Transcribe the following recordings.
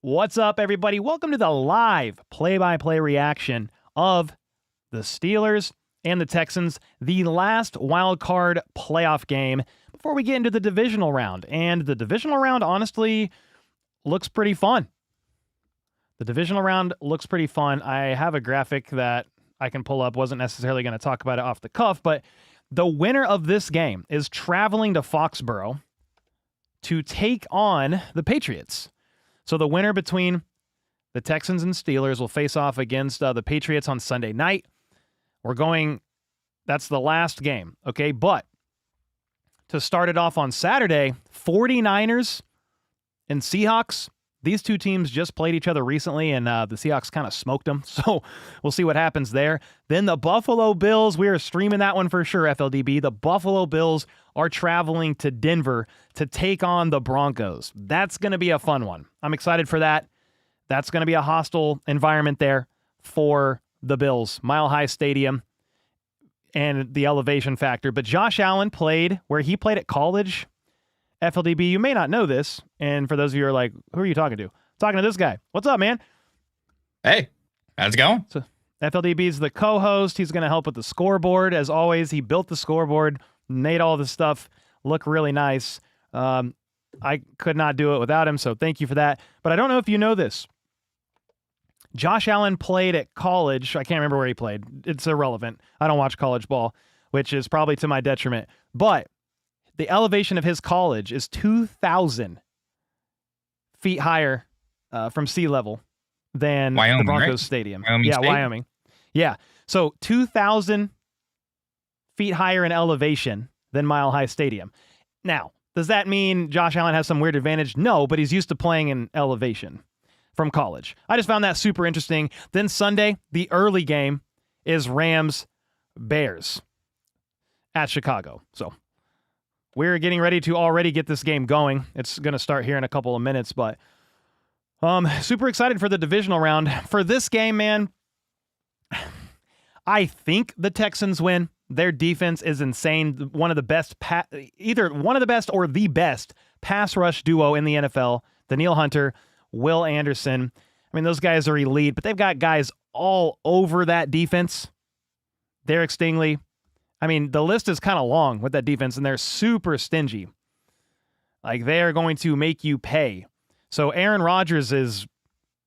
What's up, everybody? Welcome to the live play-by-play reaction of the Steelers and the Texans, the last wild card playoff game before we get into the divisional round. And the divisional round, honestly, looks pretty fun. The divisional round looks pretty fun. I have a graphic that I can pull up. Wasn't necessarily going to talk about it off the cuff, but the winner of this game is traveling to Foxborough to take on the Patriots. So the winner between the Texans and Steelers will face off against the Patriots on Sunday night. That's the last game, okay? But to start it off on Saturday, 49ers and Seahawks, these two teams just played each other recently, and the Seahawks kind of smoked them, so we'll see what happens there. Then the Buffalo Bills, we are streaming that one for sure, FLDB. The Buffalo Bills are traveling to Denver to take on the Broncos. That's going to be a fun one. I'm excited for that. That's going to be a hostile environment there for the Bills. Mile High Stadium and the elevation factor. But Josh Allen played where he played at college. FLDB, you may not know this, and for those of you who are like, who are you talking to? I'm talking to this guy. What's up, man? Hey, how's it going? So FLDB is the co-host. He's going to help with the scoreboard. As always, he built the scoreboard, made all the stuff look really nice. I could not do it without him, so thank you for that. But I don't know if you know this. Josh Allen played at college. I can't remember where he played. It's irrelevant. I don't watch college ball, which is probably to my detriment. But the elevation of his college is 2,000 feet higher from sea level than Wyoming, the Broncos right? Stadium. Wyoming State? Wyoming. Yeah. So 2,000 feet higher in elevation than Mile High Stadium. Now, does that mean Josh Allen has some weird advantage? No, but he's used to playing in elevation from college. I just found that super interesting. Then Sunday, the early game is Rams-Bears at Chicago. So we're getting ready to already get this game going. It's going to start here in a couple of minutes, but super excited for the divisional round. For this game, man, I think the Texans win. Their defense is insane. One of the best, either one of the best or the best pass rush duo in the NFL. Danielle Hunter, Will Anderson. I mean, those guys are elite, but they've got guys all over that defense. Derek Stingley. I mean, the list is kind of long with that defense, and they're super stingy. Like, they are going to make you pay. So Aaron Rodgers he's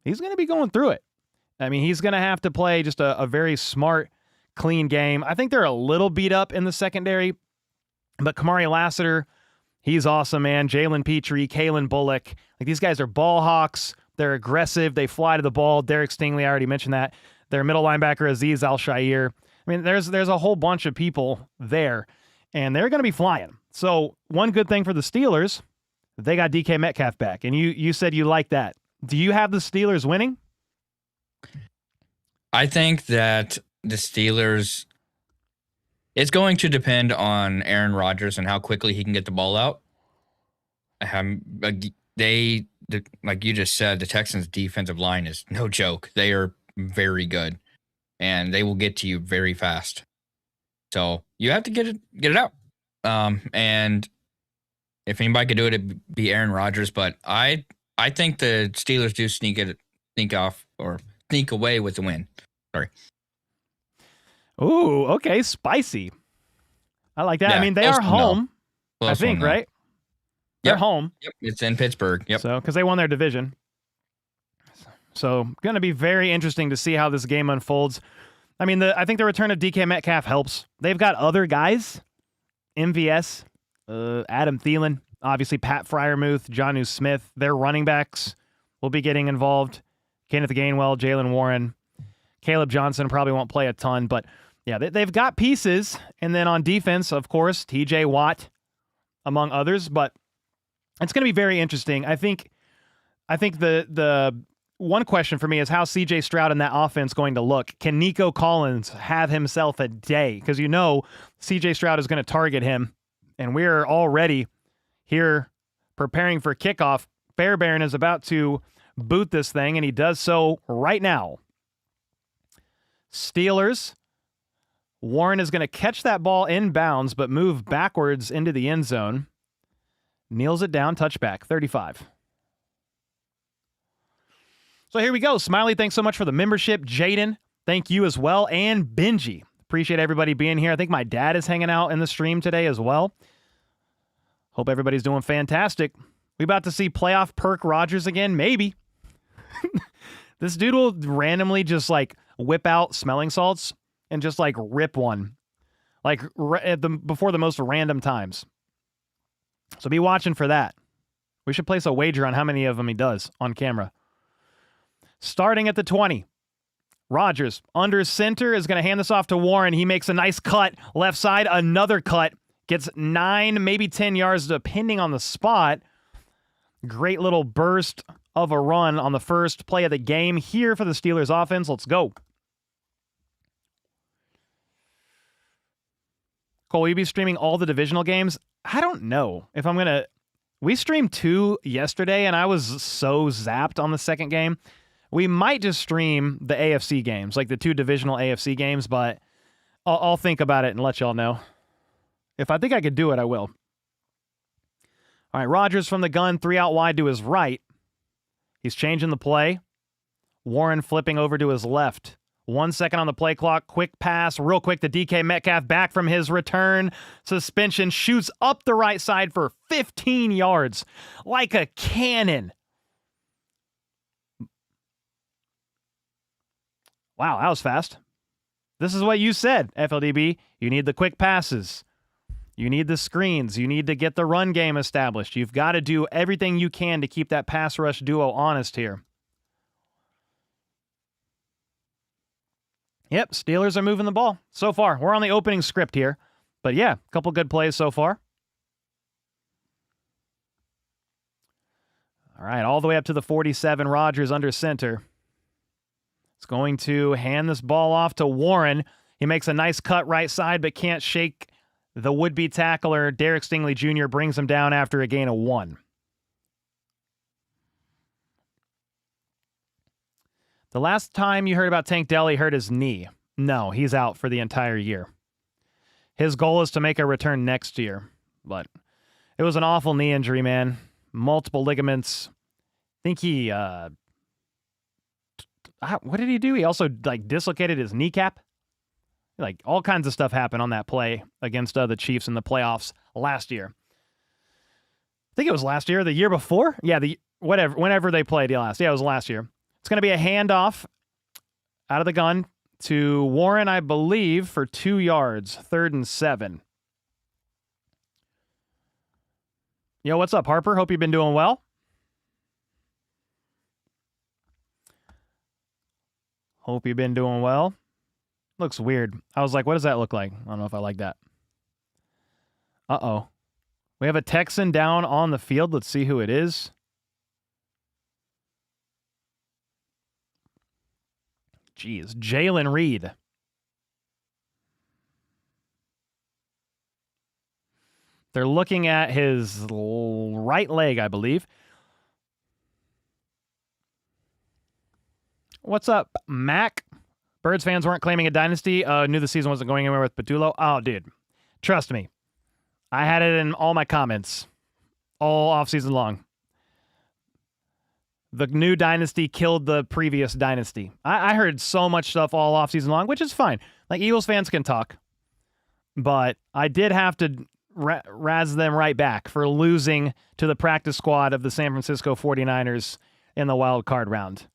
going to be going through it. I mean, he's going to have to play just a very smart, clean game. I think they're a little beat up in the secondary, but Kamari Lassiter, he's awesome, man. Jalen Petrie, Kalen Bullock. Like, these guys are ball hawks. They're aggressive. They fly to the ball. Derek Stingley, I already mentioned that. Their middle linebacker, Azeez Al-Shaair. I mean, there's a whole bunch of people there, and they're going to be flying. So one good thing for the Steelers, they got DK Metcalf back, and you said you like that. Do you have the Steelers winning? I think that the Steelers, it's going to depend on Aaron Rodgers and how quickly he can get the ball out. Like you just said, the Texans' defensive line is no joke. They are very good, and they will get to you very fast. So you have to get it out. And if anybody could do it, it'd be Aaron Rodgers. But I think the Steelers do sneak away with the win. Sorry. Ooh, okay, spicy. I like that. Yeah, I mean, they are home, I think, one, right? They're home. Yep, it's in Pittsburgh. Yep. So, because they won their division. So, going to be very interesting to see how this game unfolds. I mean, I think the return of DK Metcalf helps. They've got other guys, MVS, Adam Thielen, obviously Pat Freiermuth, Jonnu Smith. Their running backs will be getting involved. Kenneth Gainwell, Jalen Warren, Caleb Johnson probably won't play a ton, but yeah, they've got pieces. And then on defense, of course, TJ Watt, among others. But it's going to be very interesting. I think the one question for me is how CJ Stroud and that offense going to look. Can Nico Collins have himself a day? Because CJ Stroud is going to target him, and we're already here preparing for kickoff. Fairbairn is about to boot this thing, and he does so right now. Steelers. Warren is going to catch that ball inbounds, but move backwards into the end zone. Kneels it down, touchback, 35. So here we go. Smiley, thanks so much for the membership. Jaden, thank you as well. And Benji. Appreciate everybody being here. I think my dad is hanging out in the stream today as well. Hope everybody's doing fantastic. We about to see playoff perk Rodgers again? Maybe. This dude will randomly just like whip out smelling salts and just like rip one. Like before the most random times. So be watching for that. We should place a wager on how many of them he does on camera. Starting at the 20. Rodgers under center is going to hand this off to Warren. He makes a nice cut. Left side, another cut. Gets 9, maybe 10 yards depending on the spot. Great little burst of a run on the first play of the game here for the Steelers offense. Let's go. Cole, will you be streaming all the divisional games? I don't know if I'm going to. We streamed 2 yesterday, and I was so zapped on the second game. We might just stream the AFC games, like the 2 divisional AFC games, but I'll think about it and let y'all know. If I think I could do it, I will. All right, Rodgers from the gun, 3 out wide to his right. He's changing the play. Warren flipping over to his left. 1 second on the play clock. Quick pass, real quick to DK Metcalf back from his return. Suspension, shoots up the right side for 15 yards like a cannon. Wow, that was fast. This is what you said, FLDB. You need the quick passes. You need the screens. You need to get the run game established. You've got to do everything you can to keep that pass rush duo honest here. Yep, Steelers are moving the ball so far. We're on the opening script here. But yeah, a couple good plays so far. All right, all the way up to the 47, Rodgers under center. It's going to hand this ball off to Warren. He makes a nice cut right side, but can't shake the would-be tackler. Derek Stingley Jr. brings him down after a gain of 1. The last time you heard about Tank Dell, he hurt his knee. No, he's out for the entire year. His goal is to make a return next year, but it was an awful knee injury, man. Multiple ligaments. I think he, what did he do? He also dislocated his kneecap. All kinds of stuff happened on that play against the Chiefs in the playoffs last year. I think it was last year, the year before. Yeah, whenever they played last. Yeah, it was last year. It's going to be a handoff out of the gun to Warren, I believe, for 2 yards, 3rd and 7. Yo, what's up, Harper? Hope you've been doing well. Hope you've been doing well. Looks weird. I was like, what does that look like? I don't know if I like that. Uh-oh. We have a Texan down on the field. Let's see who it is. Jeez. Jalen Reed. They're looking at his right leg, I believe. What's up, Mac? Birds fans weren't claiming a dynasty. Knew the season wasn't going anywhere with Petulo. Oh, dude. Trust me. I had it in all my comments. All offseason long. The new dynasty killed the previous dynasty. I heard so much stuff all offseason long, which is fine. Eagles fans can talk. But I did have to razz them right back for losing to the practice squad of the San Francisco 49ers in the wild card round.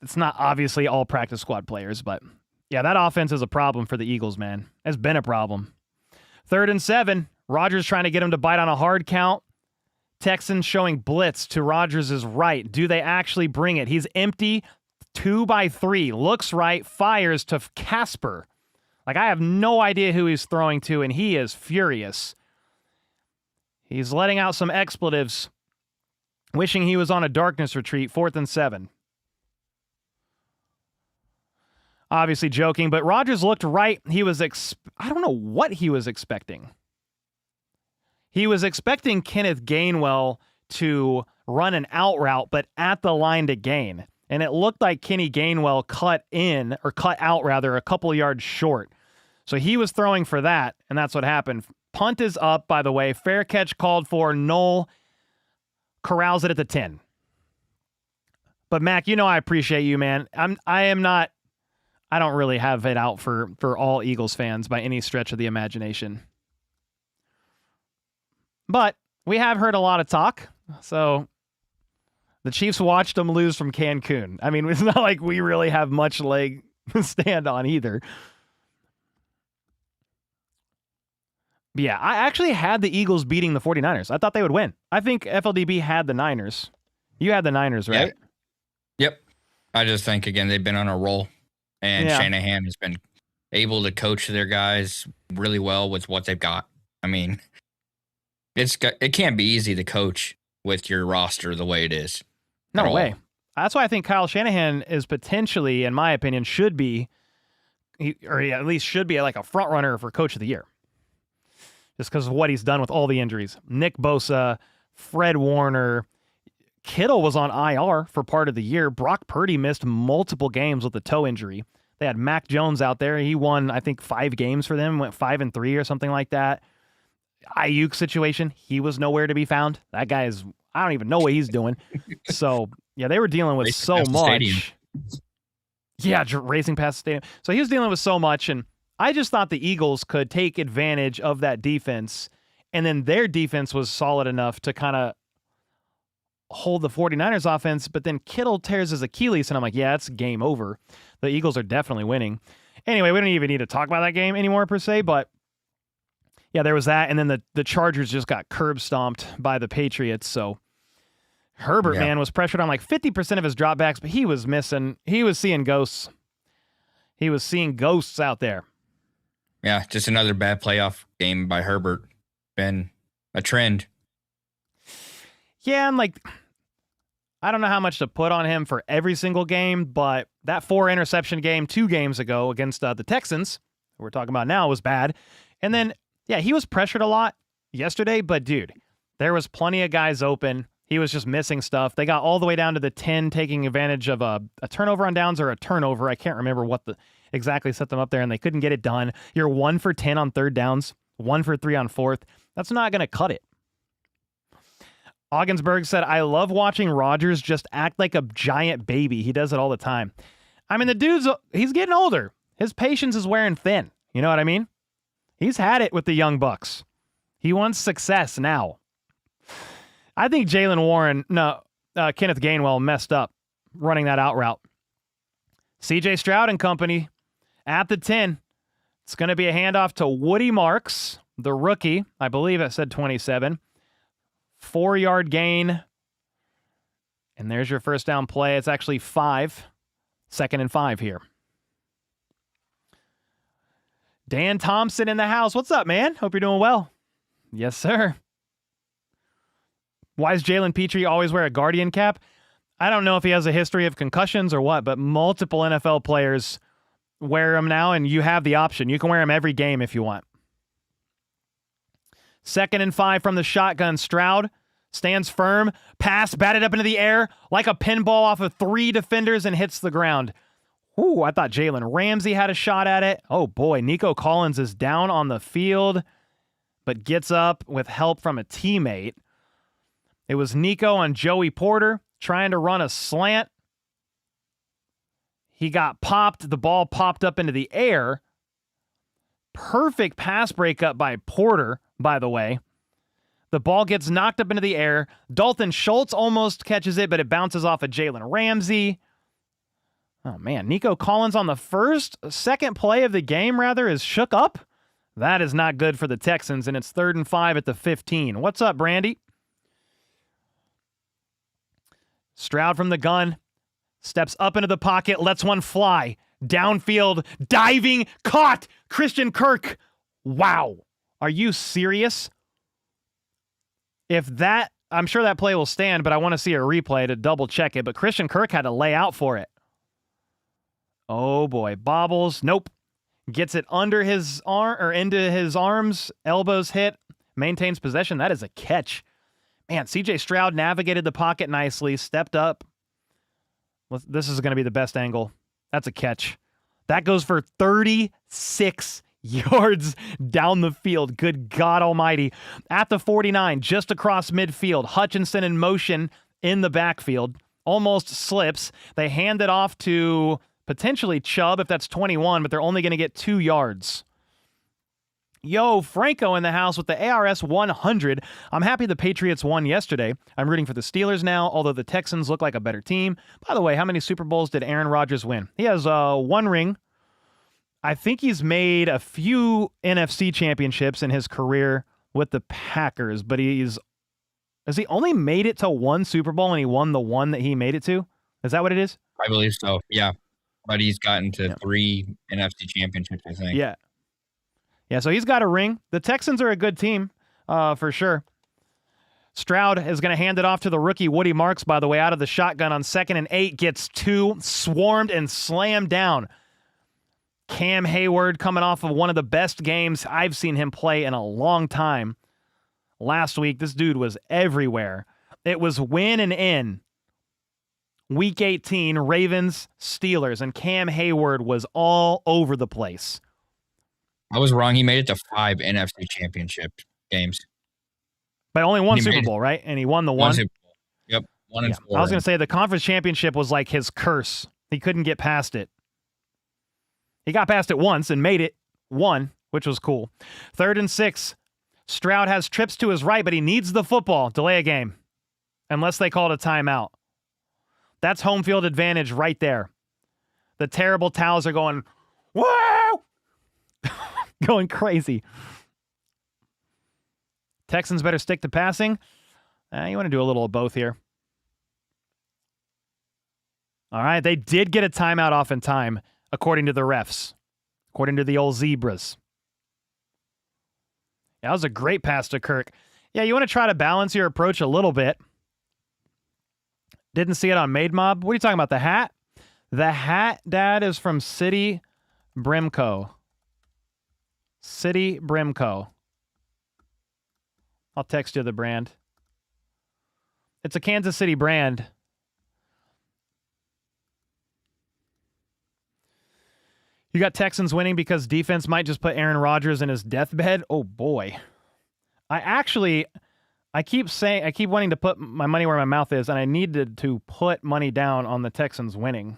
It's not obviously all practice squad players, but yeah, that offense is a problem for the Eagles, man. It's been a problem. 3rd and 7. Rodgers trying to get him to bite on a hard count. Texans showing blitz to Rodgers' right. Do they actually bring it? He's empty. 2 by 3. Looks right. Fires to Casper. I have no idea who he's throwing to, and he is furious. He's letting out some expletives. Wishing he was on a darkness retreat. 4th and 7. Obviously joking, but Rodgers looked right. He was I don't know what he was expecting. He was expecting Kenneth Gainwell to run an out route, but at the line to gain. And it looked like Kenny Gainwell cut out a couple yards short. So he was throwing for that, and that's what happened. Punt is up, by the way. Fair catch called for. Knoll corrals it at the 10. But Mac, I appreciate you, man. I don't really have it out for all Eagles fans by any stretch of the imagination. But we have heard a lot of talk. So the Chiefs watched them lose from Cancun. I mean, it's not like we really have much leg to stand on either. But yeah, I actually had the Eagles beating the 49ers. I thought they would win. I think FLDB had the Niners. You had the Niners, right? Yep. I just think, again, they've been on a roll. And Shanahan has been able to coach their guys really well with what they've got. I mean, it can't be easy to coach with your roster the way it is. No way. That's why I think Kyle Shanahan is potentially, in my opinion, should be at least should be like a front runner for Coach of the Year. Just because of what he's done with all the injuries. Nick Bosa, Fred Warner, Kittle was on IR for part of the year. Brock Purdy missed multiple games with a toe injury. They had Mac Jones out there. He won, I think, 5 games for them, went 5-3 or something like that. Ayuk situation, he was nowhere to be found. That guy is, I don't even know what he's doing. So, yeah, they were dealing with so much. Yeah, racing past the stadium. So he was dealing with so much, and I just thought the Eagles could take advantage of that defense, and then their defense was solid enough to kind of hold the 49ers offense, but then Kittle tears his Achilles, and I'm like, yeah, it's game over. The Eagles are definitely winning. Anyway, we don't even need to talk about that game anymore per se, but yeah, there was that, and then the Chargers just got curb stomped by the Patriots, so Herbert, man, was pressured on like 50% of his dropbacks, but he was seeing ghosts. He was seeing ghosts out there. Yeah, just another bad playoff game by Herbert. Been a trend. Yeah, and like, I don't know how much to put on him for every single game, but that 4-interception game 2 games ago against the Texans, who we're talking about now, was bad. And then, yeah, he was pressured a lot yesterday, but dude, there was plenty of guys open. He was just missing stuff. They got all the way down to the 10, taking advantage of a turnover on downs or a turnover. I can't remember what exactly set them up there, and they couldn't get it done. You're 1 for 10 on 3rd downs, 1 for 3 on 4th. That's not going to cut it. Ogensberg said, I love watching Rodgers just act like a giant baby. He does it all the time. I mean, he's getting older. His patience is wearing thin. You know what I mean? He's had it with the young Bucks. He wants success now. I think Kenneth Gainwell messed up running that out route. CJ Stroud and company at the 10. It's going to be a handoff to Woody Marks, the rookie. I believe it said 27. 4-yard gain. And there's your first down play. It's actually 5. 2nd and 5 here. Dan Thompson in the house. What's up, man? Hope you're doing well. Yes, sir. Why does Jalen Petrie always wear a Guardian cap? I don't know if he has a history of concussions or what, but multiple NFL players wear them now, and you have the option. You can wear them every game if you want. 2nd and 5 from the shotgun. Stroud stands firm. Pass batted up into the air like a pinball off of 3 defenders and hits the ground. Ooh, I thought Jalen Ramsey had a shot at it. Oh, boy. Nico Collins is down on the field, but gets up with help from a teammate. It was Nico on Joey Porter trying to run a slant. He got popped. The ball popped up into the air. Perfect pass breakup by Porter, by the way. The ball gets knocked up into the air. Dalton Schultz almost catches it, but it bounces off of Jalen Ramsey. Oh, man. Nico Collins on the second play of the game, is shook up. That is not good for the Texans, and it's 3rd and 5 at the 15. What's up, Brandy? Stroud from the gun. Steps up into the pocket, lets one fly. Downfield, diving, caught. Christian Kirk. Wow. Are you serious? I'm sure that play will stand, but I want to see a replay to double check it. But Christian Kirk had to lay out for it. Oh boy. Bobbles. Nope. Gets it under his arm or into his arms. Elbows hit. Maintains possession. That is a catch. Man, CJ Stroud navigated the pocket nicely, stepped up. This is going to be the best angle. That's a catch. That goes for 36 yards down the field. Good God almighty. At the 49, just across midfield. Hutchinson in motion in the backfield. almost slips. They hand it off to potentially Chubb if that's 21, but they're only going to get 2 yards. Yo, Franco in the house with the ARS 100. I'm happy the Patriots won yesterday. I'm rooting for the Steelers now, although the Texans look like a better team. By the way, how many Super Bowls did Aaron Rodgers win? He has 1 ring. I think he's made a few NFC championships in his career with the Packers, but has he only made it to 1 Super Bowl and he won the one that he made it to? Is that what it is? I believe so, yeah. But he's gotten to 3 NFC championships, I think. Yeah. Yeah, so he's got a ring. The Texans are a good team, for sure. Stroud is going to hand it off to the rookie Woody Marks, by the way, out of the shotgun on 2nd and 8, gets 2, swarmed and slammed down. Cam Hayward coming off of one of the best games I've seen him play in a long time. Last week, this dude was everywhere. It was win and in. Week 18, Ravens, Steelers, and Cam Hayward was all over the place. I was wrong. He made it to 5 NFC championship games. But only 1 Super Bowl, right? And he won the 1. Super Bowl. Yep, 1 and 4. I was going to say the conference championship was like his curse. He couldn't get past it. He got past it once and made it 1, which was cool. 3rd and 6. Stroud has trips to his right, but he needs the football. Delay a game. Unless they called a timeout. That's home field advantage right there. The terrible towels are going, whoa! Going crazy. Texans better stick to passing. You want to do a little of both here. All right, they did get a timeout off in time, according to the refs, according to the old Zebras. Yeah, that was a great pass to Kirk. Yeah, you want to try to balance your approach a little bit. Didn't see it on Made Mob. What are you talking about, the hat? The hat, Dad, is from City Brimco. City Brimco. I'll text you the brand. It's a Kansas City brand. You got Texans winning because defense might just put Aaron Rodgers in his deathbed. Oh boy. I keep wanting to put my money where my mouth is, and I needed to put money down on the Texans winning.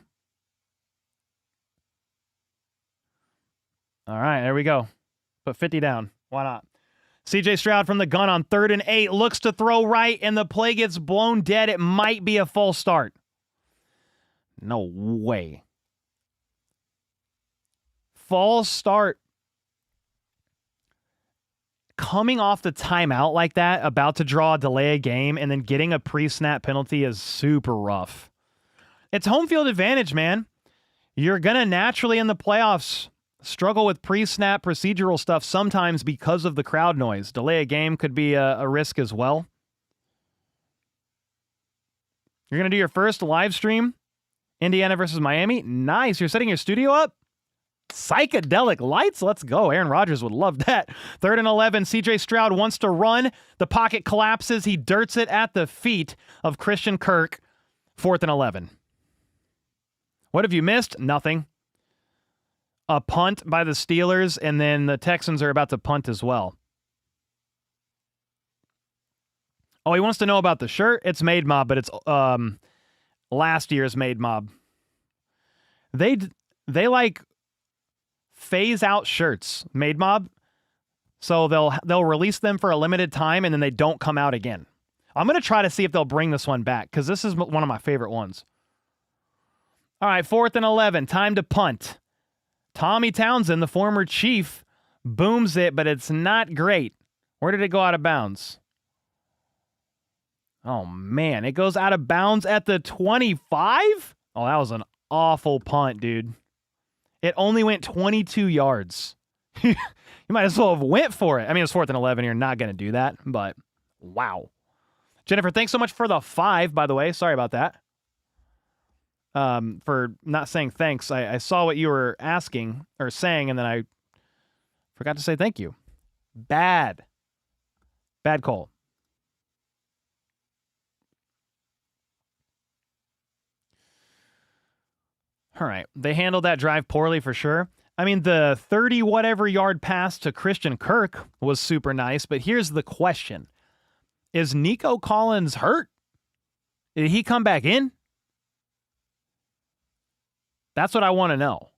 All right, there we go. Put 50 down. Why not? CJ Stroud from the gun on 3rd and 8 looks to throw right, and the play gets blown dead. It might be a false start. No way. False start. Coming off the timeout like that, about to draw a delay a game, and then getting a pre-snap penalty is super rough. It's home field advantage, man. You're going to naturally in the playoffs struggle with pre-snap procedural stuff sometimes because of the crowd noise. Delay a game could be a risk as well. You're going to do your first live stream, Indiana versus Miami. Nice. You're setting your studio up? Psychedelic lights? Let's go. Aaron Rodgers would love that. 3rd and 11. CJ Stroud wants to run. The pocket collapses. He dirts it at the feet of Christian Kirk. 4th and 11. What have you missed? Nothing. A punt by the Steelers, and then the Texans are about to punt as well. Oh, he wants to know about the shirt. It's Made Mob, but it's last year's Made Mob. They like phase out shirts, Made Mob. So they'll release them for a limited time, and then they don't come out again. I'm going to try to see if they'll bring this one back, because this is one of my favorite ones. All right, 4th and 11. Time to punt. Tommy Townsend, the former Chief, booms it, but it's not great. Where did it go out of bounds? Oh, man. It goes out of bounds at the 25? Oh, that was an awful punt, dude. It only went 22 yards. You might as well have went for it. I mean, it's 4th and 11. You're not going to do that, but wow. Jennifer, thanks so much for the 5, by the way. Sorry about that. For not saying thanks. I saw what you were asking or saying, and then I forgot to say thank you. Bad call. All right. They handled that drive poorly for sure. I mean, the 30-whatever yard pass to Christian Kirk was super nice, but here's the question. Is Nico Collins hurt? Did he come back in? That's what I want to know.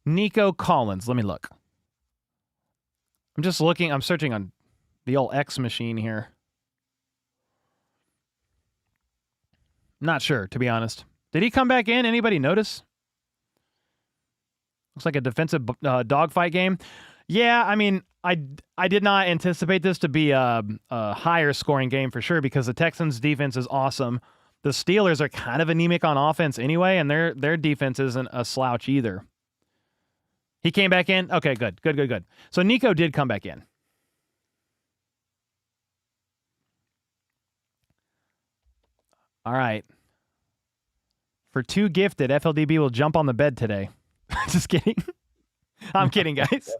Nico Collins. Let me look. I'm just looking. I'm searching on the old X machine here. Not sure, to be honest. Did he come back in? Anybody notice? Looks like a defensive dogfight game. Yeah, I mean, I did not anticipate this to be a higher scoring game for sure because the Texans' defense is awesome. The Steelers are kind of anemic on offense anyway, and their defense isn't a slouch either. He came back in? Okay, good. So Nico did come back in. All right. For 2 gifted, FLDB will jump on the bed today. Just kidding. I'm kidding, guys.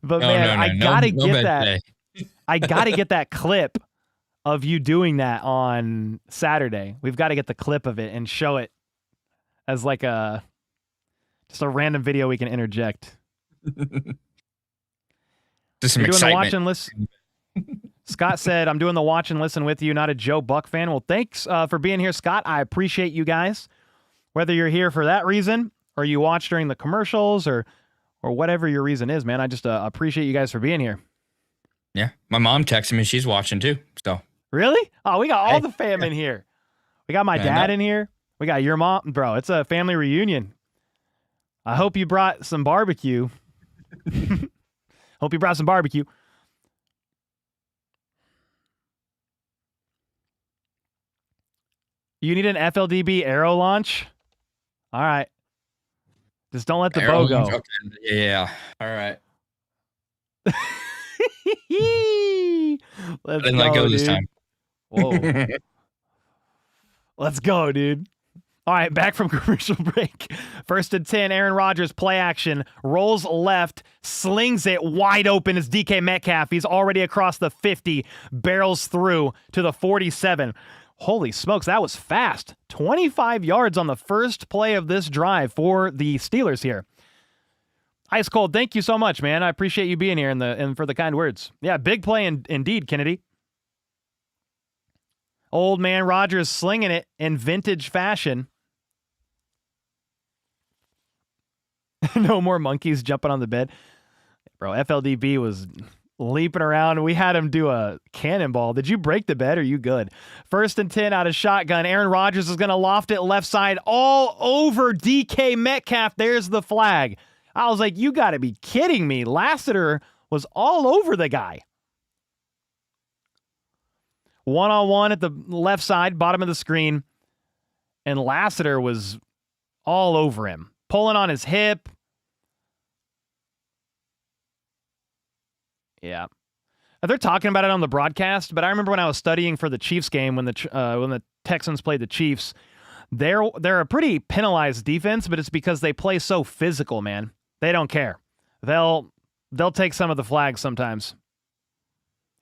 But man, I gotta get that. I gotta get that clip of you doing that on Saturday. We've got to get the clip of it and show it as like just a random video we can interject. Just some You're doing the watch excitement. and listen. Scott said, I'm doing the watch and listen with you, not a Joe Buck fan. Well, thanks for being here, Scott. I appreciate you guys. Whether you're here for that reason or you watch during the commercials or whatever your reason is, man, I just appreciate you guys for being here. Yeah. My mom texted me. She's watching too. So Really? Oh, we got all the fam in here. We got my dad in here. We got your mom. Bro, it's a family reunion. I hope you brought some barbecue. Hope you brought some barbecue. You need an FLDB arrow launch? All right. Just don't let the bow go. Okay. Yeah. All right. Let's Didn't let go this dude. time. Whoa. Let's go, dude. All right, back from commercial break. 1st and 10, Aaron Rodgers, play action, rolls left, slings it wide open as DK Metcalf. He's already across the 50, barrels through to the 47. Holy smokes, that was fast. 25 yards on the first play of this drive for the Steelers here. Ice Cold, thank you so much, man. I appreciate you being here and for the kind words. Yeah, big play indeed, Kennedy. Old man Rodgers slinging it in vintage fashion. No more monkeys jumping on the bed. Bro, FLDB was leaping around. We had him do a cannonball. Did you break the bed? Or are you good? 1st and 10 out of shotgun. Aaron Rodgers is going to loft it left side all over DK Metcalf. There's the flag. I was like, you got to be kidding me. Lassiter was all over the guy. One-on-one at the left side, bottom of the screen. And Lassiter was all over him. Pulling on his hip. Yeah. They're talking about it on the broadcast, but I remember when I was studying for the Chiefs game when the Texans played the Chiefs, they're a pretty penalized defense, but it's because they play so physical, man. They don't care. They'll take some of the flags sometimes.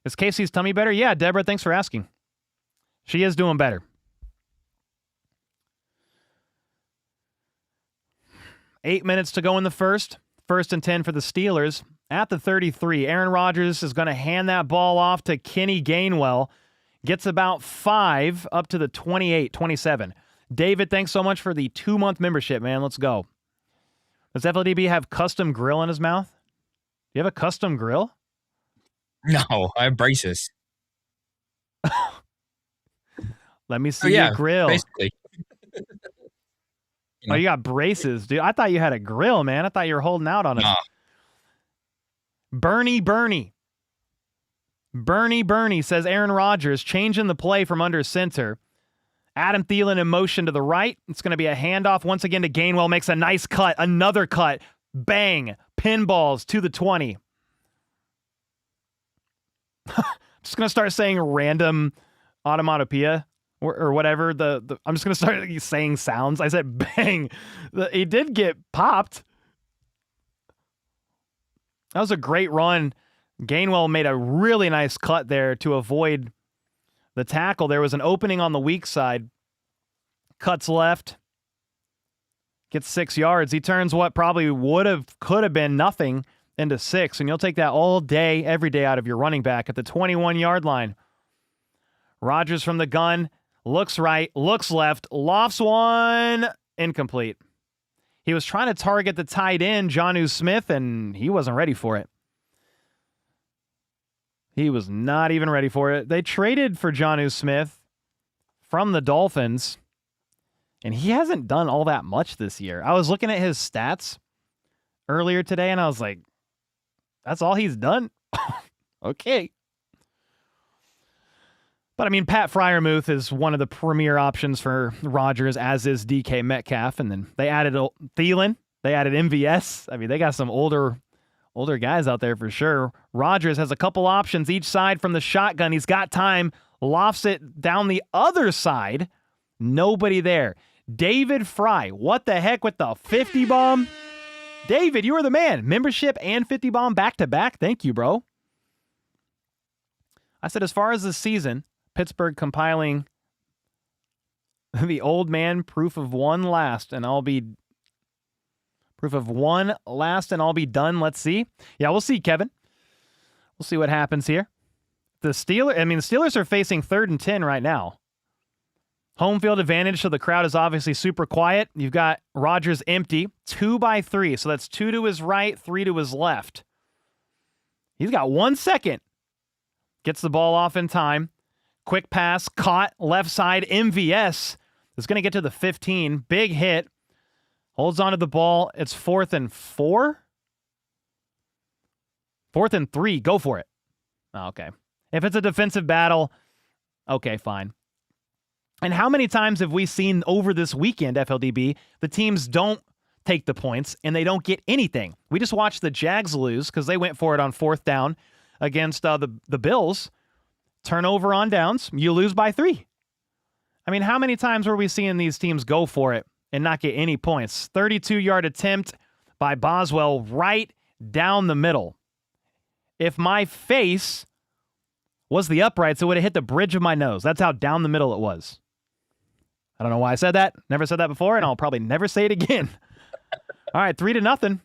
Is Casey's tummy better? Yeah, Deborah, thanks for asking. She is doing better. Eight minutes to go in the first. 1st and 10 for the Steelers. At the 33, Aaron Rodgers is going to hand that ball off to Kenny Gainwell. Gets about 5 up to the 28, 27. David, thanks so much for the 2-month membership, man. Let's go. Does FLDB have custom grill in his mouth? Do you have a custom grill? No, I have braces. Let me see your grill. Basically. Oh, you got braces, dude. I thought you had a grill, man. I thought you were holding out on it. Bernie says Aaron Rodgers changing the play from under center. Adam Thielen in motion to the right. It's going to be a handoff once again to Gainwell. Makes a nice cut. Another cut. Bang. Pinballs to the 20. Just going to start saying random onomatopoeia or whatever. I'm just going to start saying sounds. I said bang. He did get popped. That was a great run. Gainwell made a really nice cut there to avoid the tackle. There was an opening on the weak side. Cuts left. Gets 6 yards. He turns what probably could have been nothing into 6. And you'll take that all day, every day out of your running back at the 21-yard line. Rodgers from the gun, looks right, looks left, lofts one, incomplete. He was trying to target the tight end, Jonnu Smith, and he wasn't ready for it. He was not even ready for it. They traded for Jonnu Smith from the Dolphins, and he hasn't done all that much this year. I was looking at his stats earlier today, and I was like, that's all he's done? Okay. But, I mean, Pat Freiermuth is one of the premier options for Rodgers, as is DK Metcalf. And then they added Thielen. They added MVS. I mean, they got some older guys out there for sure. Rodgers has a couple options each side from the shotgun. He's got time. Lofts it down the other side. Nobody there. David Fry. What the heck with the 50 bomb? David, you were the man. Membership and 50 bomb back-to-back. Thank you, bro. I said, as far as the season, Pittsburgh compiling the old man proof of one last, and I'll be done. Let's see. Yeah, we'll see, Kevin. We'll see what happens here. The Steelers are facing 3rd and 10 right now. Home field advantage, so the crowd is obviously super quiet. You've got Rodgers empty, 2 by 3, so that's 2 to his right, 3 to his left. He's got 1 second. Gets the ball off in time. Quick pass, caught, left side, MVS is going to get to the 15. Big hit. Holds onto the ball. It's 4th and 4. 4th and 3. Go for it. Oh, okay. If it's a defensive battle, okay, fine. And how many times have we seen over this weekend, FLDB, the teams don't take the points and they don't get anything? We just watched the Jags lose because they went for it on 4th down against the Bills. Turnover on downs, you lose by 3. I mean, how many times were we seeing these teams go for it and not get any points? 32-yard attempt by Boswell right down the middle. If my face was the uprights, it would have hit the bridge of my nose. That's how down the middle it was. I don't know why I said that. Never said that before, and I'll probably never say it again. All right, 3-0.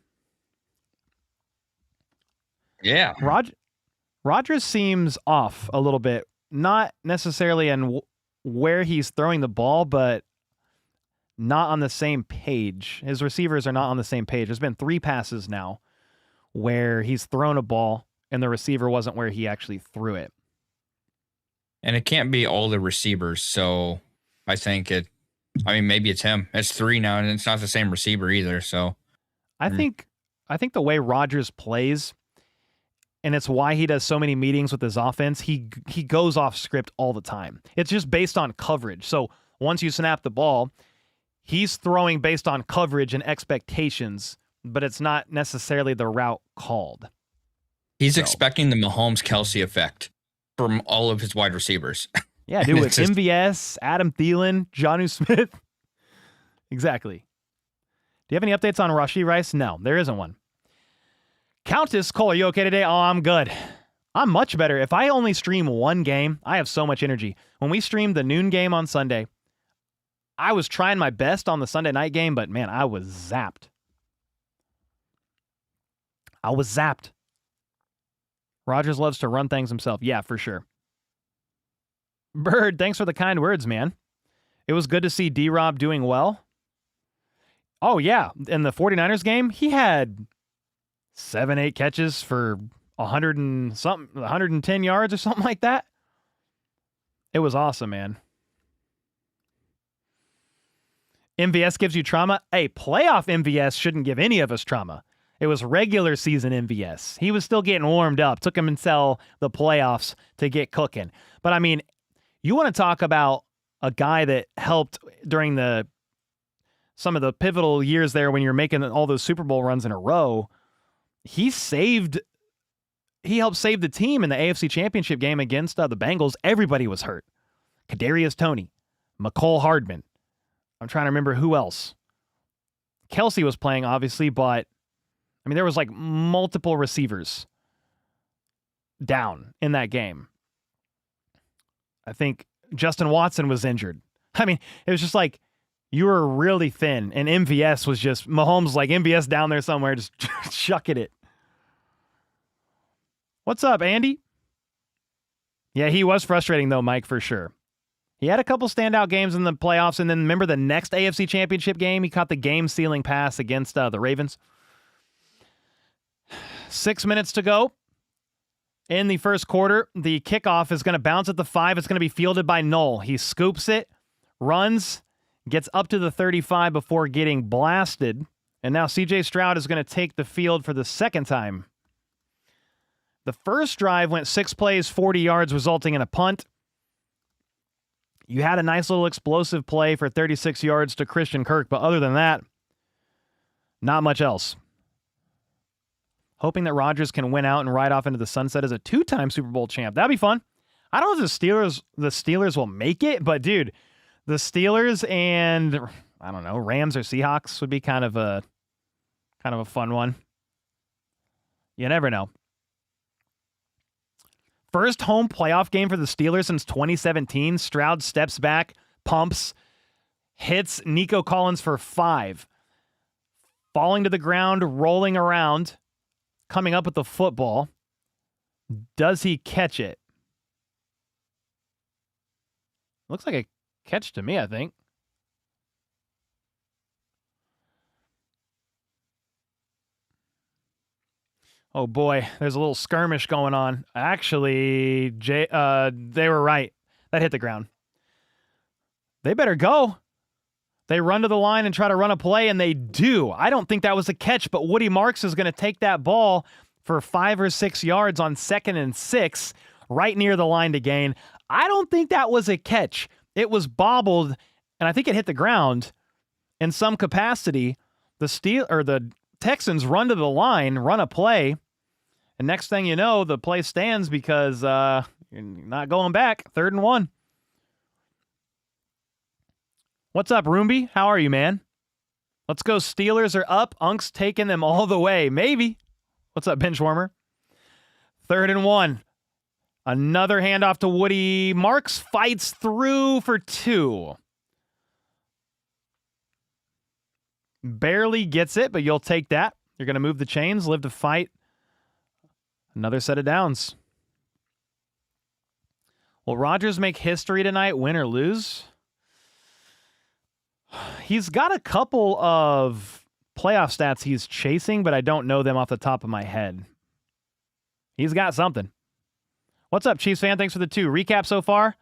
Yeah. Rodgers seems off a little bit, not necessarily in where he's throwing the ball, but not on the same page. His receivers are not on the same page. There's been 3 passes now where he's thrown a ball and the receiver wasn't where he actually threw it. And it can't be all the receivers, so I think maybe it's him. It's 3 now, and it's not the same receiver either, so. I think the way Rodgers plays, and it's why he does so many meetings with his offense, he goes off script all the time. It's just based on coverage. So once you snap the ball, he's throwing based on coverage and expectations, but it's not necessarily the route called. He's expecting the Mahomes-Kelsey effect from all of his wide receivers. Yeah, dude, with MVS, Adam Thielen, Jonnu Smith. Exactly. Do you have any updates on Rashee Rice? No, there isn't one. Countess, Cole, are you okay today? Oh, I'm good. I'm much better. If I only stream one game, I have so much energy. When we streamed the noon game on Sunday, I was trying my best on the Sunday night game, but man, I was zapped. Rodgers loves to run things himself. Yeah, for sure. Bird, thanks for the kind words, man. It was good to see D-Rob doing well. Oh, yeah. In the 49ers game, he had 7-8 catches for 110 yards or something like that. It was awesome, man. MVS gives you trauma. Hey, playoff MVS shouldn't give any of us trauma. It was regular season MVS. He was still getting warmed up. Took him until the playoffs to get cooking. But I mean, you want to talk about a guy that helped during some of the pivotal years there when you're making all those Super Bowl runs in a row. He helped save the team in the AFC Championship game against the Bengals. Everybody was hurt. Kadarius Toney, McCole Hardman. I'm trying to remember who else. Kelsey was playing, obviously, but I mean, there was like multiple receivers down in that game. I think Justin Watson was injured. I mean, it was just like you were really thin, and MVS was just Mahomes like MVS down there somewhere, just shucking it. What's up, Andy? Yeah, he was frustrating, though, Mike, for sure. He had a couple standout games in the playoffs, and then remember the next AFC Championship game? He caught the game-sealing pass against the Ravens. 6 minutes to go in the first quarter. The kickoff is going to bounce at the 5. It's going to be fielded by Knoll. He scoops it, runs, gets up to the 35 before getting blasted. And now C.J. Stroud is going to take the field for the second time. The first drive went 6 plays, 40 yards, resulting in a punt. You had a nice little explosive play for 36 yards to Christian Kirk, but other than that, not much else. Hoping that Rodgers can win out and ride off into the sunset as a 2-time Super Bowl champ. That'd be fun. I don't know if the Steelers will make it, but dude, the Steelers and I don't know, Rams or Seahawks would be kind of a fun one. You never know. First home playoff game for the Steelers since 2017. Stroud steps back, pumps, hits Nico Collins for 5. Falling to the ground, rolling around, coming up with the football. Does he catch it? Looks like a catch to me, I think. Oh boy, there's a little skirmish going on. Actually, they were right. That hit the ground. They better go. They run to the line and try to run a play, and they do. I don't think that was a catch, but Woody Marks is going to take that ball for 5 or 6 yards on 2nd and 6, right near the line to gain. I don't think that was a catch. It was bobbled, and I think it hit the ground in some capacity. The Texans run to the line, run a play, and next thing you know, the play stands because you're not going back. 3rd and 1. What's up, Roomby? How are you, man? Let's go. Steelers are up. Unk's taking them all the way. Maybe. What's up, Benchwarmer? 3rd and 1. Another handoff to Woody. Marks fights through for 2. Barely gets it, but you'll take that. You're going to move the chains, live to fight another set of downs. Will Rodgers make history tonight, win or lose? He's got a couple of playoff stats he's chasing, but I don't know them off the top of my head. He's got something. What's up, Chiefs fan? Thanks for the 2. Recap so far.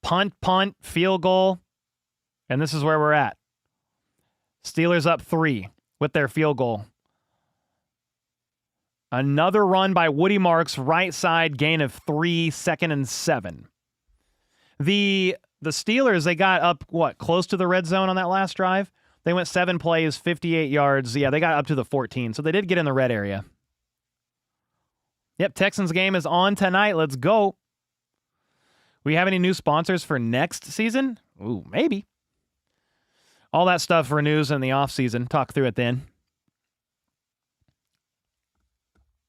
Punt, field goal, and this is where we're at. Steelers up 3 with their field goal. Another run by Woody Marks, right side, gain of 3, 2nd and 7. The Steelers, they got up, close to the red zone on that last drive? They went 7 plays, 58 yards. Yeah, they got up to the 14, so they did get in the red area. Yep, Texans game is on tonight. Let's go. We have any new sponsors for next season? Ooh, maybe. All that stuff renews in the offseason. Talk through it then.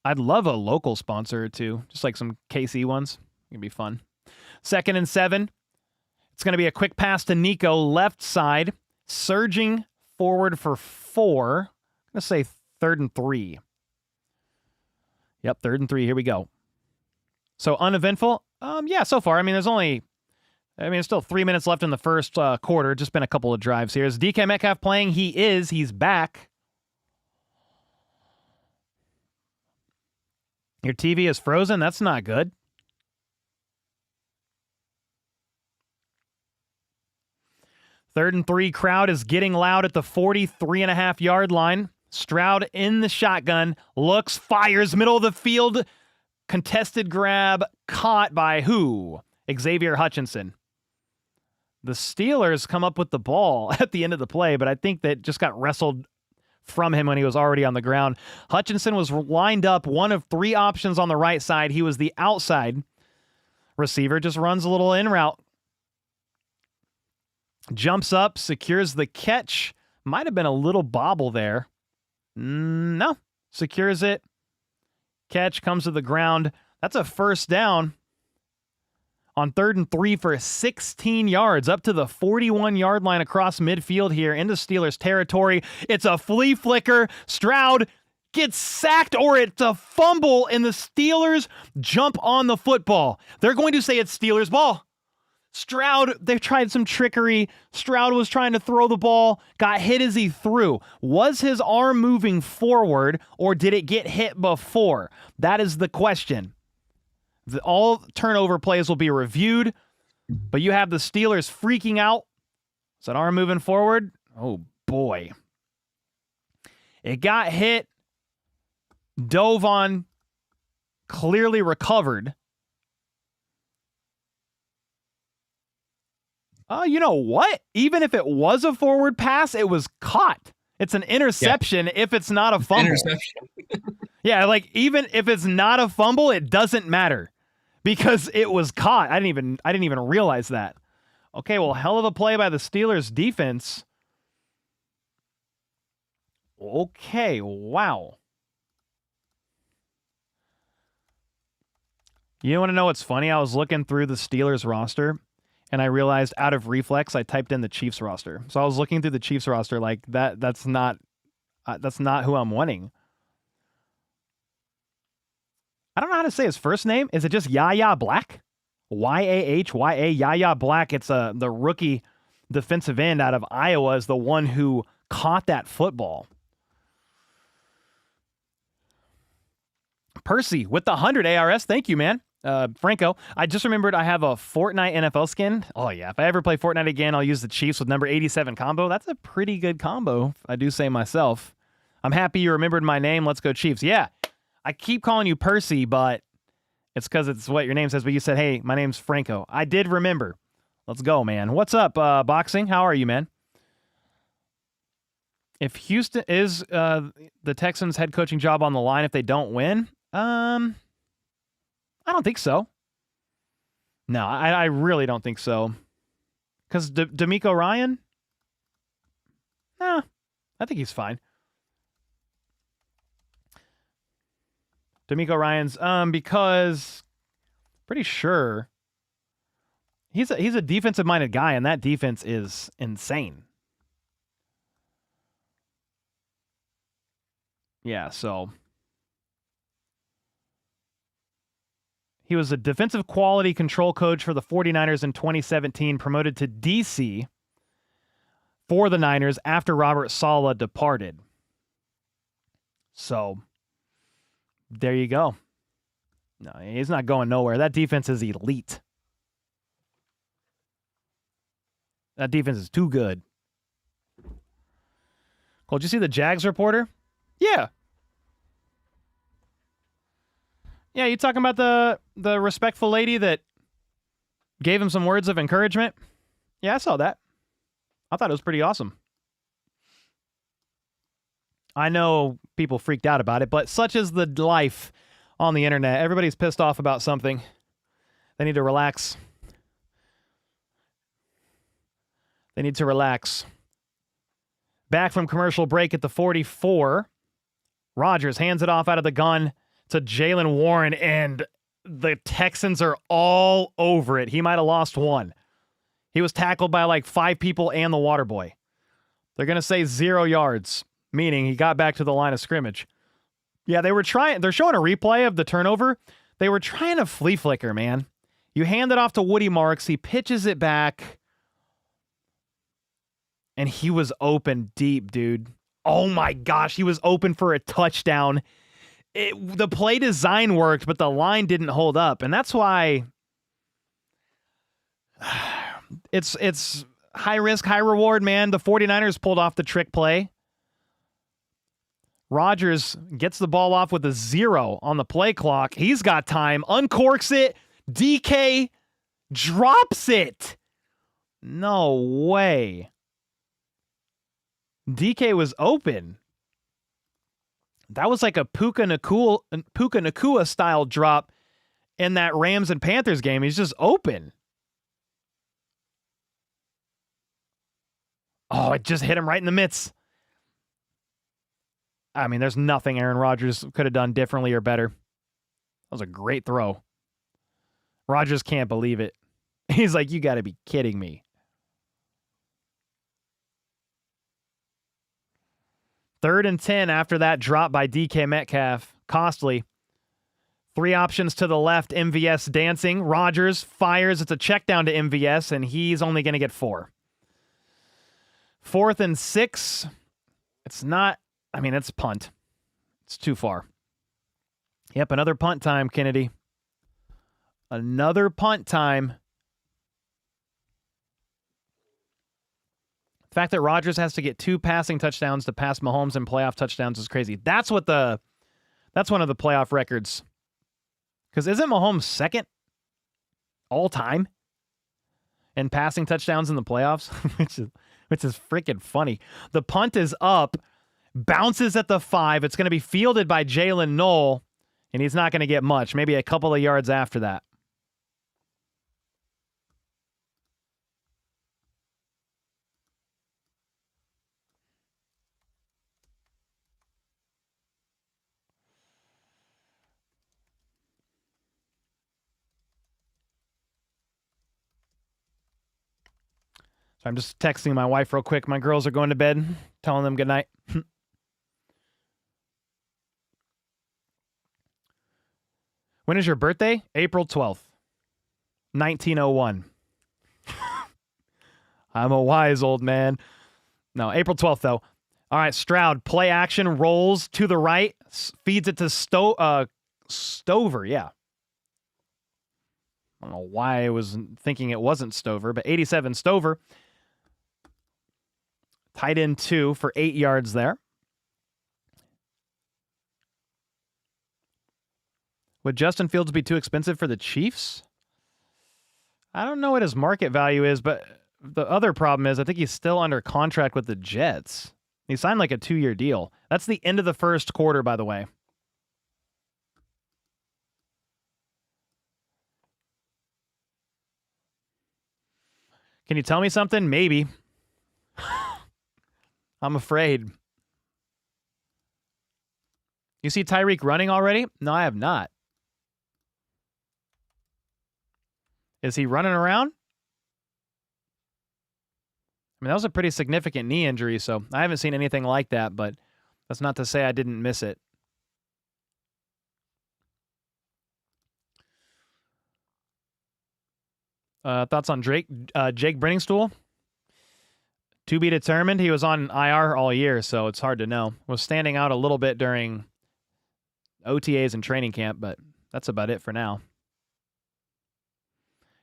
I'd love a local sponsor or two, just like some KC ones. It'd be fun. 2nd and 7. It's going to be a quick pass to Nico, left side, surging forward for 4. I'm going to say 3rd and 3. Yep, 3rd and 3. Here we go. So uneventful? Yeah, so far. There's still 3 minutes left in the first quarter. Just been a couple of drives here. Is DK Metcalf playing? He's back. Your TV is frozen? That's not good. Third and 3, crowd is getting loud at the 43.5-yard line. Stroud in the shotgun, looks, fires, middle of the field, contested grab, caught by who? Xavier Hutchinson. The Steelers come up with the ball at the end of the play, but I think that just got wrestled from him when he was already on the ground. Hutchinson was lined up, one of 3 options on the right side. He was the outside receiver, just runs a little in route. Jumps up, secures the catch. Might have been a little bobble there. No, secures it. Catch comes to the ground. That's a first down on 3rd and 3 for 16 yards, up to the 41-yard line across midfield here into Steelers territory. It's a flea flicker. Stroud gets sacked or it's a fumble and the Steelers jump on the football. They're going to say it's Steelers ball. Stroud, they tried some trickery. Stroud was trying to throw the ball, got hit as he threw. Was his arm moving forward or did it get hit before? That is the question. All turnover plays will be reviewed, but you have the Steelers freaking out. Is that arm moving forward? Oh, boy. It got hit, dove on, clearly recovered. You know what? Even if it was a forward pass, it was caught. It's an interception if it's not a fumble. Yeah, like even if it's not a fumble, it doesn't matter because it was caught. I didn't even realize that. Okay, well, hell of a play by the Steelers defense. Okay, wow. You want to know what's funny? I was looking through the Steelers roster, and I realized out of reflex, I typed in the Chiefs roster. So I was looking through the Chiefs roster like that's not who I'm wanting. I don't know how to say his first name. Is it just Yahya Black? Y-A-H-Y-A, Yahya Black. It's the rookie defensive end out of Iowa is the one who caught that football. Percy with the 100 ARS. Thank you, man. Franco, I just remembered I have a Fortnite NFL skin. Oh, yeah. If I ever play Fortnite again, I'll use the Chiefs with number 87 combo. That's a pretty good combo, if I do say myself. I'm happy you remembered my name. Let's go Chiefs. Yeah, I keep calling you Percy, but it's because it's what your name says. But you said, hey, my name's Franco. I did remember. Let's go, man. What's up, Boxing? How are you, man? If Houston is the Texans' head coaching job on the line if they don't win, I don't think so. No, I really don't think so. Because D'Amico Ryan? Nah, I think he's fine. D'Amico Ryan's because pretty sure he's a defensive minded guy, and that defense is insane. Yeah, so he was a defensive quality control coach for the 49ers in 2017, promoted to DC for the Niners after Robert Saleh departed. So there you go. No, he's not going nowhere. That defense is elite. That defense is too good. Cole, did you see the Jags reporter? Yeah. Yeah, you talking about the respectful lady that gave him some words of encouragement? Yeah, I saw that. I thought it was pretty awesome. I know people freaked out about it, but such is the life on the internet. Everybody's pissed off about something. They need to relax. They need to relax. Back from commercial break at the 44. Rodgers hands it off out of the gun to Jaylen Warren, and the Texans are all over it. He might have lost one. He was tackled by like 5 people and the water boy. They're going to say 0 yards, meaning he got back to the line of scrimmage. Yeah, they're showing a replay of the turnover. They were trying to flea flicker, man. You hand it off to Woody Marks. He pitches it back, and he was open deep, dude. Oh my gosh, he was open for a touchdown. The play design worked, but the line didn't hold up, and that's why it's high risk, high reward, man. The 49ers pulled off the trick play. Rodgers gets the ball off with a 0 on the play clock. He's got time, uncorks it. DK drops it. No way. DK was open. That was like a Puka Nacua style drop in that Rams and Panthers game. He's just open. Oh, it just hit him right in the midst. I mean, there's nothing Aaron Rodgers could have done differently or better. That was a great throw. Rodgers can't believe it. He's like, you got to be kidding me. 3rd and 10 after that drop by DK Metcalf. Costly. 3 options to the left, MVS dancing. Rodgers fires. It's a check down to MVS, and he's only going to get 4. 4th and 6. It's not, it's punt. It's too far. Yep, another punt time, Kennedy. Another punt time. The fact that Rodgers has to get 2 passing touchdowns to pass Mahomes in playoff touchdowns is crazy. That's one of the playoff records. Because isn't Mahomes 2nd all time in passing touchdowns in the playoffs? which is freaking funny. The punt is up, bounces at the 5. It's going to be fielded by Jalen Knoll, and he's not going to get much, maybe a couple of yards after that. So I'm just texting my wife real quick. My girls are going to bed, telling them good night. When is your birthday? April 12th, 1901. I'm a wise old man. No, April 12th, though. All right, Stroud, play action, rolls to the right, feeds it to Stover, yeah. I don't know why I was thinking it wasn't Stover, but 87 Stover. Tight end 2 for 8 yards there. Would Justin Fields be too expensive for the Chiefs? I don't know what his market value is, but the other problem is I think he's still under contract with the Jets. He signed like a 2-year deal. That's the end of the first quarter, by the way. Can you tell me something? Maybe. I'm afraid. You see Tyreek running already? No, I have not. Is he running around? That was a pretty significant knee injury, so I haven't seen anything like that, but that's not to say I didn't miss it. Thoughts on Jake Brenningstool? To be determined. He was on IR all year, so it's hard to know. Was standing out a little bit during OTAs and training camp, but that's about it for now.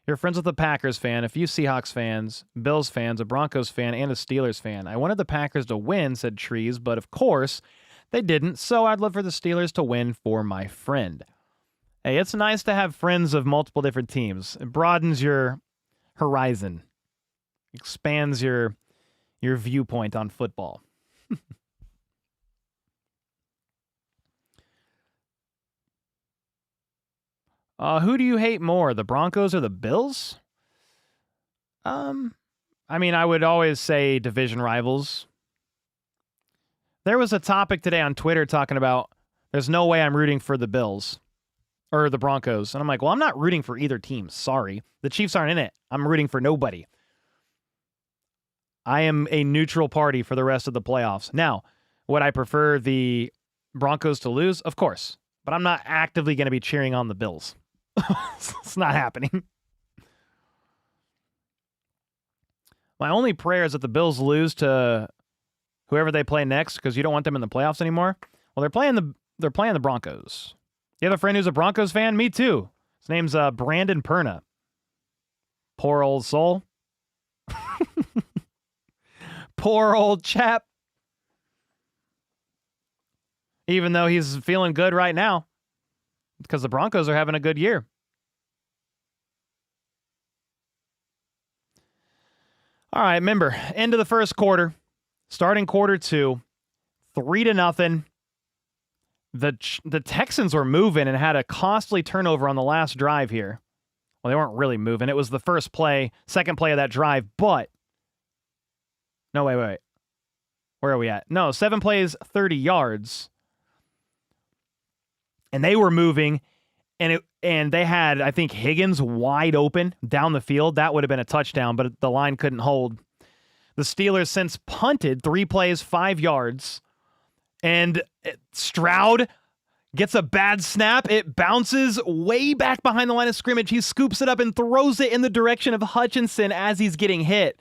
You're friends with a Packers fan, a few Seahawks fans, Bills fans, a Broncos fan, and a Steelers fan. I wanted the Packers to win, said Trees, but of course they didn't, so I'd love for the Steelers to win for my friend. Hey, it's nice to have friends of multiple different teams. It broadens your horizon, expands your viewpoint on football. Who do you hate more, the Broncos or the Bills? I would always say division rivals. There was a topic today on Twitter talking about there's no way I'm rooting for the Bills or the Broncos. And I'm like, well, I'm not rooting for either team. Sorry. The Chiefs aren't in it. I'm rooting for nobody. I am a neutral party for the rest of the playoffs. Now, would I prefer the Broncos to lose? Of course. But I'm not actively going to be cheering on the Bills. It's not happening. My only prayer is that the Bills lose to whoever they play next because you don't want them in the playoffs anymore. Well, they're playing the Broncos. You have a friend who's a Broncos fan? Me too. His name's Brandon Perna. Poor old soul. Poor old chap. Even though he's feeling good right now because the Broncos are having a good year. All right, remember, end of the first quarter, starting quarter 2, 3-0. The Texans were moving and had a costly turnover on the last drive here. Well, they weren't really moving. It was the second play of that drive, but no, wait. Where are we at? No, 7 plays, 30 yards. And they were moving, and they had, I think, Higgins wide open down the field. That would have been a touchdown, but the line couldn't hold. The Steelers since punted 3 plays, 5 yards. And Stroud gets a bad snap. It bounces way back behind the line of scrimmage. He scoops it up and throws it in the direction of Hutchinson as he's getting hit.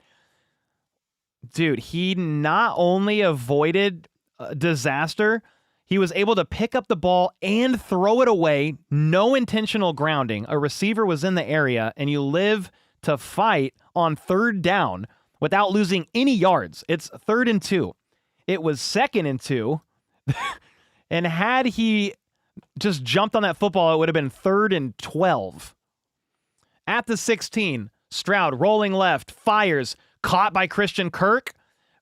Dude, he not only avoided disaster, he was able to pick up the ball and throw it away. No intentional grounding. A receiver was in the area, and you live to fight on third down without losing any yards. It's 3rd and 2. It was 2nd and 2. And had he just jumped on that football, it would have been 3rd and 12. At the 16, Stroud rolling left, fires, caught by Christian Kirk,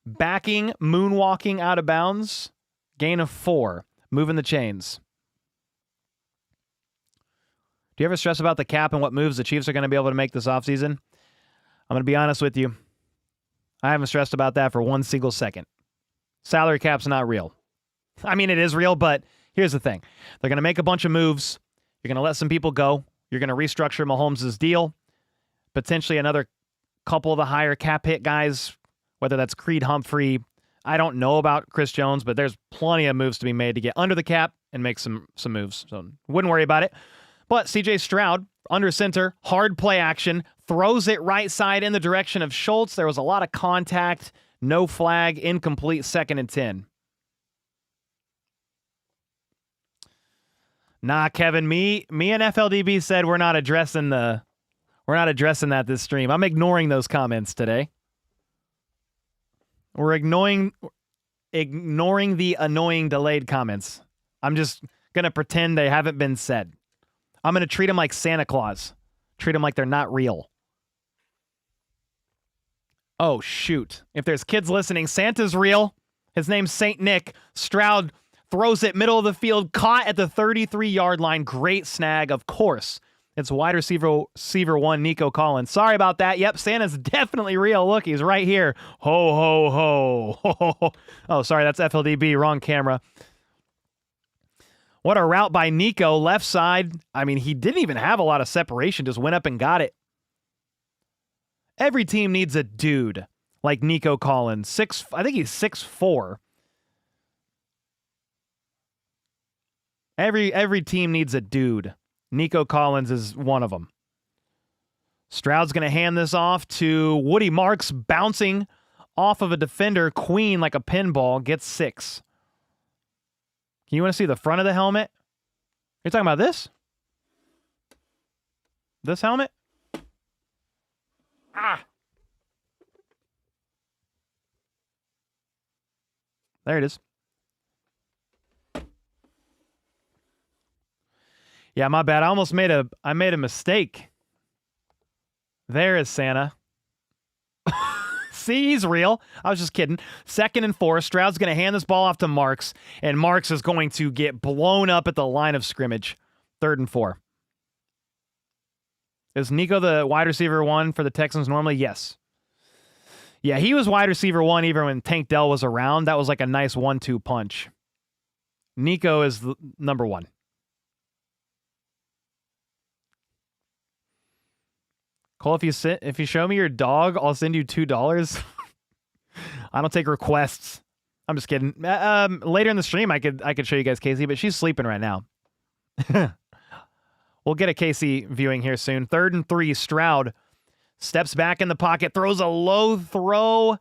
backing, moonwalking out of bounds. Gain of 4, moving the chains. Do you ever stress about the cap and what moves the Chiefs are going to be able to make this offseason? I'm going to be honest with you. I haven't stressed about that for one single second. Salary cap's not real. I mean, it is real, but here's the thing. They're going to make a bunch of moves. You're going to let some people go. You're going to restructure Mahomes' deal. Potentially another couple of the higher cap hit guys, whether that's Creed Humphrey. I don't know about Chris Jones, but there's plenty of moves to be made to get under the cap and make some moves. So wouldn't worry about it. But CJ Stroud, under center, hard play action, throws it right side in the direction of Schultz. There was a lot of contact, no flag, incomplete, 2nd and 10. Nah, Kevin, me and FLDB said we're not addressing that this stream. I'm ignoring those comments today. We're ignoring the annoying delayed comments. I'm just going to pretend they haven't been said. I'm going to treat them like Santa Claus. Treat them like they're not real. Oh, shoot. If there's kids listening, Santa's real. His name's Saint Nick. Stroud throws it middle of the field, caught at the 33-yard line. Great snag, of course. It's wide receiver 1, Nico Collins. Sorry about that. Yep, Santa's definitely real. Look, he's right here. Ho, ho, ho. Ho, ho, ho. Oh, sorry, that's FLDB. Wrong camera. What a route by Nico. Left side. I mean, he didn't even have a lot of separation. Just went up and got it. Every team needs a dude like Nico Collins. I think he's 6'4". Every team needs a dude. Nico Collins is one of them. Stroud's going to hand this off to Woody Marks, bouncing off of a defender. Queen like a pinball, gets 6. You want to see the front of the helmet? You're talking about this? This helmet? Ah! There it is. Yeah, my bad. I made a mistake. There is Santa. See, he's real. I was just kidding. 2nd and 4. Stroud's going to hand this ball off to Marks, and Marks is going to get blown up at the line of scrimmage. 3rd and 4. Is Nico the wide receiver 1 for the Texans normally? Yes. Yeah, he was wide receiver 1 even when Tank Dell was around. That was like a nice 1-2 punch. Nico is number 1. Cole, if you show me your dog, I'll send you $2. I don't take requests. I'm just kidding. Later in the stream, I could show you guys Casey, but she's sleeping right now. We'll get a Casey viewing here soon. 3rd and 3. Stroud steps back in the pocket, throws a low throw.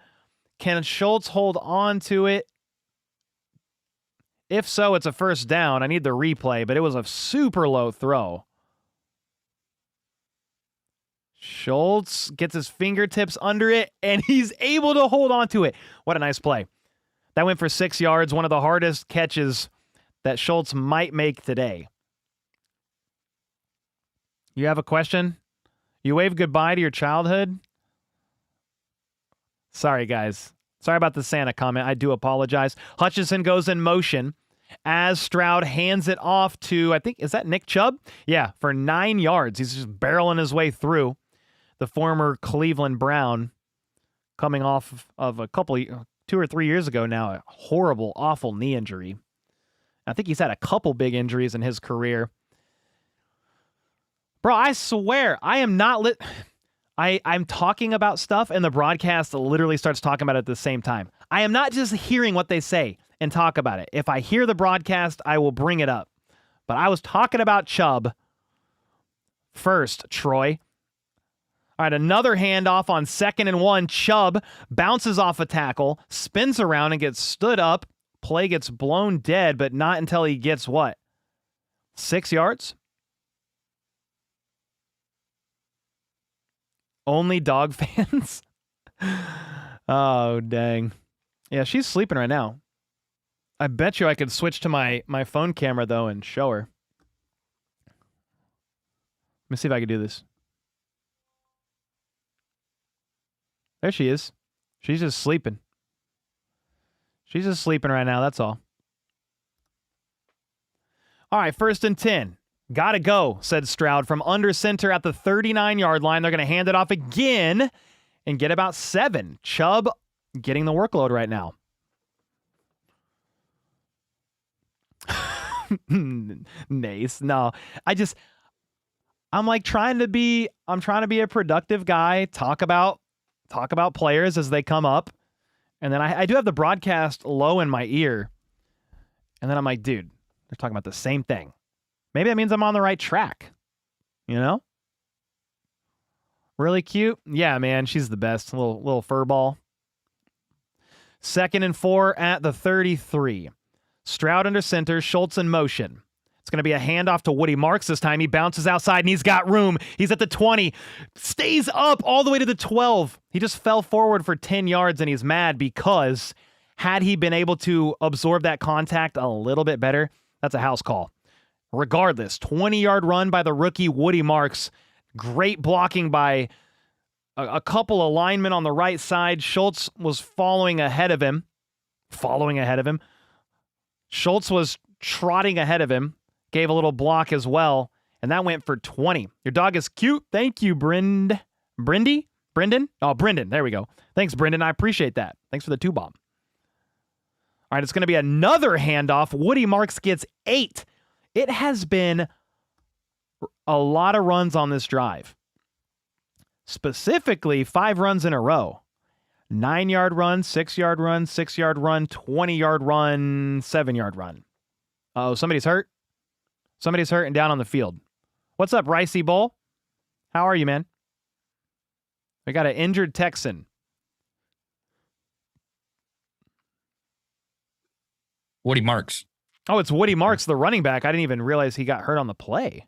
Can Schultz hold on to it? If so, it's a first down. I need the replay, but it was a super low throw. Schultz gets his fingertips under it, and he's able to hold on to it. What a nice play. That went for 6 yards, one of the hardest catches that Schultz might make today. You have a question? You wave goodbye to your childhood? Sorry, guys. Sorry about the Santa comment. I do apologize. Hutchinson goes in motion as Stroud hands it off to, I think, is that Nick Chubb? Yeah, for 9 yards. He's just barreling his way through. The former Cleveland Brown, coming off of a couple, 2 or 3 years ago now, a horrible, awful knee injury. I think he's had a couple big injuries in his career. Bro, I swear, I am not I'm talking about stuff and the broadcast literally starts talking about it at the same time. I am not just hearing what they say and talk about it. If I hear the broadcast, I will bring it up. But I was talking about Chubb first, Troy. All right, another handoff on 2nd and 1. Chubb bounces off a tackle, spins around and gets stood up. Play gets blown dead, but not until he gets what? 6 yards? Only dog fans? Oh, dang. Yeah, she's sleeping right now. I bet you I could switch to my phone camera, though, and show her. Let me see if I can do this. There she is. She's just sleeping. She's just sleeping right now, that's all. All right, 1st and 10. Gotta go, said Stroud from under center at the 39-yard line. They're going to hand it off again and get about 7. Chubb getting the workload right now. Nice. No, I'm like trying to be a productive guy, talk about players as they come up. And then I do have the broadcast low in my ear. And then I'm like, dude, they're talking about the same thing. Maybe that means I'm on the right track. You know? Really cute. Yeah, man, she's the best. Little fur ball. 2nd and 4 at the 33. Stroud under center, Schultz in motion. It's going to be a handoff to Woody Marks this time. He bounces outside and he's got room. He's at the 20. Stays up all the way to the 12. He just fell forward for 10 yards and he's mad because had he been able to absorb that contact a little bit better, that's a house call. Regardless, 20-yard run by the rookie Woody Marks. Great blocking by a couple of linemen on the right side. Schultz was following ahead of him. Schultz was trotting ahead of him. Gave a little block as well, and that went for 20. Your dog is cute. Thank you, Brendan? Oh, Brendan. There we go. Thanks, Brendan. I appreciate that. Thanks for the 2-bomb. All right, it's going to be another handoff. Woody Marks gets 8. It has been a lot of runs on this drive. Specifically, 5 runs in a row. 9-yard run, 6-yard run, 6-yard run, 20-yard run, 7-yard run. Oh, somebody's hurt? Somebody's hurt and down on the field. What's up, Ricey Bull? How are you, man? We got an injured Texan. Woody Marks. Oh, it's Woody Marks, the running back. I didn't even realize he got hurt on the play.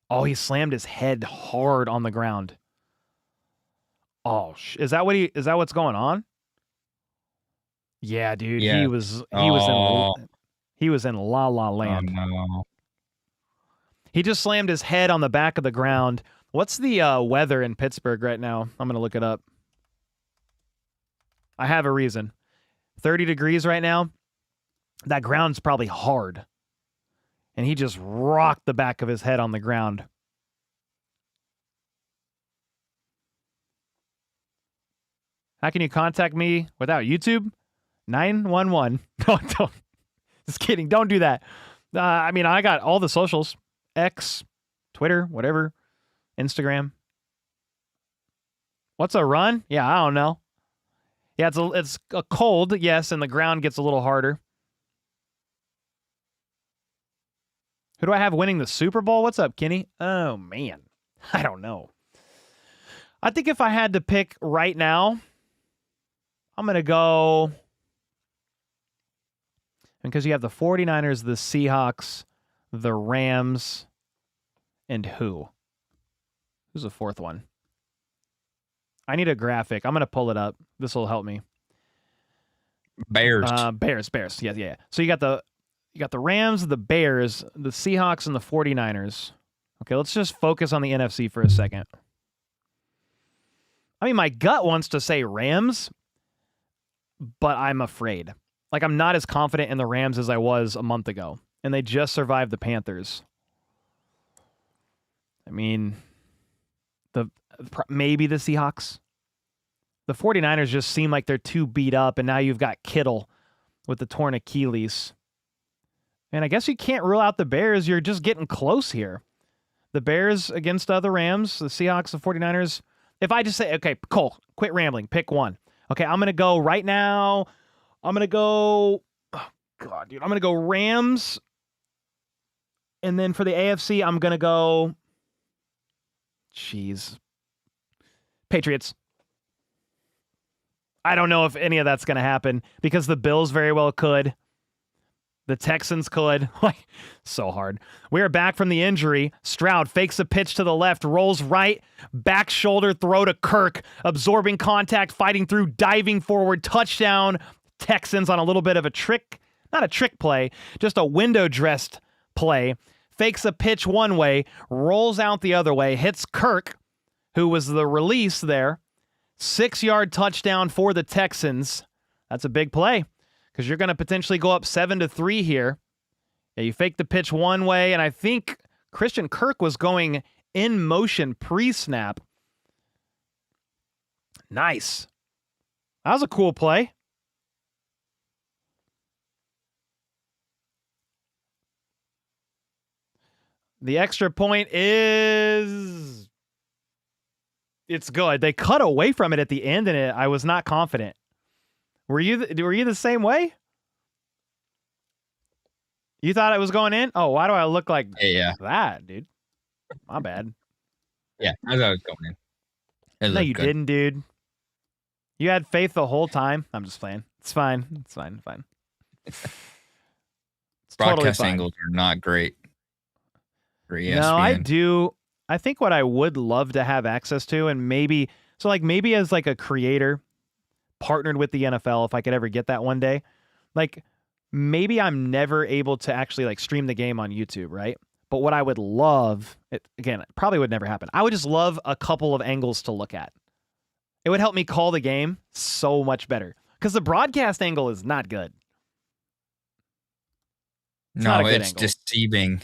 Oh, he slammed his head hard on the ground. Oh, is that what's going on? Yeah, dude. Yeah. He was in La La Land. Oh, no. He just slammed his head on the back of the ground. What's the weather in Pittsburgh right now? I'm going to look it up. I have a reason. 30 degrees right now. That ground's probably hard. And he just rocked the back of his head on the ground. How can you contact me without YouTube? 911. No, don't. Just kidding. Don't do that. I mean, I got all the socials. X, Twitter, whatever. Instagram. What's a run? Yeah, I don't know. Yeah, it's a cold, yes, and the ground gets a little harder. Who do I have winning the Super Bowl? What's up, Kenny? Oh, man. I don't know. I think if I had to pick right now, I'm going to go... Because you have the 49ers, the Seahawks, the Rams, and who? Who's the fourth one? I need a graphic. I'm going to pull it up. This will help me. Bears. Bears. Yeah. So you got the Rams, the Bears, the Seahawks, and the 49ers. Okay, let's just focus on the NFC for a second. I mean, my gut wants to say Rams, but I'm afraid. Like, I'm not as confident in the Rams as I was a month ago, and they just survived the Panthers. I mean, maybe the Seahawks. The 49ers just seem like they're too beat up, and now you've got Kittle with the torn Achilles. And I guess you can't rule out the Bears. You're just getting close here. The Bears against the Rams, the Seahawks, the 49ers, If I just say, okay, Cole, quit rambling, pick one. Okay, I'm going to go right now. I'm going to go, oh God, dude, I'm going to go Rams. And then for the AFC, I'm going to go, Patriots. I don't know if any of that's going to happen because the Bills very well could. The Texans could. So hard. We are back from the injury. Stroud fakes a pitch to the left, rolls right, back shoulder throw to Kirk, absorbing contact, fighting through, diving forward, touchdown. Texans on a little bit of a trick, not a trick play, just a window-dressed play. Fakes a pitch one way, rolls out the other way, hits Kirk, who was the release there. 6-yard touchdown for the Texans. That's a big play because you're going to potentially go up 7-3 here. Yeah, you fake the pitch one way, and I think Christian Kirk was going in motion pre-snap. Nice. That was a cool play. The extra point is... It's good. They cut away from it at the end, and I was not confident. Were you the same way? You thought it was going in? Oh, why do I look like that, dude? My bad. Yeah, I thought it was going in. No, you didn't, dude. You had faith the whole time. I'm just playing. It's fine. It's fine. It's Broadcast totally fine. angles are not great for ESPN. No, I do. I think what I would love to have access to, and maybe as like a creator partnered with the NFL, if I could ever get that one day, like maybe I'm never able to actually like stream the game on YouTube, right? But what I would love, it probably would never happen. I would just love a couple of angles to look at. It would help me call the game so much better because the broadcast angle is not good. It's deceiving.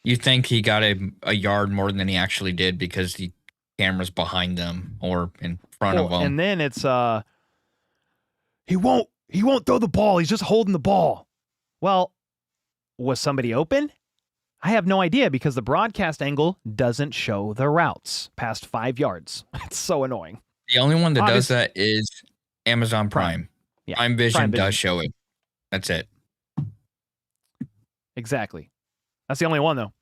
You think he got a yard more than he actually did because the camera's behind them or in front of them. And then it's he won't throw the ball. He's just holding the ball. Well, was somebody open? I have no idea because the broadcast angle doesn't show the routes past 5 yards. It's so annoying. The only one that does that is Amazon Prime. Yeah, Prime Vision does show it. That's it. Exactly. That's the only one, though.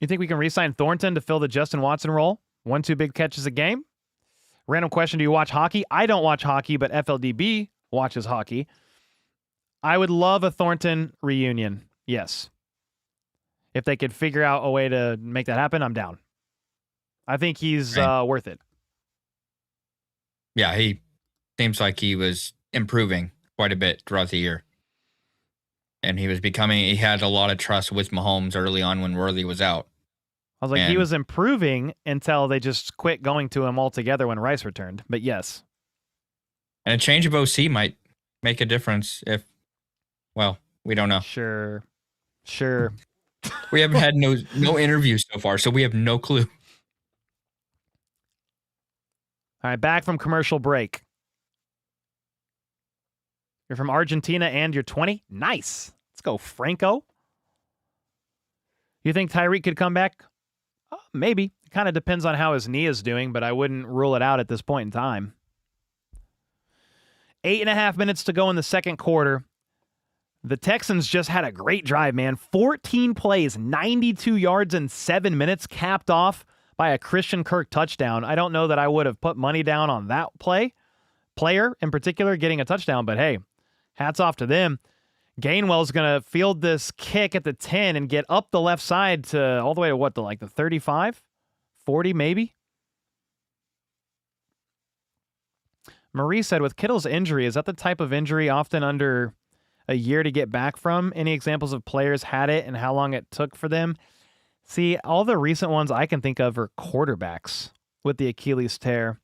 You think we can re-sign Thornton to fill the Justin Watson role? 1-2 big catches a game? Random question, do you watch hockey? I don't watch hockey, but FLDB watches hockey. I would love a Thornton reunion. Yes. If they could figure out a way to make that happen, I'm down. I think he's worth it. Yeah, he seems like he was improving quite a bit throughout the year. And he had a lot of trust with Mahomes early on when Worthy was out. I was like, he was improving until they just quit going to him altogether when Rice returned. But yes. And a change of OC might make a difference we don't know. Sure. We haven't had no interviews so far, so we have no clue. All right, back from commercial break. You're from Argentina and you're 20? Nice. Let's go, Franco. You think Tyreek could come back? Maybe. It kind of depends on how his knee is doing, but I wouldn't rule it out at this point in time. 8.5 minutes to go in the second quarter. The Texans just had a great drive, man. 14 plays, 92 yards in 7 minutes, capped off by a Christian Kirk touchdown. I don't know that I would have put money down on that player in particular getting a touchdown, but hey, hats off to them. Gainwell's going to field this kick at the 10 and get up the left side to all the way to the 35? 40 maybe? Marie said, with Kittle's injury, is that the type of injury often under a year to get back from? Any examples of players had it and how long it took for them? See, all the recent ones I can think of are quarterbacks with the Achilles tear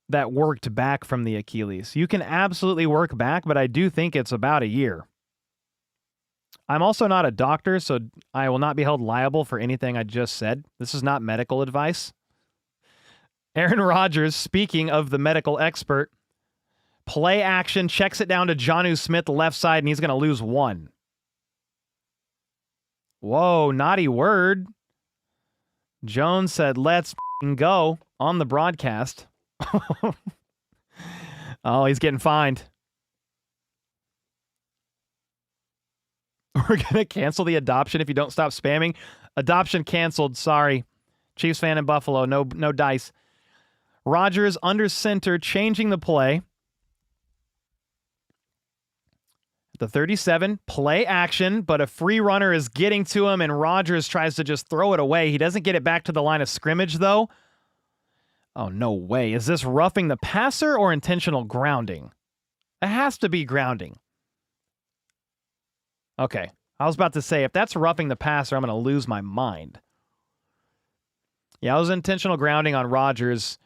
that worked back from the Achilles. You can absolutely work back, but I do think it's about a year. I'm also not a doctor, so I will not be held liable for anything I just said. This is not medical advice. Aaron Rodgers, speaking of the medical expert, play action, checks it down to Jonnu Smith, left side, and he's going to lose one. Whoa, naughty word. Jones said, let's go on the broadcast. Oh, he's getting fined. We're going to cancel the adoption if you don't stop spamming. Adoption canceled. Sorry. Chiefs fan in Buffalo. No dice. Rodgers under center, changing the play. The 37, play action, but a free runner is getting to him, and Rodgers tries to just throw it away. He doesn't get it back to the line of scrimmage, though. Oh, no way. Is this roughing the passer or intentional grounding? It has to be grounding. Okay. I was about to say, if that's roughing the passer, I'm going to lose my mind. Yeah, it was intentional grounding on Rodgers.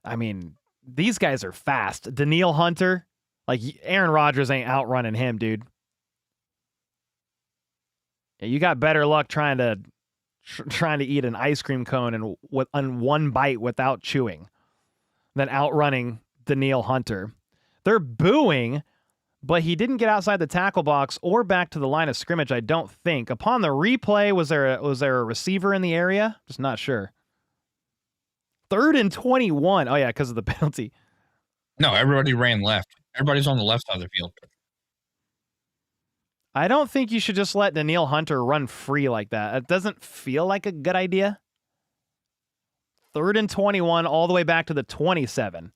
I mean, these guys are fast. Danielle Hunter, like Aaron Rodgers ain't outrunning him, dude. Yeah, you got better luck trying to eat an ice cream cone and on one bite without chewing than outrunning Danielle Hunter. They're booing, but he didn't get outside the tackle box or back to the line of scrimmage, I don't think. Upon the replay, was there a receiver in the area? Just not sure. 3rd and 21. Oh, yeah, because of the penalty. No, everybody ran left. Everybody's on the left side of the field. I don't think you should just let Danielle Hunter run free like that. It doesn't feel like a good idea. 3rd and 21 all the way back to the 27.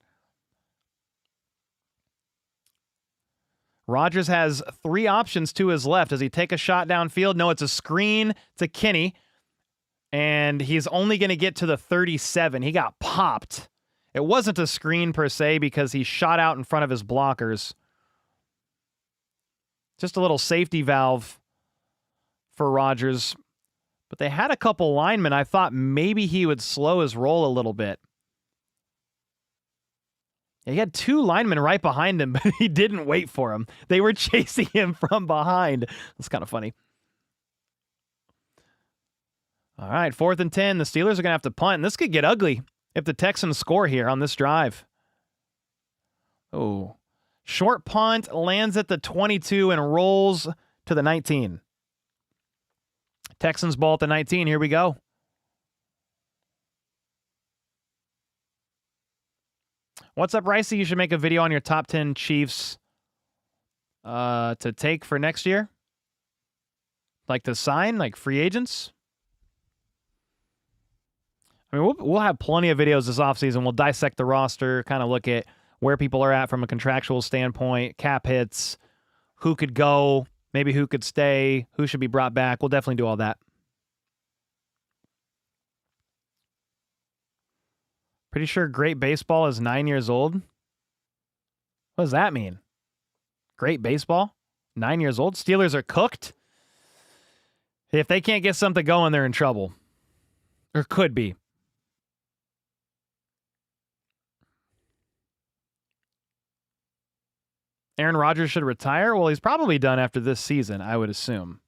Rodgers has 3 options to his left. Does he take a shot downfield? No, it's a screen to Kenny. And he's only going to get to the 37. He got popped. It wasn't a screen per se because he shot out in front of his blockers. Just a little safety valve for Rodgers. But they had a couple linemen. I thought maybe he would slow his roll a little bit. He had 2 linemen right behind him, but he didn't wait for him. They were chasing him from behind. That's kind of funny. All right, 4th and 10. The Steelers are going to have to punt. And this could get ugly if the Texans score here on this drive. Oh, short punt, lands at the 22 and rolls to the 19. Texans ball at the 19. Here we go. What's up, Ricey? You should make a video on your top 10 Chiefs to take for next year. Like to sign, like free agents. I mean, we'll have plenty of videos this offseason. We'll dissect the roster, kind of look at where people are at from a contractual standpoint, cap hits, who could go, maybe who could stay, who should be brought back. We'll definitely do all that. Pretty sure Great Baseball is 9 years old. What does that mean? Great Baseball? 9 years old? Steelers are cooked? If they can't get something going, they're in trouble. Or could be. Aaron Rodgers should retire? Well, he's probably done after this season, I would assume.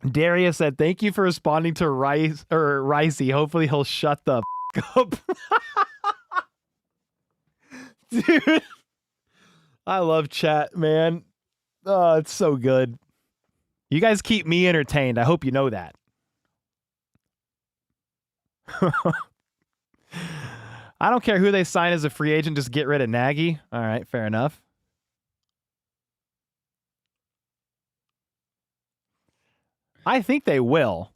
Darius said, "Thank you for responding to Ricey. Hopefully he'll shut the up." Dude, I love chat, man. Oh, it's so good. You guys keep me entertained. I hope you know that. I don't care who they sign as a free agent. Just get rid of Nagy. All right, fair enough. I think they will.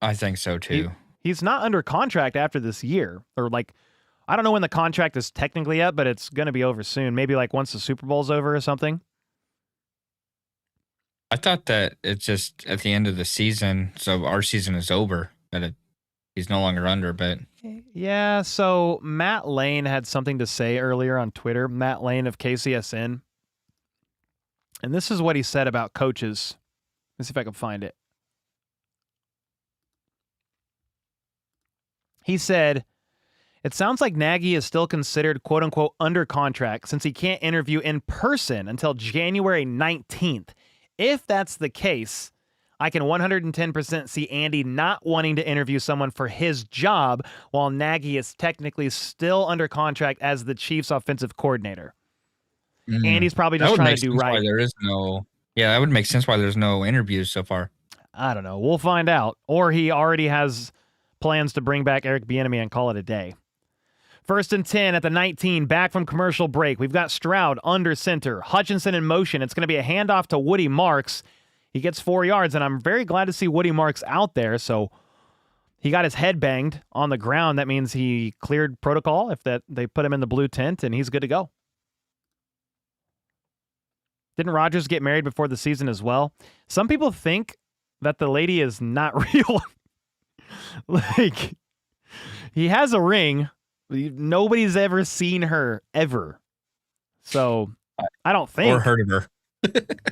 I think so too. He's not under contract after this year. Or like, I don't know when the contract is technically up, but it's going to be over soon. Maybe like once the Super Bowl's over or something. I thought that it's just at the end of the season, so our season is over, that he's no longer under, but... Yeah, so Matt Lane had something to say earlier on Twitter, Matt Lane of KCSN. And this is what he said about coaches. Let's see if I can find it. He said, "It sounds like Nagy is still considered quote-unquote under contract since he can't interview in person until January 19th. If that's the case, I can 110% see Andy not wanting to interview someone for his job while Nagy is technically still under contract as the Chiefs offensive coordinator. Andy's probably That just would trying make to do sense why right. there is no. Yeah, that would make sense why there's no interviews so far. I don't know. We'll find out. Or he already has plans to bring back Eric Bieniemy and call it a day. 1st and 10 at the 19, back from commercial break. We've got Stroud under center, Hutchinson in motion. It's going to be a handoff to Woody Marks. He gets 4 yards, and I'm very glad to see Woody Marks out there. So he got his head banged on the ground. That means he cleared protocol if that they put him in the blue tent, and he's good to go. Didn't Rodgers get married before the season as well? Some people think that the lady is not real. Like, he has a ring. Nobody's ever seen her, ever. So, I don't think. Or heard of her.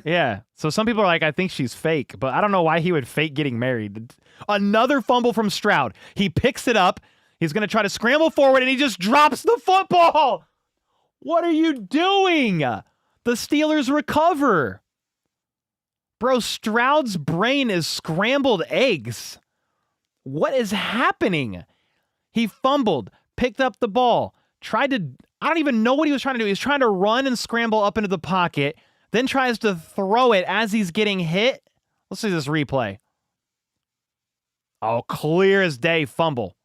Yeah. So some people are like, I think she's fake, but I don't know why he would fake getting married. Another fumble from Stroud. He picks it up. He's going to try to scramble forward, and he just drops the football. What are you doing? The Steelers recover. Bro, Stroud's brain is scrambled eggs. What is happening? He fumbled, picked up the ball, I don't even know what he was trying to do. He was trying to run and scramble up into the pocket, then tries to throw it as he's getting hit. Let's see this replay. Oh, clear as day fumble.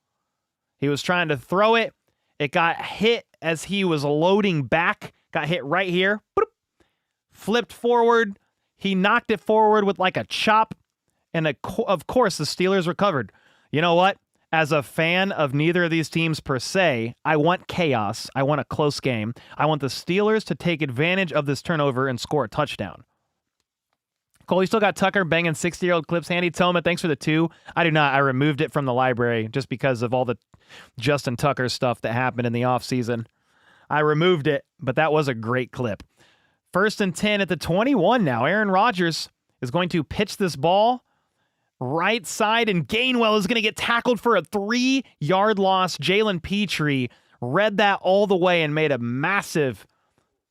He was trying to throw it. It got hit as he was loading back. Got hit right here. Boop. Flipped forward. He knocked it forward with like a chop. And of course, the Steelers recovered. You know what? As a fan of neither of these teams per se, I want chaos. I want a close game. I want the Steelers to take advantage of this turnover and score a touchdown. Cole, you still got Tucker banging 60-year-old clips handy? Tillman, thanks for the 2. I do not. I removed it from the library just because of all the Justin Tucker stuff that happened in the offseason. I removed it, but that was a great clip. 1st and 10 at the 21 now. Aaron Rodgers is going to pitch this ball right side, and Gainwell is going to get tackled for a 3-yard loss. Jalen Petrie read that all the way and made a massive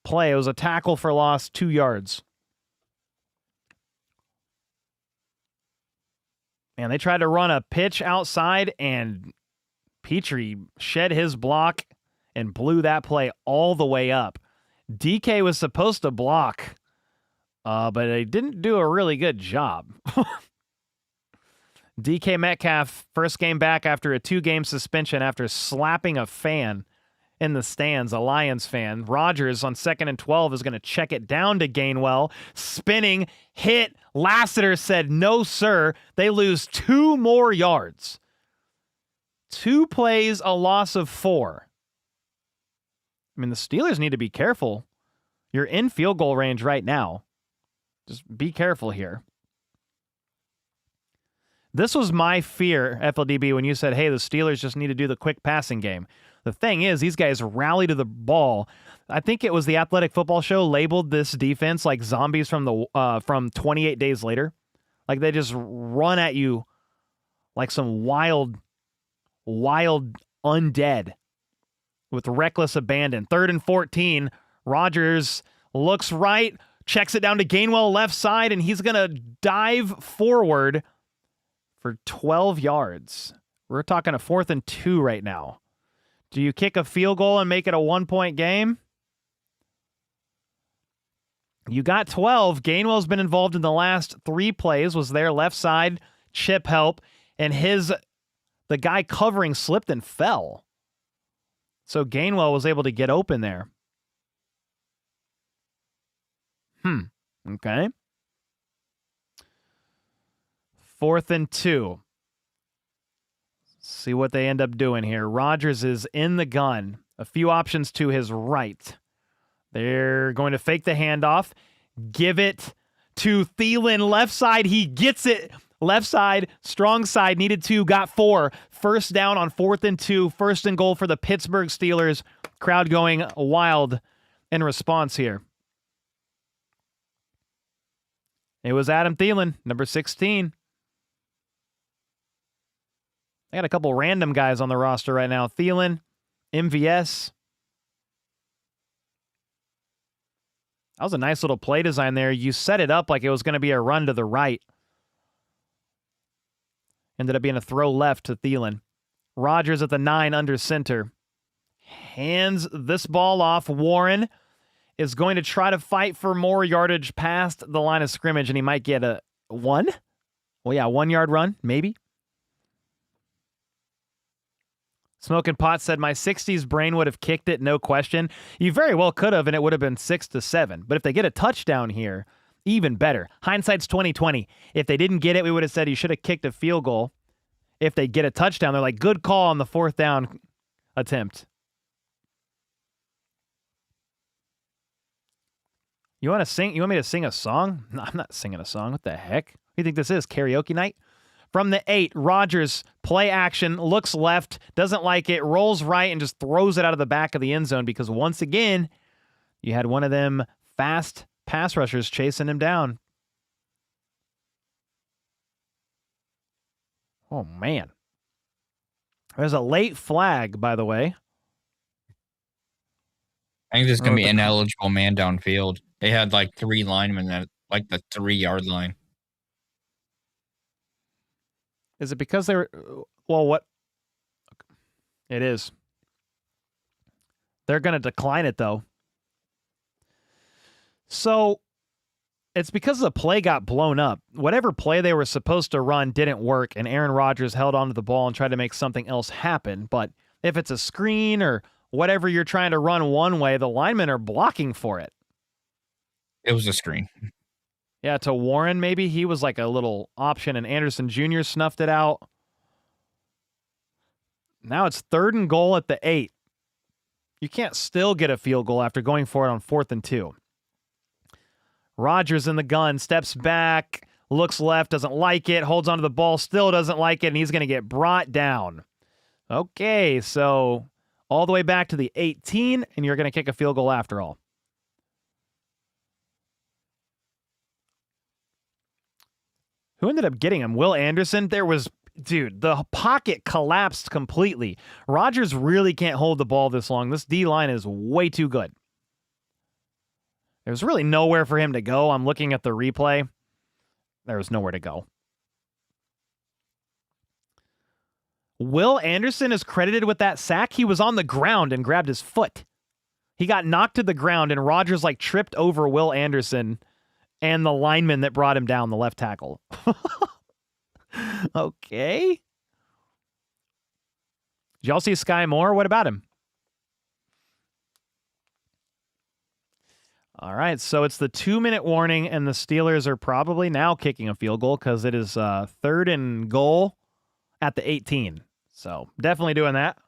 play. It was a tackle for loss, 2 yards. And they tried to run a pitch outside, and Petrie shed his block and blew that play all the way up. DK was supposed to block, but he didn't do a really good job. DK Metcalf, first game back after a 2-game suspension after slapping a fan in the stands, a Lions fan. Rodgers on 2nd and 12 is going to check it down to Gainwell. Spinning, hit. Lassiter said, no, sir. They lose 2 more yards. 2 plays, a loss of 4. I mean, the Steelers need to be careful. You're in field goal range right now. Just be careful here. This was my fear, FLDB, when you said, hey, the Steelers just need to do the quick passing game. The thing is, these guys rally to the ball. I think it was the Athletic Football Show labeled this defense like zombies from 28 Days Later. Like they just run at you like some wild undead with reckless abandon. 3rd and 14, Rodgers looks right, checks it down to Gainwell left side, and he's going to dive forward for 12 yards. We're talking a 4th and 2 right now. Do you kick a field goal and make it a 1-point game? You got 12. Gainwell's been involved in the last 3 plays, was there left side, chip help, and the guy covering slipped and fell. So Gainwell was able to get open there. Okay. 4th and 2. See what they end up doing here. Rodgers is in the gun. A few options to his right. They're going to fake the handoff. Give it to Thielen left side. He gets it. Left side, strong side, needed 2, got 4. First down on 4th and 2. 1st and goal for the Pittsburgh Steelers. Crowd going wild in response here. It was Adam Thielen, number 16. I got a couple random guys on the roster right now. Thielen, MVS. That was a nice little play design there. You set it up like it was going to be a run to the right. Ended up being a throw left to Thielen. Rodgers at the 9 under center. Hands this ball off. Warren is going to try to fight for more yardage past the line of scrimmage, and he might get a 1? Well, yeah, 1 yard run, maybe. Smoking Pot said, my 60s brain would have kicked it, no question. You very well could have, and it would have been 6-7. But if they get a touchdown here, even better. Hindsight's 20/20. If they didn't get it, we would have said you should have kicked a field goal. If they get a touchdown, they're like, good call on the 4th down attempt. You want to sing? You want me to sing a song? No, I'm not singing a song. What the heck? What do you think this is? Karaoke night? From the 8, Rodgers, play action, looks left, doesn't like it, rolls right, and just throws it out of the back of the end zone because once again, you had one of them fast pass rushers chasing him down. Oh, man. There's a late flag, by the way. I think there's going to be ineligible man downfield. They had like 3 linemen at like the 3-yard line. Is it because they were... Well, what... It is. They're going to decline it, though. So, it's because the play got blown up. Whatever play they were supposed to run didn't work, and Aaron Rodgers held onto the ball and tried to make something else happen. But if it's a screen or whatever you're trying to run one way, the linemen are blocking for it. It was a screen. Yeah, to Warren, maybe. He was like a little option, and Anderson Jr. snuffed it out. Now it's 3rd and goal at the 8. You can't still get a field goal after going for it on 4th and 2. Rodgers in the gun, steps back, looks left, doesn't like it, holds onto the ball, still doesn't like it, and he's going to get brought down. Okay, so all the way back to the 18, and you're going to kick a field goal after all. Who ended up getting him? Will Anderson? Dude, the pocket collapsed completely. Rodgers really can't hold the ball this long. This D-line is way too good. There's really nowhere for him to go. I'm looking at the replay. There's nowhere to go. Will Anderson is credited with that sack. He was on the ground and grabbed his foot. He got knocked to the ground, and Rodgers tripped over Will Anderson and the lineman that brought him down, the left tackle. Okay. Did y'all see Sky Moore? What about him? All right, so it's the 2-minute warning, and the Steelers are probably now kicking a field goal because it is 3rd and goal at the 18. So definitely doing that.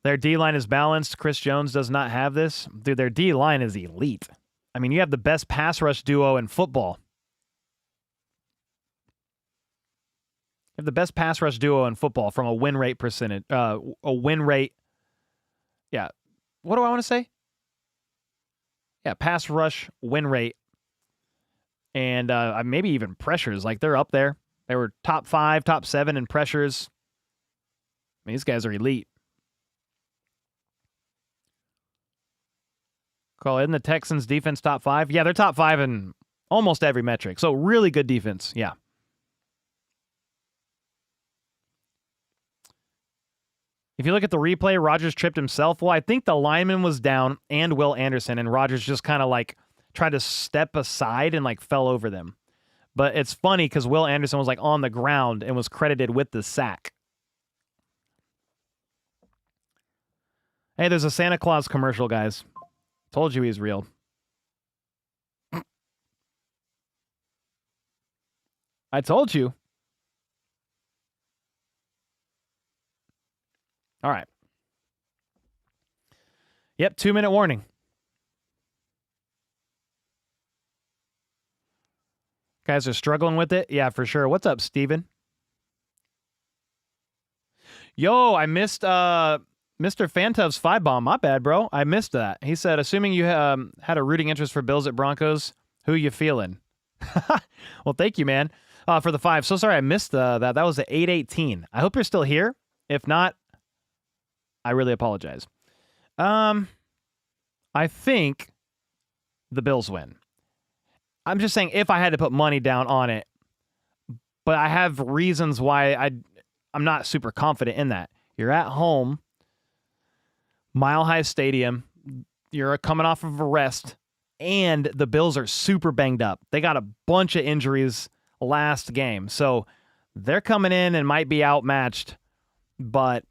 Their D-line is balanced. Chris Jones does not have this. Dude, their D-line is elite. I mean, you have the best pass rush duo in football. You have the best pass rush duo in football from a win rate percentage. A win rate. Yeah. What do I want to say? Yeah, pass rush win rate. And maybe even pressures. Like, they're up there. They were top 5, top 7 in pressures. I mean, these guys are elite. Carl, isn't the Texans defense top 5? Yeah, they're top 5 in almost every metric. So really good defense. Yeah. If you look at the replay, Rodgers tripped himself. Well, I think the lineman was down and Will Anderson, and Rodgers just kind of tried to step aside and fell over them. But it's funny because Will Anderson was on the ground and was credited with the sack. Hey, there's a Santa Claus commercial, guys. Told you he's real. I told you. All right. Yep, 2-minute warning. Guys are struggling with it? Yeah, for sure. What's up, Steven? Yo, I missed Mr. Fantov's 5-bomb. My bad, bro. I missed that. He said, assuming you had a rooting interest for Bills at Broncos, who you feeling? Well, thank you, man, for the 5. So sorry I missed that. That was the 8:18. I hope you're still here. If not, I really apologize. I think the Bills win. I'm just saying if I had to put money down on it, but I have reasons why I'm not super confident in that. You're at home, Mile High Stadium. You're coming off of a rest, and the Bills are super banged up. They got a bunch of injuries last game, so they're coming in and might be outmatched, but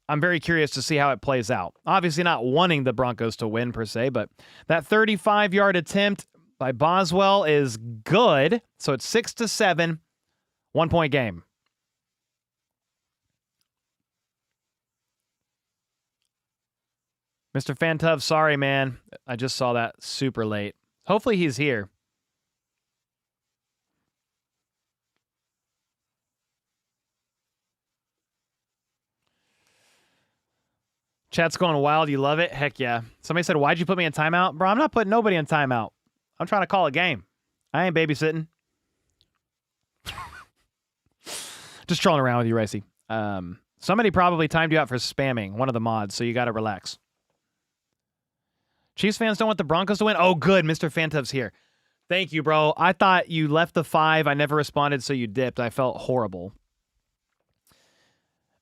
I'm very curious to see how it plays out. Obviously not wanting the Broncos to win per se, but that 35-yard attempt by Boswell is good, so it's 6-7, 1-point game. Mr. Fantov, sorry, man. I just saw that super late. Hopefully he's here. Chat's going wild. You love it? Heck yeah. Somebody said, why'd you put me in timeout? Bro, I'm not putting nobody in timeout. I'm trying to call a game. I ain't babysitting. Just trolling around with you, Ricey. Somebody probably timed you out for spamming, one of the mods, so you got to relax. Chiefs fans don't want the Broncos to win? Oh, good. Mr. Fantov's here. Thank you, bro. I thought you left the 5. I never responded, so you dipped. I felt horrible.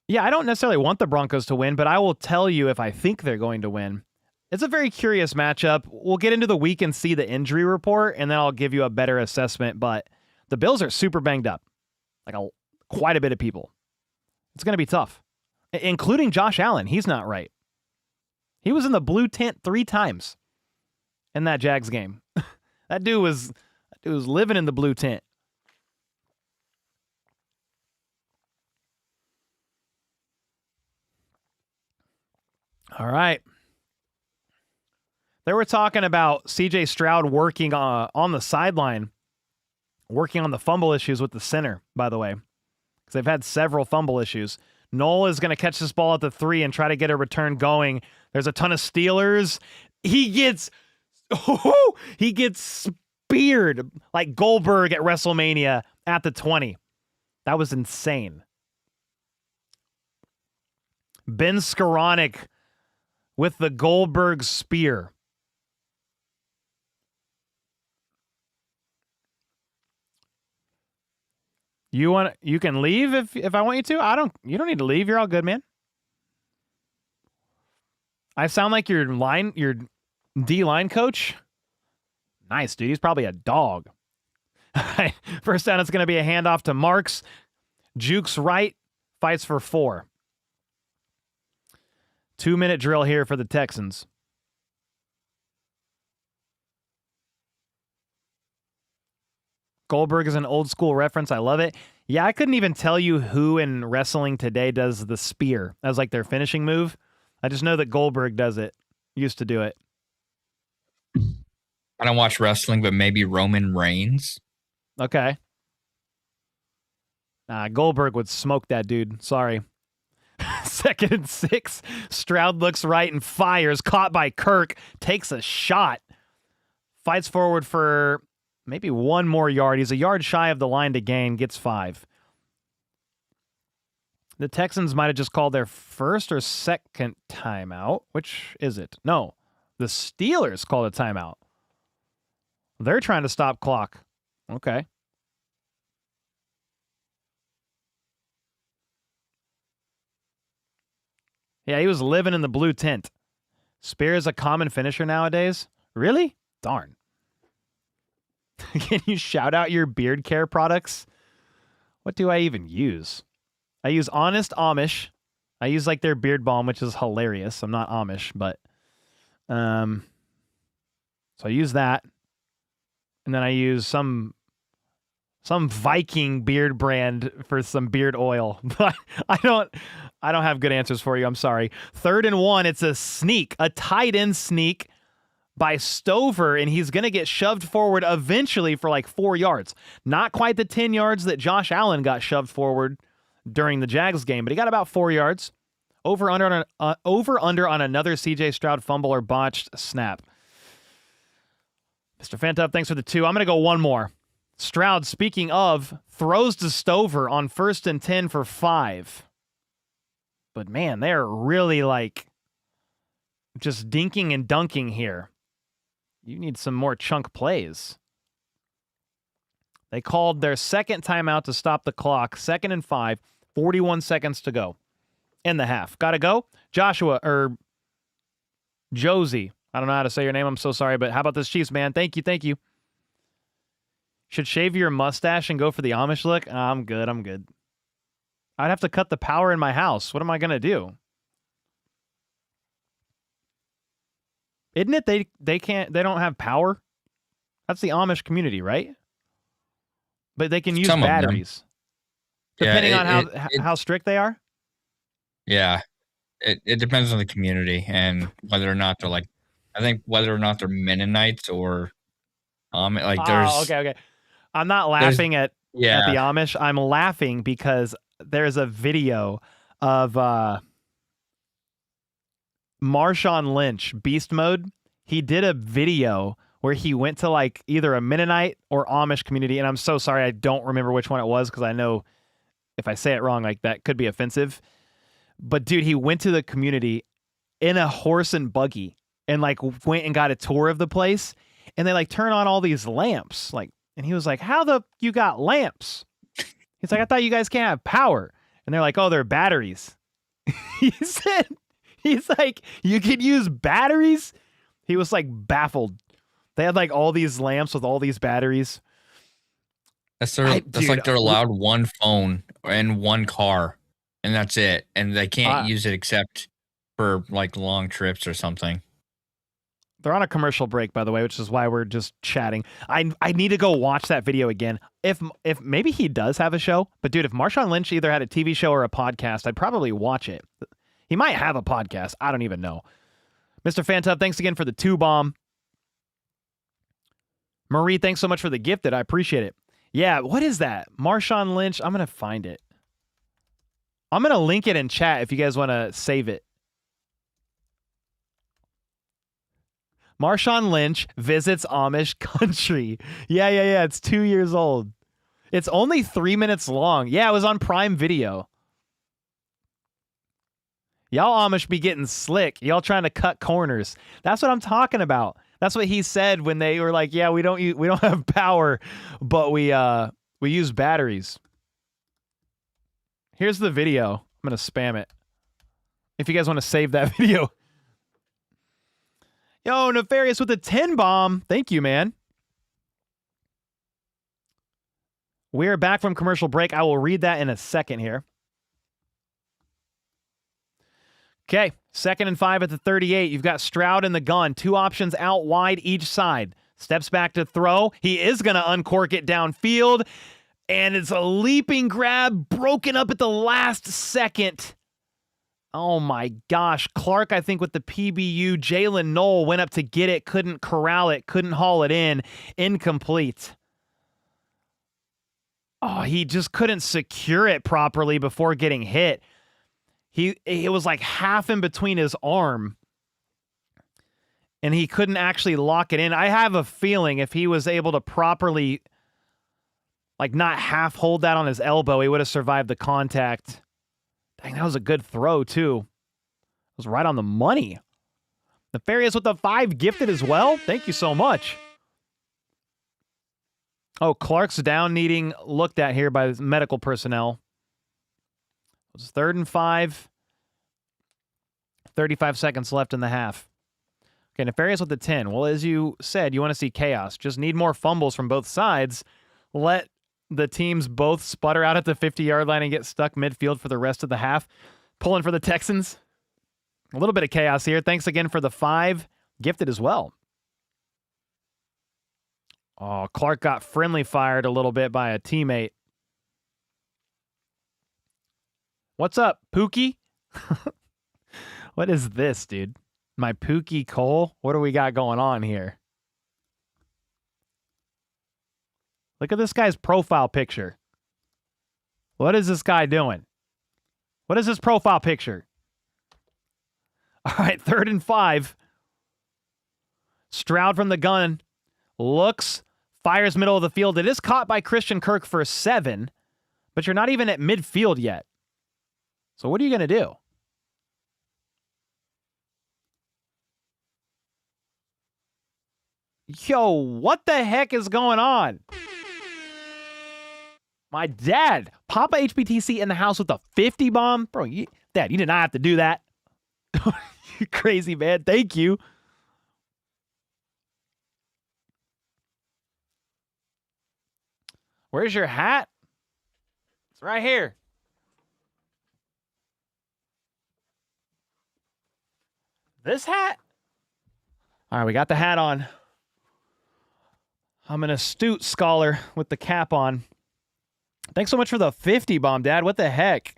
Yeah, I don't necessarily want the Broncos to win, but I will tell you if I think they're going to win. It's a very curious matchup. We'll get into the week and see the injury report, and then I'll give you a better assessment. But the Bills are super banged up, like quite a bit of people. It's going to be tough, including Josh Allen. He's not right. He was in the blue tent 3 times in that Jags game. That dude was living in the blue tent. All right. They were talking about C.J. Stroud working on the sideline, working on the fumble issues with the center, by the way, because they've had several fumble issues. Noel is going to catch this ball at the 3 and try to get a return going. There's a ton of Steelers. He gets speared like Goldberg at WrestleMania at the 20. That was insane. Ben Skoranek with the Goldberg spear. You can leave if I want you to. You don't need to leave. You're all good, man. I sound like your D-line coach. Nice, dude. He's probably a dog. First down, it's going to be a handoff to Marks. Jukes right, fights for 4. 2-minute drill here for the Texans. Goldberg is an old school reference. I love it. Yeah, I couldn't even tell you who in wrestling today does the spear as like their finishing move. I just know that Goldberg does it. Used to do it. I don't watch wrestling, but maybe Roman Reigns. Okay. Goldberg would smoke that dude. Sorry. 2nd and 6. Stroud looks right and fires. Caught by Kirk. Takes a shot. Fights forward for maybe 1 more yard. He's a yard shy of the line to gain. Gets 5. The Texans might have just called their first or second timeout. Which is it? No. The Steelers called a timeout. They're trying to stop clock. Okay. Yeah, he was living in the blue tent. Spear is a common finisher nowadays? Really? Darn. Can you shout out your beard care products? What do I even use? I use Honest Amish. I use like their beard balm, which is hilarious. I'm not Amish, but so I use that. And then I use some Viking beard brand for some beard oil. But I don't have good answers for you. I'm sorry. 3rd and 1. It's a sneak, a tight end sneak by Stover, and he's going to get shoved forward eventually for like 4 yards. Not quite the 10 yards that Josh Allen got shoved forward during the Jags game, but he got about 4 yards. Over under on another C.J. Stroud fumble or botched snap. Mr. Fantub, thanks for the 2. I'm going to go 1 more. Stroud, speaking of, throws to Stover on 1st and 10 for 5. But man, they're really like just dinking and dunking here. You need some more chunk plays. They called their second timeout to stop the clock. 2nd and 5, 41 seconds to go in the half. Got to go? Joshua, or Josie. I don't know how to say your name. I'm so sorry, but how about this Chiefs, man? Thank you. Should shave your mustache and go for the Amish look? I'm good. I'd have to cut the power in my house. What am I going to do? Isn't it they don't have power? That's the Amish community, right? But they can use Some of them. batteries. Depending Yeah, on how strict they are? Yeah. It depends on the community and whether or not they're like, I think whether or not they're Mennonites or like there's okay. I'm not laughing at the Amish. I'm laughing because there's a video of Marshawn Lynch, Beast Mode. He did a video where he went to like either a Mennonite or Amish community, and I'm so sorry I don't remember which one it was because I know if I say it wrong, like that could be offensive. But dude, he went to the community in a horse and buggy and like went and got a tour of the place, and they like turn on all these lamps, like, and he was like, "How the you got lamps?" He's like, "I thought you guys can't have power," and they're like, "Oh, they're batteries." He's like, "You could use batteries?" He was like baffled. They had like all these lamps with all these batteries. That's like they're allowed one phone and one car, and that's it. And they can't use it except for like long trips or something. They're on a commercial break, by the way, which is why we're just chatting. I need to go watch that video again. If maybe he does have a show, but dude, if Marshawn Lynch either had a TV show or a podcast, I'd probably watch it. He might have a podcast. I don't even know. Mr. Fantub, thanks again for the 2-bomb. Marie, thanks so much for the gifted. I appreciate it. Yeah, what is that? Marshawn Lynch. I'm going to find it. I'm going to link it in chat if you guys want to save it. Marshawn Lynch visits Amish country. Yeah. It's 2 years old. It's only 3 minutes long. Yeah, it was on Prime Video. Y'all Amish be getting slick. Y'all trying to cut corners. That's what I'm talking about. That's what he said when they were like, "Yeah, we don't have power, but we use batteries." Here's the video. I'm gonna spam it. If you guys want to save that video. Yo, Nefarious with a 10-bomb. Thank you, man. We're back from commercial break. I will read that in a second here. Okay, 2nd and 5 at the 38. You've got Stroud in the gun. 2 options out wide each side. Steps back to throw. He is going to uncork it downfield. And it's a leaping grab broken up at the last second. Oh my gosh. Clark, I think, with the PBU. Jalen Knoll went up to get it. Couldn't corral it. Couldn't haul it in. Incomplete. Oh, he just couldn't secure it properly before getting hit. It was like half in between his arm, and he couldn't actually lock it in. I have a feeling if he was able to properly, like, not half hold that on his elbow, he would have survived the contact. Dang, that was a good throw, too. It was right on the money. Nefarious with the 5 gifted as well. Thank you so much. Oh, Clark's down, needing looked at here by medical personnel. It's 3rd and 5. 35 seconds left in the half. Okay, Nefarious with the 10. Well, as you said, you want to see chaos. Just need more fumbles from both sides. Let the teams both sputter out at the 50-yard line and get stuck midfield for the rest of the half. Pulling for the Texans. A little bit of chaos here. Thanks again for the 5 gifted as well. Oh, Clark got friendly fired a little bit by a teammate. What's up, Pookie? What is this, dude? My Pookie Cole? What do we got going on here? Look at this guy's profile picture. What is this guy doing? What is his profile picture? All right, 3rd and 5. Stroud from the gun. Looks, fires middle of the field. It is caught by Christian Kirk for 7, but you're not even at midfield yet. So what are you going to do? Yo, what the heck is going on? My dad, Papa HBTC in the house with a 50 bomb. Bro, Dad, you did not have to do that. You crazy, man. Thank you. Where's your hat? It's right here. This hat? All right, we got the hat on. I'm an astute scholar with the cap on. Thanks so much for the 50 bomb, Dad. What the heck?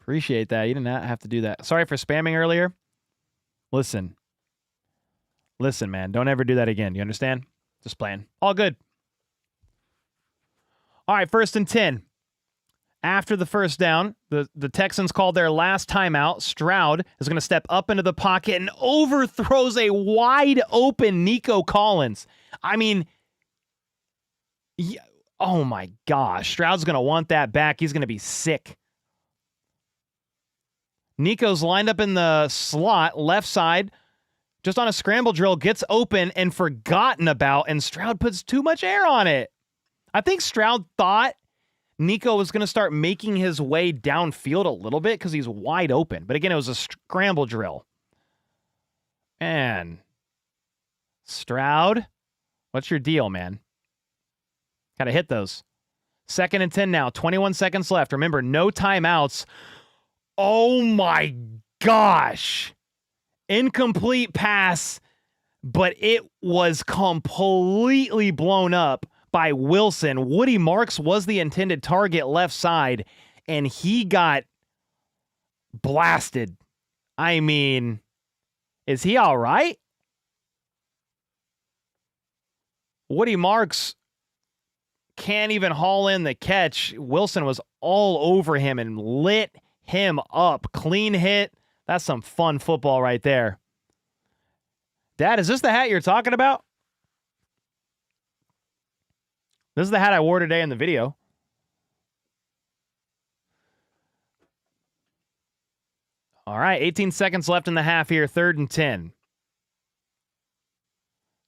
Appreciate that. You did not have to do that. Sorry for spamming earlier. Listen, man. Don't ever do that again. You understand? Just playing. All good. All right, 1st and 10. After the first down, the Texans called their last timeout. Stroud is going to step up into the pocket and overthrows a wide open Nico Collins. I mean, oh my gosh. Stroud's going to want that back. He's going to be sick. Nico's lined up in the slot, left side, just on a scramble drill, gets open and forgotten about, and Stroud puts too much air on it. I think Stroud thought Nico was going to start making his way downfield a little bit because he's wide open. But again, it was a scramble drill. And Stroud, what's your deal, man? Got to hit those. 2nd and 10 now. 21 seconds left. Remember, no timeouts. Oh my gosh. Incomplete pass, but it was completely blown up by Wilson. Woody Marks was the intended target left side, and he got blasted. I mean, is he all right? Woody Marks can't even haul in the catch. Wilson was all over him and lit him up. Clean hit. That's some fun football right there. Dad, is this the hat you're talking about? This is the hat I wore today in the video. All right, 18 seconds left in the half here. 3rd and 10.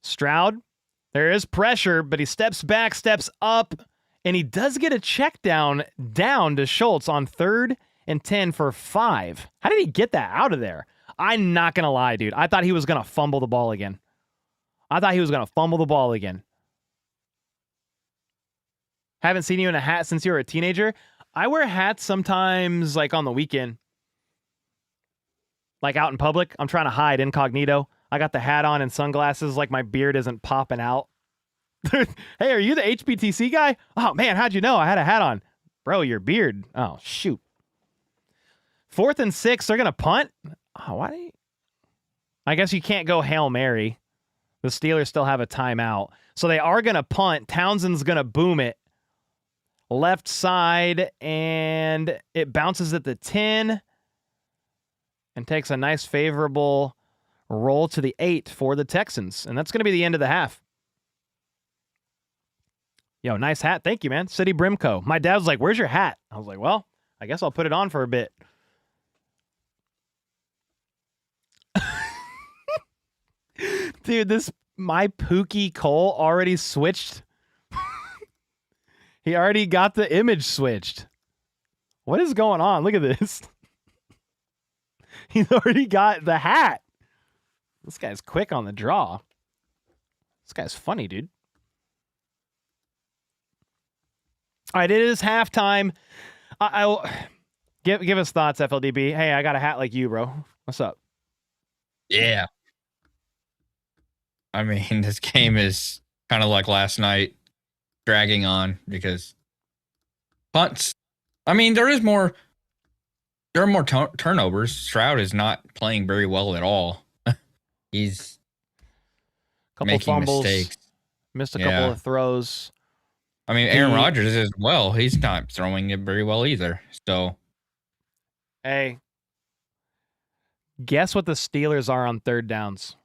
Stroud, there is pressure, but he steps back, steps up, and he does get a check down to Schultz on 3rd and 10 for 5. How did he get that out of there? I'm not going to lie, dude. I thought he was going to fumble the ball again. Haven't seen you in a hat since you were a teenager. I wear hats sometimes, like on the weekend. Like out in public. I'm trying to hide incognito. I got the hat on and sunglasses like my beard isn't popping out. Hey, are you the HBTC guy? Oh, man, how'd you know I had a hat on? Bro, your beard. Oh, shoot. 4th and 6, they're going to punt? Oh, why do you... I guess you can't go Hail Mary. The Steelers still have a timeout. So they are going to punt. Townsend's going to boom it. Left side, and it bounces at the 10 and takes a nice favorable roll to the 8 for the Texans. And that's going to be the end of the half. Yo, nice hat. Thank you, man. City Brimco. My dad was like, where's your hat? I was like, well, I guess I'll put it on for a bit. Dude, my Pookie Cole already switched. He already got the image switched. What is going on? Look at this. He's already got the hat. This guy's quick on the draw. This guy's funny, dude. All right, it is halftime. I'll give us thoughts, FLDB. Hey, I got a hat like you, bro. What's up? Yeah. I mean, this game is kind of like last night, dragging on because punts. I mean, there are more turnovers. Stroud is not playing very well at all. He's making fumbles, mistakes. Missed a couple of throws. I mean, Aaron Rodgers as well. He's not throwing it very well either. So, hey, guess what the Steelers are on 3rd downs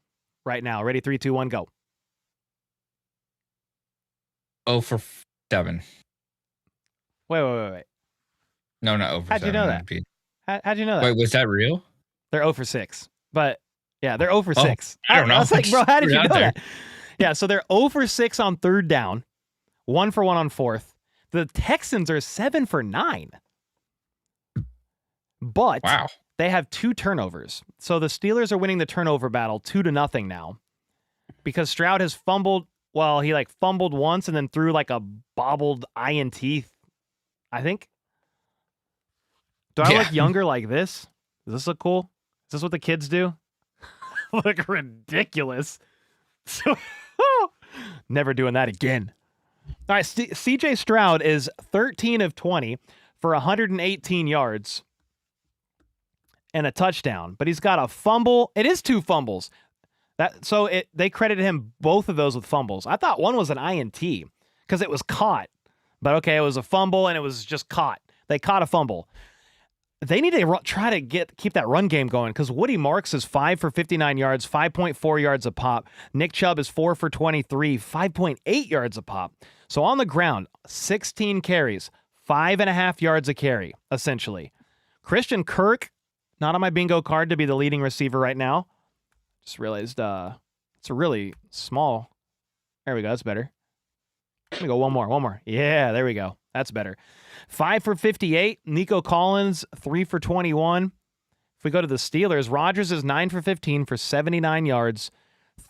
right now? Ready? 3, 2, 1, go. 0 for 7. Wait. No, not 0 for 7. How'd you know that? How'd you know that? Wait, was that real? They're 0 for 6. But, yeah, they're 0 for 6. I don't know. I was like, bro, how did you know that? Yeah, so they're 0 for 6 on 3rd down. 1 for 1 on 4th. The Texans are 7 for 9. But Wow. they have 2 turnovers. So the Steelers are winning the turnover battle 2-0 now. Because Stroud has fumbled. Well, he like fumbled once and then threw like a bobbled INT, I think. Do I look younger like this? Does this look cool? Is this what the kids do? Look ridiculous. So, never doing that again. All right, CJ Stroud is 13 of 20 for 118 yards and a touchdown, but he's got a fumble. It is 2 fumbles. They credited him both of those with fumbles. I thought one was an INT because it was caught. But okay, it was a fumble and it was just caught. They caught a fumble. They need to try to keep that run game going because Woody Marks is 5 for 59 yards, 5.4 yards a pop. Nick Chubb is 4 for 23, 5.8 yards a pop. So on the ground, 16 carries, 5.5 yards a carry, essentially. Christian Kirk, not on my bingo card to be the leading receiver right now. Just realized it's a really small. There we go. That's better. Let me go one more. Yeah, there we go. That's better. 5 for 58. Nico Collins, 3 for 21. If we go to the Steelers, Rodgers is 9 for 15 for 79 yards,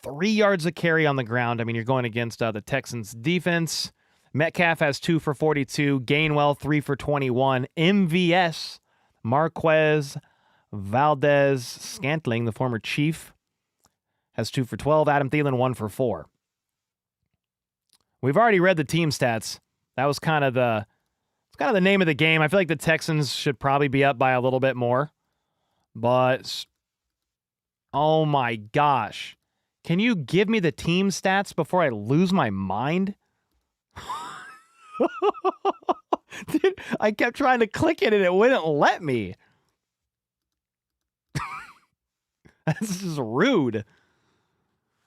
3 yards a carry on the ground. I mean, you're going against the Texans defense. Metcalf has 2 for 42. Gainwell, 3 for 21. MVS, Marquez Valdez Scantling, the former Chief, has 2 for 12. Adam Thielen, 1 for 4. We've already read the team stats. That was kind of the name of the game. I feel like the Texans should probably be up by a little bit more. But, oh my gosh. Can you give me the team stats before I lose my mind? Dude, I kept trying to click it and it wouldn't let me. This is rude.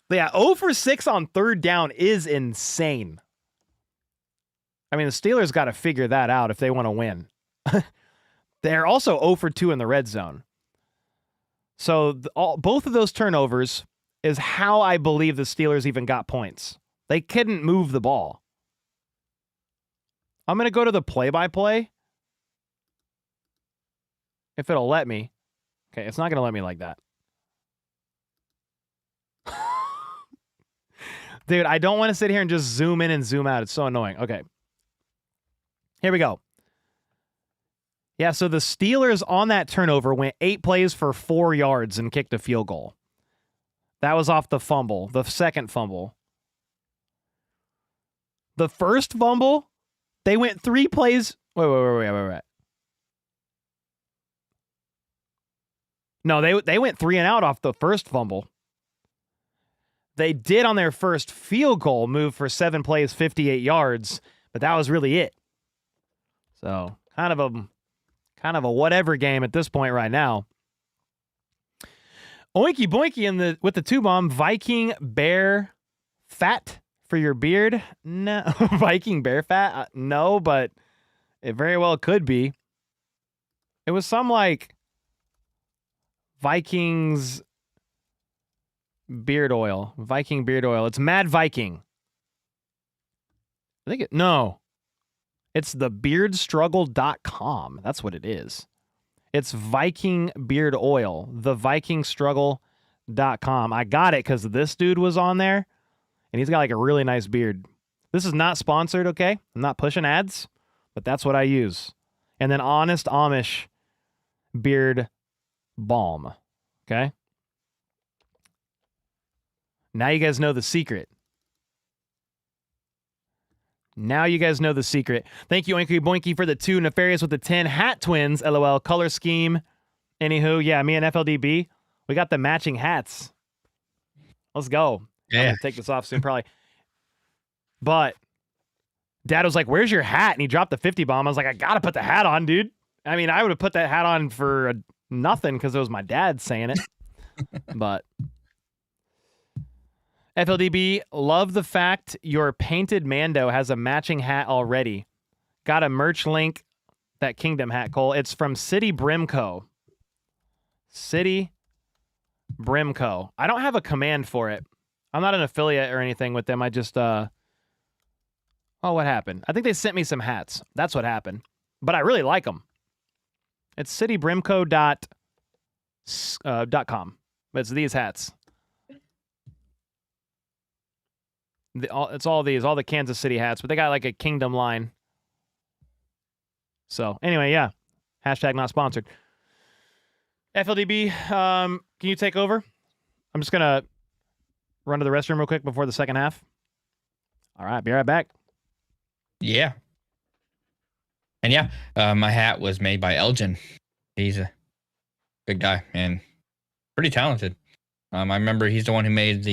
But yeah, 0 for 6 on third down is insane. I mean, the Steelers got to figure that out if they want to win. They're also 0 for 2 in the red zone. So both of those turnovers is how I believe the Steelers even got points. They couldn't move the ball. I'm going to go to the play-by-play. If it'll let me. Okay, it's not going to let me like that. Dude, I don't want to sit here and just zoom in and zoom out. It's so annoying. Okay. Here we go. Yeah, so the Steelers on that turnover went 8 plays for 4 yards and kicked a field goal. That was off the fumble, the second fumble. The first fumble, they went 3 plays. Wait. No, they went 3 and out off the first fumble. They did on their first field goal move for 7 plays, 58 yards, but that was really it. So kind of a whatever game at this point right now. Oinky boinky with the 2-bomb. Viking bear fat for your beard? No. Viking bear fat? No, but it very well could be. It was some like Vikings beard oil. Viking beard oil. It's Mad Viking. I think no. It's thebeardstruggle.com. That's what it is. It's Viking beard oil. Thevikingstruggle.com. I got it because this dude was on there, and he's got like a really nice beard. This is not sponsored, okay? I'm not pushing ads, but that's what I use. And then Honest Amish beard balm, okay? Now you guys know the secret. Now you guys know the secret. Thank you, Oinky Boinky, for the 2. Nefarious with the 10. Hat Twins, LOL. Color scheme. Anywho, yeah, me and FLDB, we got the matching hats. Let's go. Yeah. I'm going to take this off soon, probably. But Dad was like, where's your hat? And he dropped the 50 bomb. I was like, I got to put the hat on, dude. I mean, I would have put that hat on for nothing because it was my dad saying it. But FLDB, love the fact your painted Mando has a matching hat already. Got a merch link, that Kingdom hat, Cole. It's from City Brimco. City Brimco. I don't have a command for it. I'm not an affiliate or anything with them. I just, Oh, what happened? I think they sent me some hats. That's what happened. But I really like them. It's citybrimco.com. It's these hats. It's all the Kansas City hats, but they got like a Kingdom line. So anyway, yeah. Hashtag not sponsored. FLDB, can you take over? I'm just going to run to the restroom real quick before the second half. All right, be right back. Yeah. And yeah, my hat was made by Elgin. He's a good guy and pretty talented. I remember he's the one who made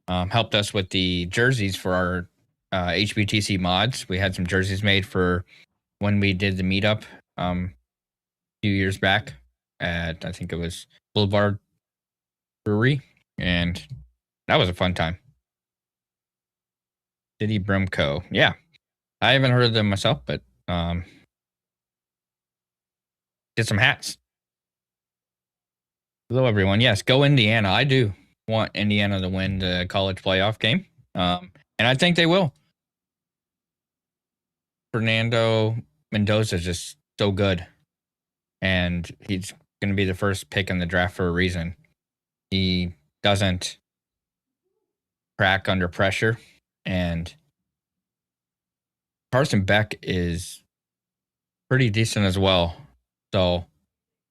helped us with the jerseys for our HBTC mods. We had some jerseys made for when we did the meetup a few years back at, I think it was Boulevard Brewery. And that was a fun time. City Brimco. Yeah. I haven't heard of them myself, but get some hats. Hello, everyone. Yes, go Indiana. I do want Indiana to win the college playoff game, and I think they will. Fernando Mendoza is just so good, and he's going to be the first pick in the draft for a reason. He doesn't crack under pressure, and Carson Beck is pretty decent as well. So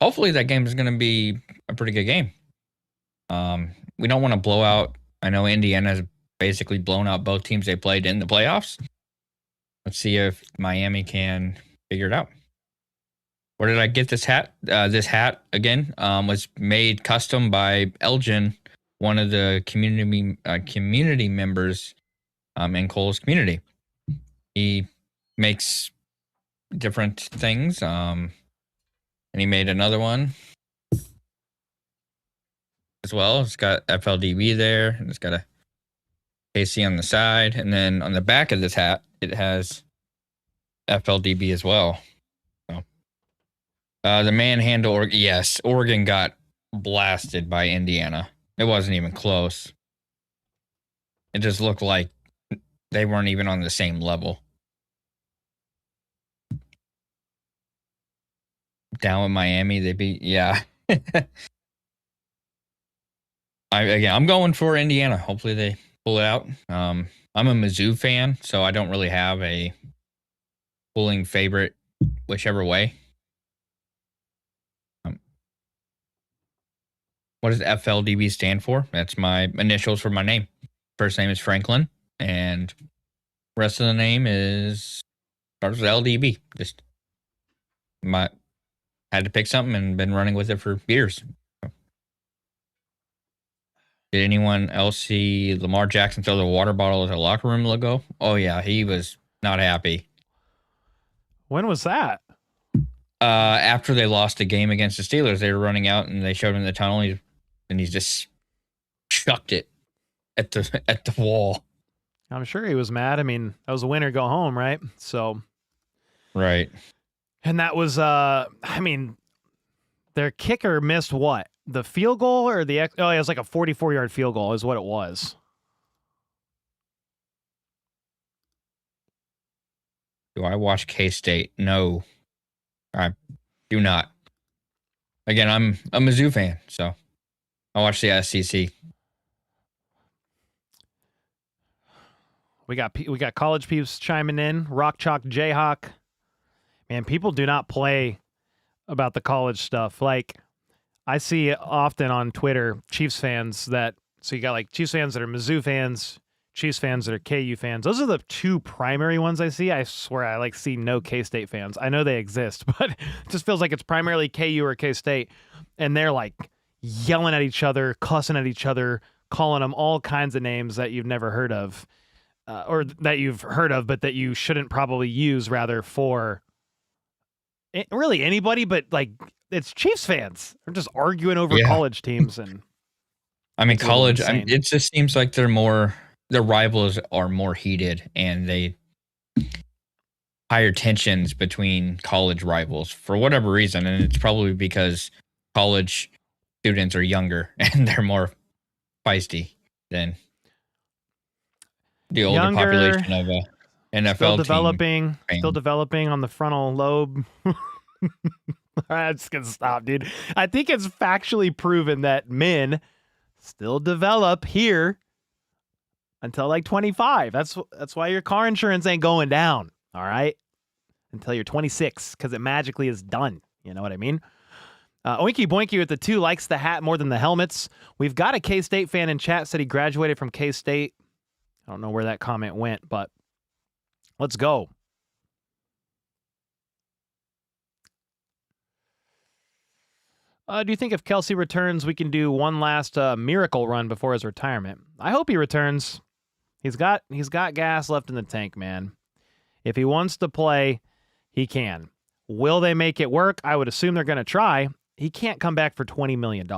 hopefully that game is going to be a pretty good game. We don't want to blow out. I know Indiana has basically blown out both teams they played in the playoffs. Let's see if Miami can figure it out. Where did I get this hat? This hat, again, was made custom by Elgin, one of the community members in Cole's community. He makes different things, and he made another one as well. It's got FLDB there, and it's got a KC on the side, and then on the back of this hat, it has FLDB as well. So, the manhandle, yes, Oregon got blasted by Indiana. It wasn't even close. It just looked like they weren't even on the same level. Down with Miami, they beat, yeah. I'm going for Indiana. Hopefully they pull it out. I'm a Mizzou fan, so I don't really have a pulling favorite whichever way. What does FLDB stand for? That's my initials for my name. First name is Franklin, and rest of the name starts with LDB. Just had to pick something and been running with it for years. Did anyone else see Lamar Jackson throw the water bottle as a locker room logo? Oh yeah, he was not happy. When was that? After they lost the game against the Steelers, they were running out and they showed him the tunnel, and he just chucked it at the wall. I'm sure he was mad. I mean, that was a winner go home, right? So, right. And that was, I mean, their kicker missed what? The field goal or it was like a 44-yard field goal is what it was. Do I watch K-State? No, I do not. Again, I'm a Mizzou fan, so I watch the SEC. We got college peeps chiming in. Rock Chalk Jayhawk. Man, people do not play about the college stuff. Like, I see often on Twitter Chiefs fans so you got like Chiefs fans that are Mizzou fans, Chiefs fans that are KU fans. Those are the two primary ones I see. I swear I see no K-State fans. I know they exist, but it just feels like it's primarily KU or K-State, and they're like yelling at each other, cussing at each other, calling them all kinds of names that you've never heard of, or that you've heard of, but that you shouldn't probably use rather for really anybody, but like it's Chiefs fans. They're just arguing over college teams. And I mean, college, it just seems like the rivals are more heated, and they higher tensions between college rivals for whatever reason. And it's probably because college students are younger and they're more feisty than the older population of NFL Still team. developing. Fan. Still developing on the frontal lobe. I'm just gonna stop, dude. I think it's factually proven that men still develop here until like 25. That's why your car insurance ain't going down. All right, until you're 26, because it magically is done. You know what I mean? Oinky Boinky with the 2 likes the hat more than the helmets. We've got a K-State fan in chat, said he graduated from K-State. I don't know where that comment went, but let's go. Do you think if Kelsey returns, we can do one last miracle run before his retirement? I hope he returns. He's got gas left in the tank, man. If he wants to play, he can. Will they make it work? I would assume they're going to try. He can't come back for $20 million,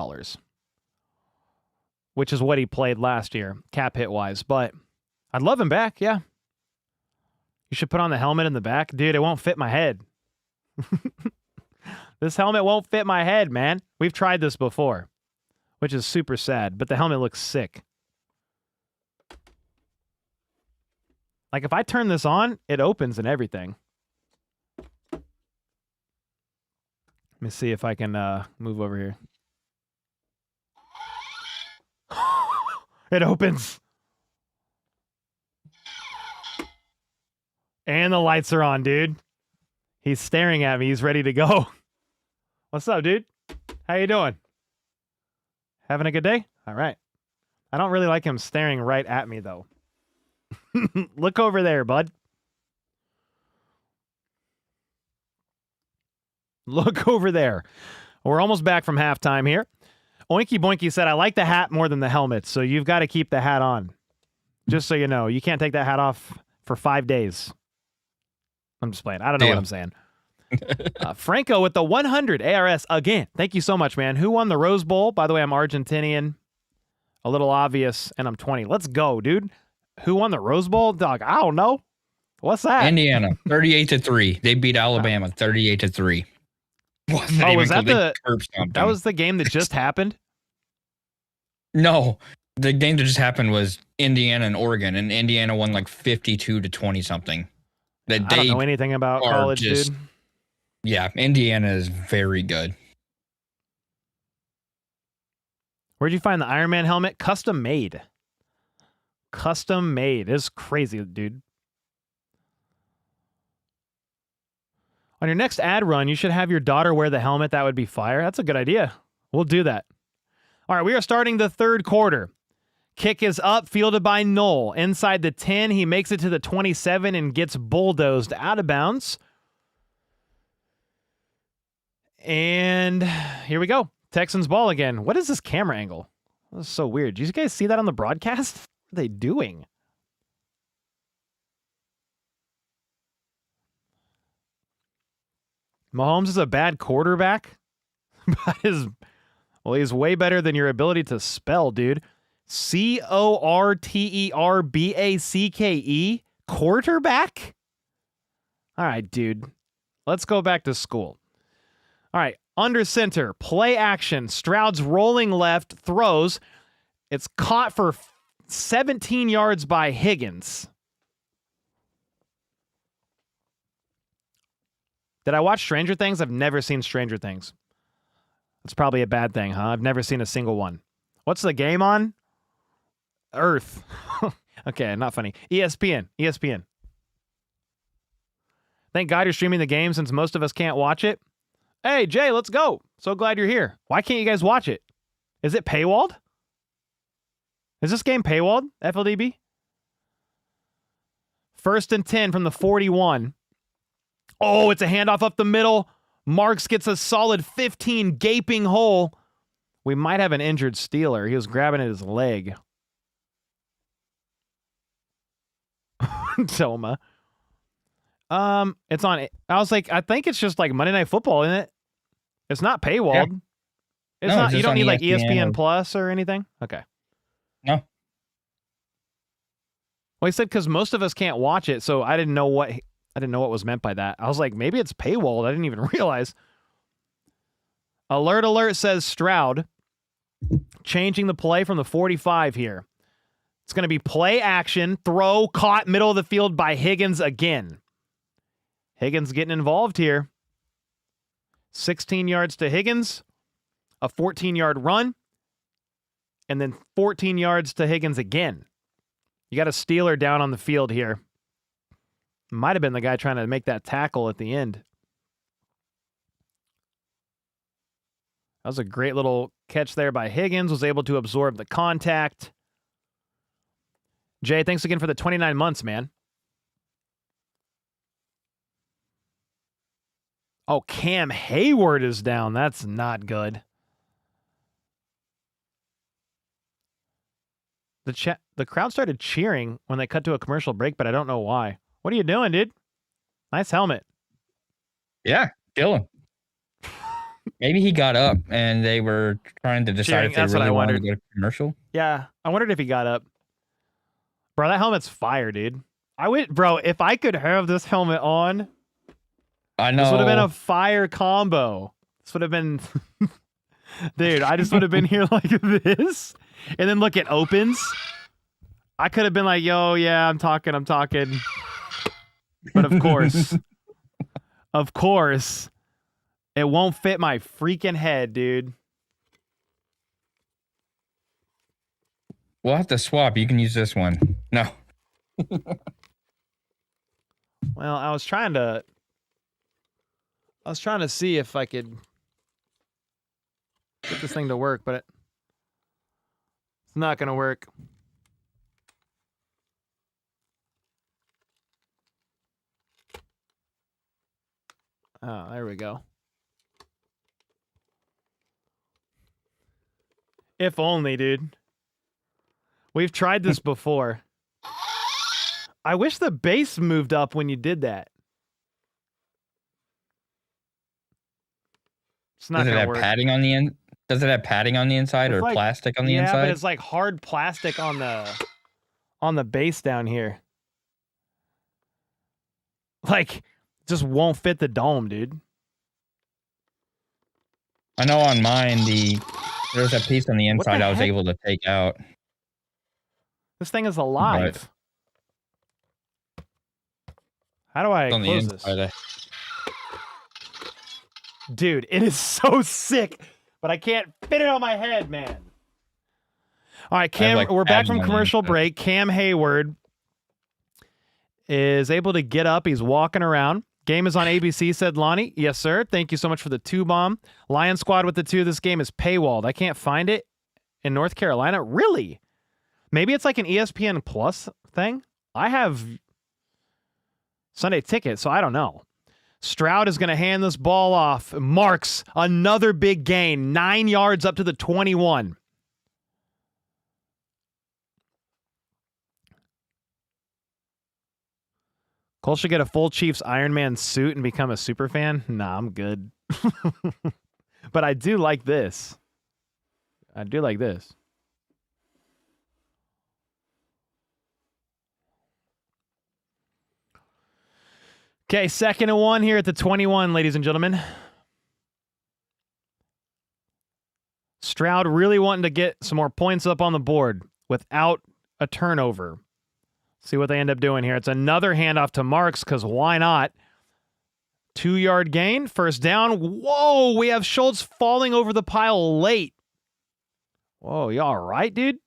which is what he played last year, cap hit wise. But I'd love him back, yeah. You should put on the helmet in the back. Dude, it won't fit my head. This helmet won't fit my head, man. We've tried this before, which is super sad, but the helmet looks sick. Like, if I turn this on, it opens and everything. Let me see if I can move over here. It opens. And the lights are on, dude. He's staring at me. He's ready to go. What's up, dude? How you doing? Having a good day? All right. I don't really like him staring right at me, though. Look over there, bud. Look over there. We're almost back from halftime here. Oinky Boinky said, I like the hat more than the helmet, so you've got to keep the hat on. Just so you know, you can't take that hat off for 5 days. I'm just playing. I don't know what I'm saying. Franco with the 100 ARS again. Thank you so much, man. Who won the Rose Bowl? By the way, I'm Argentinian. A little obvious, and I'm 20. Let's go, dude. Who won the Rose Bowl? Dog, I don't know. What's that? Indiana, 38-3. They beat Alabama 38-3. Oh, was that that was the game that just happened? No, the game that just happened was Indiana and Oregon, and Indiana won like 52-20 something. I don't know anything about college, dude. Yeah, Indiana is very good. Where'd you find the Iron Man helmet? Custom made. Custom made. It's crazy, dude. On your next ad run, you should have your daughter wear the helmet. That would be fire. That's a good idea. We'll do that. All right, we are starting the third quarter. Kick is up, fielded by Knoll. Inside the 10, he makes it to the 27 and gets bulldozed out of bounds. And here we go. Texans ball again. What is this camera angle? This is so weird. Did you guys see that on the broadcast? What are they doing? Mahomes is a bad quarterback, but he's way better than your ability to spell, dude. Corterbacke, quarterback? All right, dude. Let's go back to school. All right, under center, play action. Stroud's rolling left, throws. It's caught for 17 yards by Higgins. Did I watch Stranger Things? I've never seen Stranger Things. That's probably a bad thing, huh? I've never seen a single one. What's the game on? Earth. Okay, not funny. ESPN. Thank God you're streaming the game since most of us can't watch it. Hey, Jay, let's go. So glad you're here. Why can't you guys watch it? Is it paywalled? Is this game paywalled, FLDB? 1st and 10 from the 41. Oh, it's a handoff up the middle. Marks gets a solid 15, gaping hole. We might have an injured Steeler. He was grabbing at his leg. Toma. It's on. I was like, I think it's just like Monday Night Football, isn't it? It's not paywalled. Yeah. It's not. You don't need like ESPN Plus or anything. Okay. No. Well, he said because most of us can't watch it, so I didn't know what was meant by that. I was like, maybe it's paywalled. I didn't even realize. Alert says Stroud changing the play from the 45 here. It's going to be play action, throw, caught middle of the field by Higgins again. Higgins getting involved here. 16 yards to Higgins, a 14-yard run, and then 14 yards to Higgins again. You got a Steeler down on the field here. Might have been the guy trying to make that tackle at the end. That was a great little catch there by Higgins. Was able to absorb the contact. Jay, thanks again for the 29 months, man. Oh, Cam Hayward is down. That's not good. The crowd started cheering when they cut to a commercial break, but I don't know why. What are you doing, dude? Nice helmet. Yeah, chilling. Maybe he got up and they were trying to decide if they really wanted to go to commercial. Yeah, I wondered if he got up. Bro, that helmet's fire, dude. Bro, if I could have this helmet on, I know. This would have been a fire combo. This would have been, dude, I just would have been here like this. And then look, it opens. I could have been like, yo, yeah, I'm talking. But of course, it won't fit my freaking head, dude. We'll have to swap. You can use this one. No. Well, I was trying to see if I could get this thing to work, but it's not going to work. Oh, there we go. If only, dude. We've tried this before. I wish the bass moved up when you did that. It's not Does it have work. padding on the end? Does it have padding on the inside or plastic on the inside? Yeah, but it's like hard plastic on the base down here. Like, just won't fit the dome, dude. I know on mine there's a piece on the inside I was able to take out. This thing is alive. But how do I close this? Dude, it is so sick, but I can't fit it on my head, man. All right, Cam, we're back from commercial break. Cam Hayward is able to get up. He's walking around. Game is on ABC, said Lonnie. Yes, sir. Thank you so much for the 2-bomb. Lion Squad with the 2. This game is paywalled. I can't find it in North Carolina. Really? Maybe it's like an ESPN Plus thing. I have Sunday Ticket, so I don't know. Stroud is going to hand this ball off. Marks another big gain. 9 yards up to the 21. Cole should get a full Chiefs Iron Man suit and become a super fan. Nah, I'm good. But I do like this. I do like this. Okay, 2nd and 1 here at the 21, ladies and gentlemen. Stroud really wanting to get some more points up on the board without a turnover. See what they end up doing here. It's another handoff to Marks, because why not? 2-yard gain, first down. Whoa, we have Schultz falling over the pile late. Whoa, you all right, dude?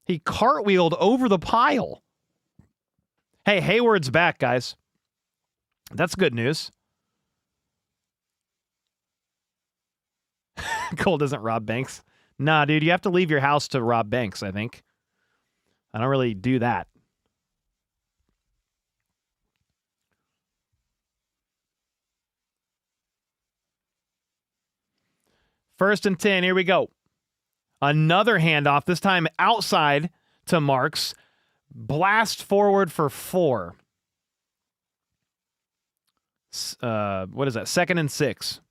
He cartwheeled over the pile. Hey, Hayward's back, guys. That's good news. Cole doesn't rob banks. Nah, dude, you have to leave your house to rob banks, I think. I don't really do that. First and 10, here we go. Another handoff, this time outside to Marks. Blast forward for 4. What is that? 2nd and 6.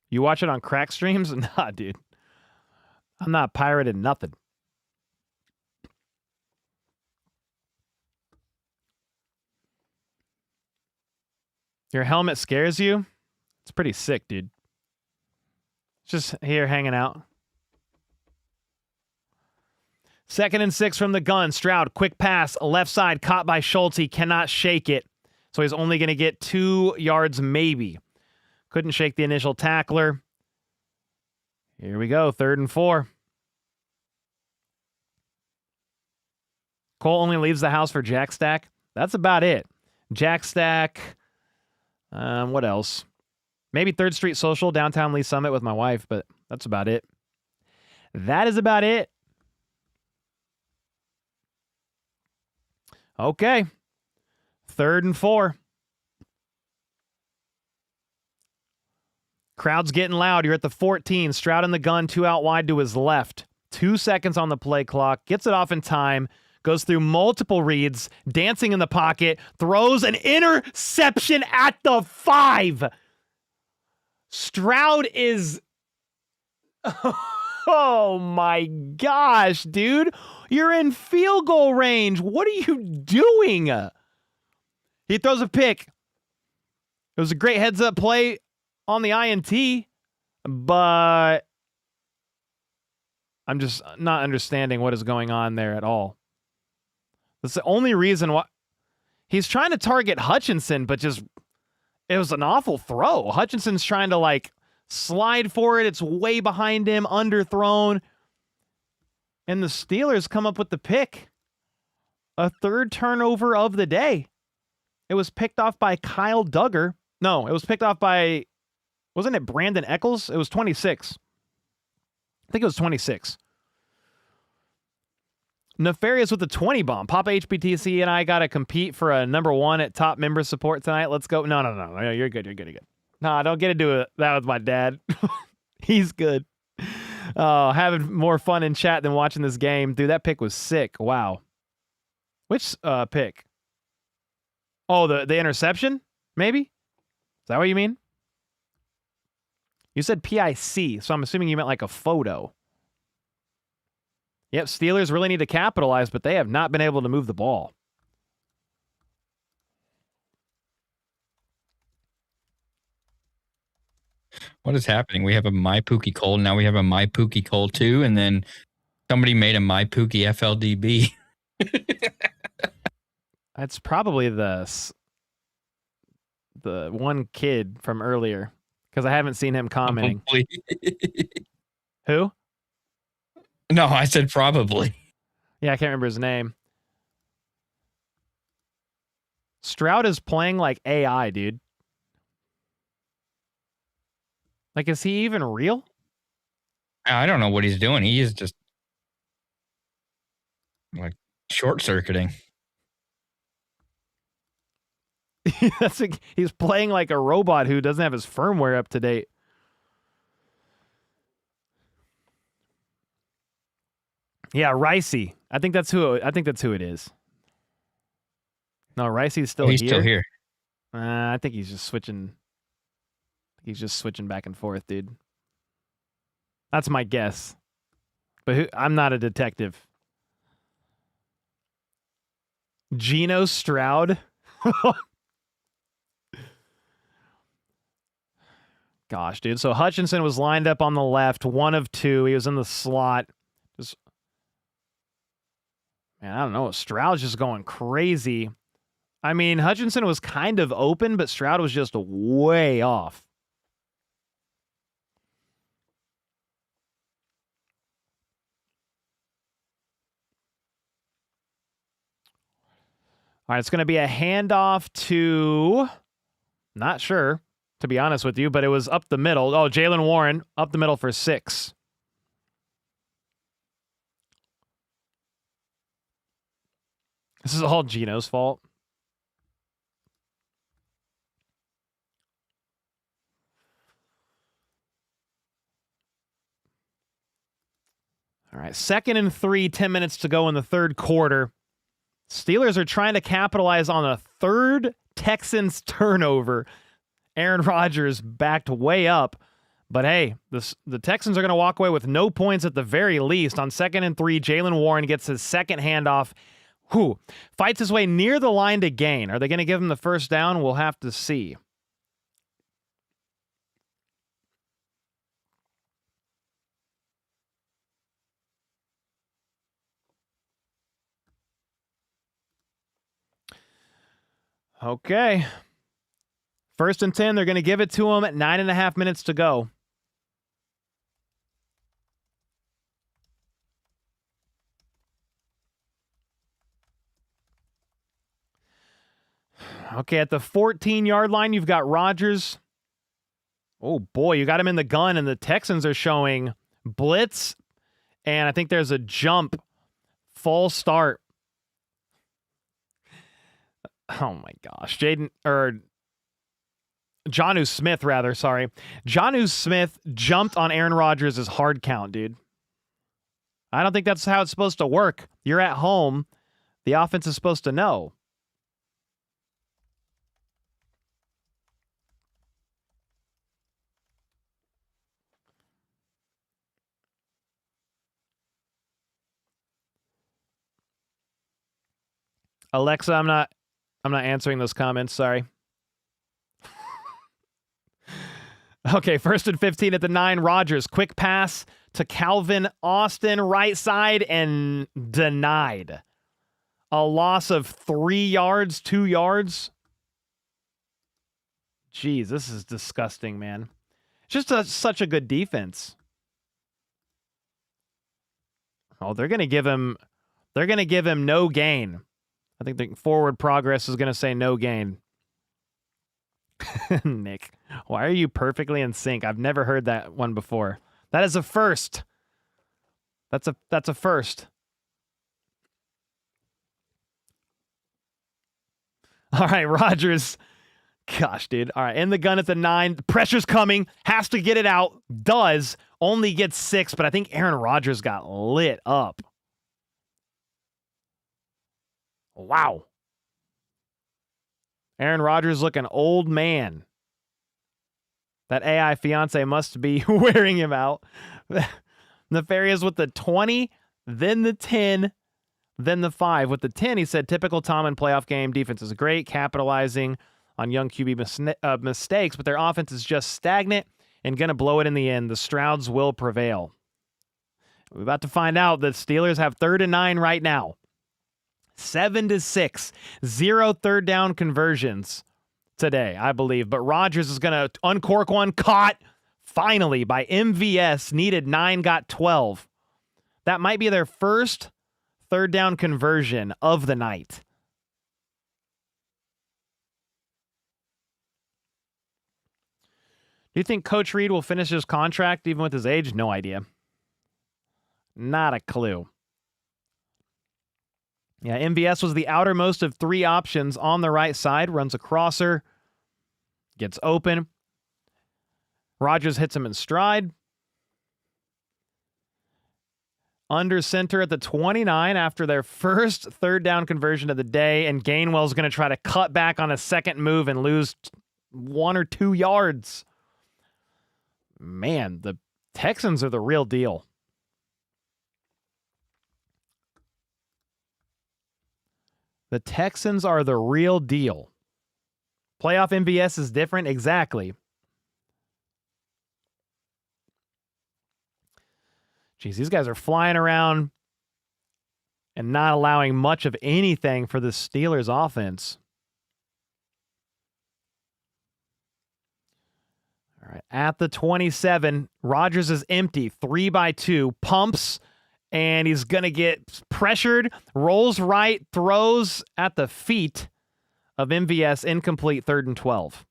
You watch it on crack streams? Nah, dude. I'm not pirated nothing. Your helmet scares you? It's pretty sick, dude. It's just here hanging out. 2nd and 6 from the gun. Stroud, quick pass, left side, caught by Schultz. He cannot shake it. So he's only going to get 2 yards maybe. Couldn't shake the initial tackler. Here we go, 3rd and 4. Cole only leaves the house for Jack Stack. That's about it. Jack Stack. What else? Maybe 3rd Street Social, downtown Lee Summit with my wife, but that's about it. That is about it. Okay. 3rd and 4. Crowd's getting loud. You're at the 14. Stroud in the gun, 2 out wide to his left. 2 seconds on the play clock. Gets it off in time. Goes through multiple reads. Dancing in the pocket. Throws an interception at the 5. Stroud is... Oh my gosh, dude. You're in field goal range. What are you doing? He throws a pick. It was a great heads-up play on the INT, but I'm just not understanding what is going on there at all. That's the only reason why he's trying to target Hutchinson, but just it was an awful throw. Hutchinson's trying to like slide for it. It's way behind him, underthrown. And the Steelers come up with the pick. A 3rd turnover of the day. It was picked off by Kyle Duggar. No, it was picked off by, wasn't it Brandon Eccles? It was 26. I think it was 26. Nefarious with the 20 bomb. Papa HBTC and I got to compete for a number 1 at top member support tonight. Let's go. No. You're good. You're good. No, I don't get to do that with my dad. He's good. Having more fun in chat than watching this game. Dude, that pick was sick. Wow. Which pick? Oh, the interception? Maybe? Is that what you mean? You said PIC, so I'm assuming you meant like a photo. Yep, Steelers really need to capitalize, but they have not been able to move the ball. What is happening? We have a My Pookie Cole. Now we have a My Pookie Cole 2, and then somebody made a My Pookie FLDB. That's probably the one kid from earlier, because I haven't seen him commenting. Who? No, I said probably. Yeah, I can't remember his name. Stroud is playing like AI, dude. Like, is he even real? I don't know what he's doing. He is just like short-circuiting. That's like, he's playing like a robot who doesn't have his firmware up to date. Yeah, Ricey. I think that's who it is. No, Ricey's still He's here. still here. I think he's just switching. He's just switching back and forth, dude. That's my guess. But I'm not a detective. Geno Stroud. Gosh, dude. So Hutchinson was lined up on the left, 1 of 2. He was in the slot. Just, man, I don't know. Stroud's just going crazy. I mean, Hutchinson was kind of open, but Stroud was just way off. All right, it's going to be a handoff to, not sure, to be honest with you, but it was up the middle. Oh, Jalen Warren, up the middle for 6. This is all Geno's fault. All right, 2nd and 3, 10 minutes to go in the 3rd quarter. Steelers are trying to capitalize on a 3rd Texans turnover. Aaron Rodgers backed way up. But hey, the Texans are going to walk away with no points at the very least. On 2nd and 3, Jalen Warren gets his 2nd handoff. Fights his way near the line to gain. Are they going to give him the first down? We'll have to see. Okay. 1st and 10, they're going to give it to him at 9.5 minutes to go. Okay, at the 14-yard line, you've got Rodgers. Oh, boy, you got him in the gun, and the Texans are showing blitz, and I think there's a jump. Full start. Oh, my gosh. Jonnu Smith, rather, sorry. Jonnu Smith jumped on Aaron Rodgers' hard count, dude. I don't think that's how it's supposed to work. You're at home. The offense is supposed to know. Alexa, I'm not answering those comments, sorry. Okay, 1st and 15 at the 9. Rodgers, quick pass to Calvin Austin, right side, and denied. A loss of 3 yards, 2 yards. Jeez, this is disgusting, man. Just such a good defense. Oh, they're going to give him no gain. I think the forward progress is going to say no gain. Nick, why are you perfectly in sync? I've never heard that one before. That is a first. That's a first. All right, Rodgers. Gosh, dude. All right, in the gun at the 9. The pressure's coming. Has to get it out. Does. Only gets 6, but I think Aaron Rodgers got lit up. Wow. Aaron Rodgers looking old man. That AI fiance must be wearing him out. Nefarious with the 20, then the 10, then the 5. With the 10, he said, typical Tomlin playoff game. Defense is great, capitalizing on young QB mistakes, but their offense is just stagnant and going to blow it in the end. The Strouds will prevail. We're about to find out that Steelers have 3rd and 9 right now. 7-6. 0 third down conversions today, I believe. But Rodgers is going to uncork one. Caught finally by MVS. Needed 9, got 12. That might be their first 3rd down conversion of the night. Do you think Coach Reed will finish his contract even with his age? No idea. Not a clue. Yeah, MVS was the outermost of 3 options on the right side. Runs a crosser. Gets open. Rodgers hits him in stride. Under center at the 29 after their first 3rd down conversion of the day. And Gainwell's going to try to cut back on a second move and lose 1 or 2 yards. Man, the Texans are the real deal. The Texans are the real deal. Playoff MVS is different? Exactly. Jeez, these guys are flying around and not allowing much of anything for the Steelers offense. All right, at the 27, Rodgers is empty, 3-2, pumps, and he's going to get pressured, rolls right, throws at the feet of MVS, incomplete, 3rd and 12.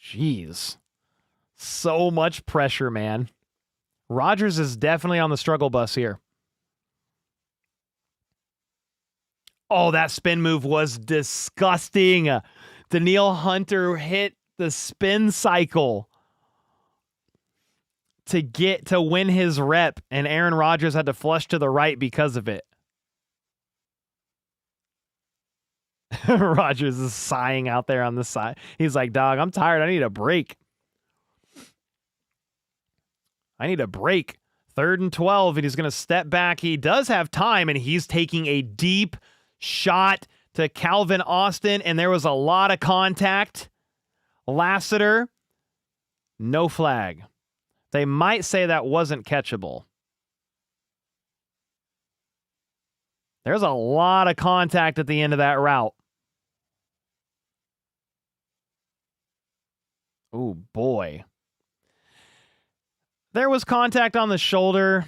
Jeez. So much pressure, man. Rodgers is definitely on the struggle bus here. Oh, that spin move was disgusting. Danielle Hunter hit the spin cycle to win his rep, and Aaron Rodgers had to flush to the right because of it. Rodgers is sighing out there on the side. He's like, dog, I'm tired. I need a break. 3rd and 12, and he's going to step back. He does have time, and he's taking a deep shot to Calvin Austin, and there was a lot of contact. Lassiter, no flag. They might say that wasn't catchable. There's a lot of contact at the end of that route. Oh, boy. There was contact on the shoulder.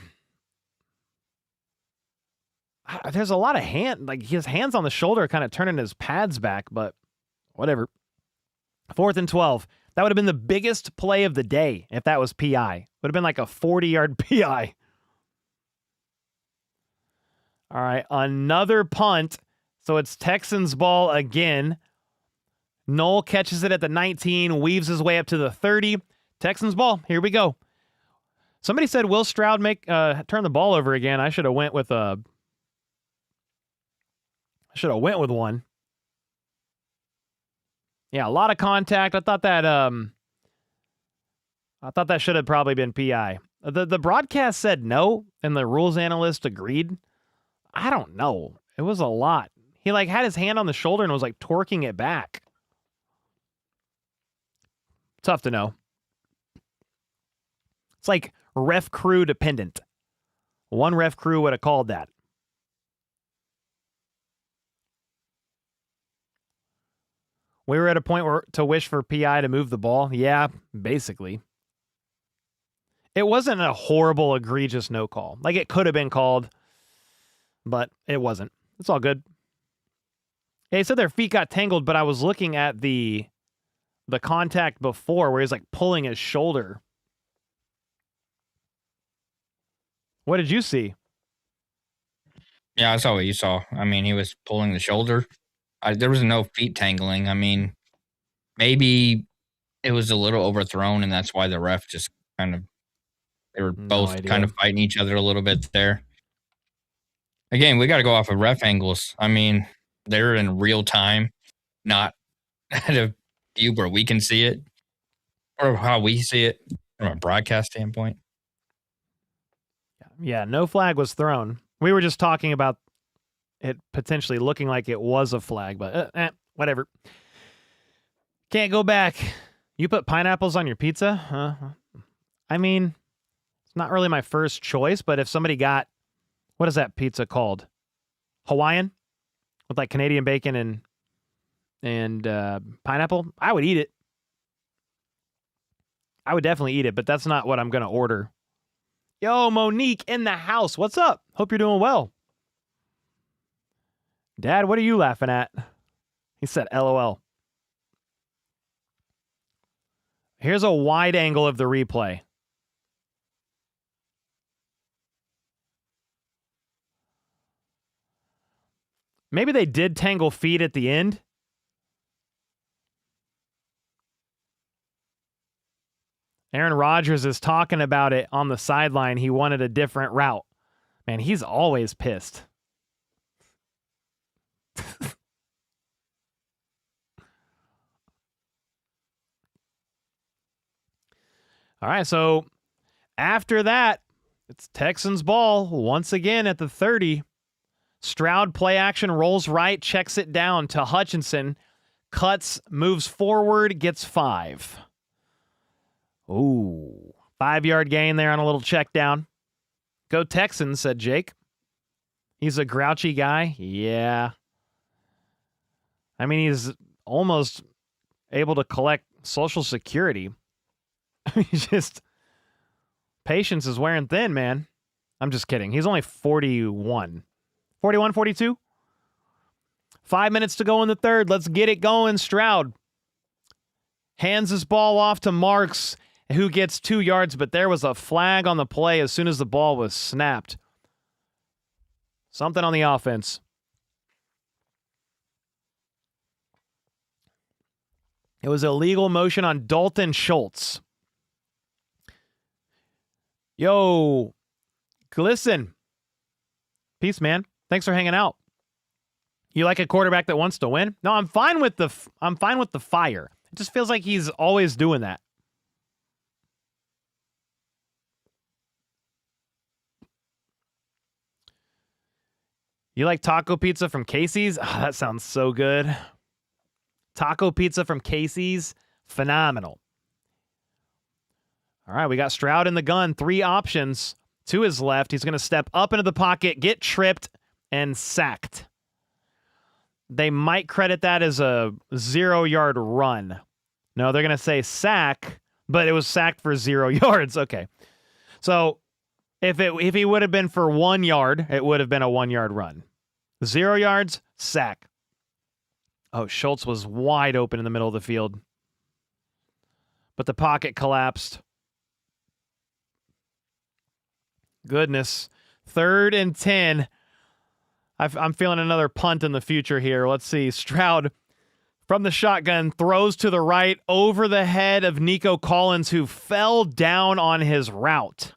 There's a lot of his hands on the shoulder kind of turning his pads back, but whatever. 4th and 12. That would have been the biggest play of the day if that was PI. Would have been like a 40-yard PI. All right, another punt. So it's Texans ball again. Knoll catches it at the 19, weaves his way up to the 30. Texans ball. Here we go. Somebody said, will Stroud turn the ball over again? I should have went with one. Yeah, a lot of contact. I thought that should have probably been PI. The broadcast said no, and the rules analyst agreed. I don't know. It was a lot. He had his hand on the shoulder and was torquing it back. Tough to know. It's like ref crew dependent. One ref crew would have called that. We were at a point to wish for PI to move the ball. Yeah, basically. It wasn't a horrible, egregious no call. It could have been called, but it wasn't. It's all good. They said their feet got tangled, but I was looking at the contact before where he's pulling his shoulder. What did you see? Yeah, I saw what you saw. I mean, he was pulling the shoulder. There was no feet tangling. I mean, maybe it was a little overthrown, and that's why the ref just they were both kind of fighting each other a little bit there. Again, we got to go off of ref angles. I mean, they're in real time, not at a view where we can see it or how we see it from a broadcast standpoint. Yeah, no flag was thrown. We were just talking about it potentially looking like it was a flag, but whatever. Can't go back. You put pineapples on your pizza? I mean, it's not really my first choice, but if somebody got, what is that pizza called? Hawaiian? With Canadian bacon and pineapple? I would eat it. I would definitely eat it, but that's not what I'm going to order. Yo, Monique in the house. What's up? Hope you're doing well. Dad, what are you laughing at? He said, LOL. Here's a wide angle of the replay. Maybe they did tangle feet at the end. Aaron Rodgers is talking about it on the sideline. He wanted a different route. Man, he's always pissed. All right, so after that, it's Texans ball once again at the 30. Stroud play action, rolls right, checks it down to Hutchinson, cuts, moves forward, gets 5. Ooh, 5-yard gain there on a little check down. Go Texans, said Jake. He's a grouchy guy. Yeah. I mean, he's almost able to collect Social Security. He's just, patience is wearing thin, man. I'm just kidding. He's only 41. 41, 42? 5 minutes to go in the third. Let's get it going. Stroud hands his ball off to Marks, who gets 2 yards, but there was a flag on the play as soon as the ball was snapped. Something on the offense. It was illegal motion on Dalton Schultz. Yo, Glisten. Peace, man. Thanks for hanging out. You like a quarterback that wants to win? No, I'm fine with the fire. It just feels like he's always doing that. You like taco pizza from Casey's? Oh, that sounds so good. Taco pizza from Casey's, phenomenal. All right, we got Stroud in the gun. 3 options to his left. He's going to step up into the pocket, get tripped, and sacked. They might credit that as a 0-yard run. No, they're going to say sack, but it was sacked for 0 yards. Okay. So if he would have been for 1 yard, it would have been a 1 yard run. 0 yards, sack. Oh, Schultz was wide open in the middle of the field. But the pocket collapsed. Goodness. 3rd and 10. I'm feeling another punt in the future here. Let's see. Stroud from the shotgun throws to the right over the head of Nico Collins, who fell down on his route.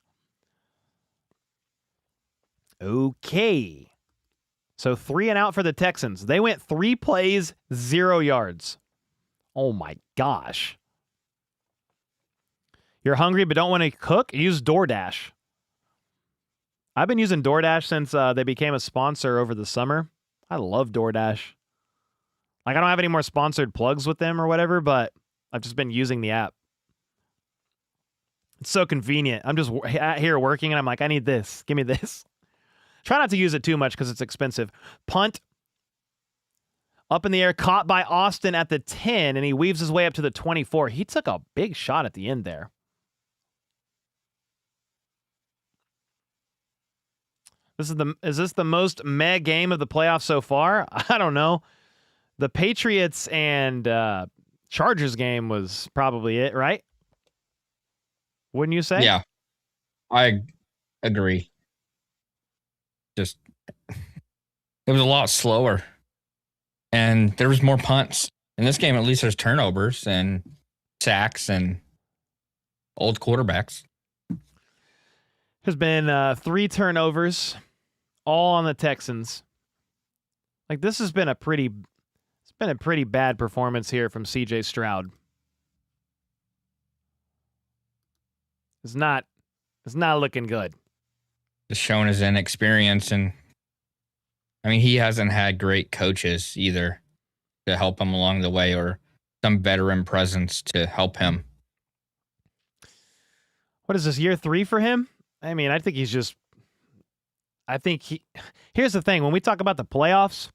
Okay. So 3 and out for the Texans. They went 3 plays, 0 yards. Oh my gosh. You're hungry but don't want to cook? Use DoorDash. I've been using DoorDash since they became a sponsor over the summer. I love DoorDash. Like, I don't have any more sponsored plugs with them or whatever, but I've just been using the app. It's so convenient. I'm just here working, and I'm like, I need this. Give me this. Try not to use it too much because it's expensive. Punt. Up in the air, caught by Austin at the 10, and he weaves his way up to the 24. He took a big shot at the end there. Is this the most meh game of the playoffs so far? I don't know. The Patriots and Chargers game was probably it, right? Wouldn't you say? Yeah, I agree. Just, it was a lot slower. And there was more punts. In this game, at least there's turnovers and sacks and old quarterbacks. There's been 3 turnovers, all on the Texans. Like, this has been a pretty bad performance here from CJ Stroud. It's not looking good. Just showing his inexperience, and I mean, he hasn't had great coaches either to help him along the way, or some veteran presence to help him. What is this, year 3 for him? I mean, here's the thing. When we talk about the playoffs,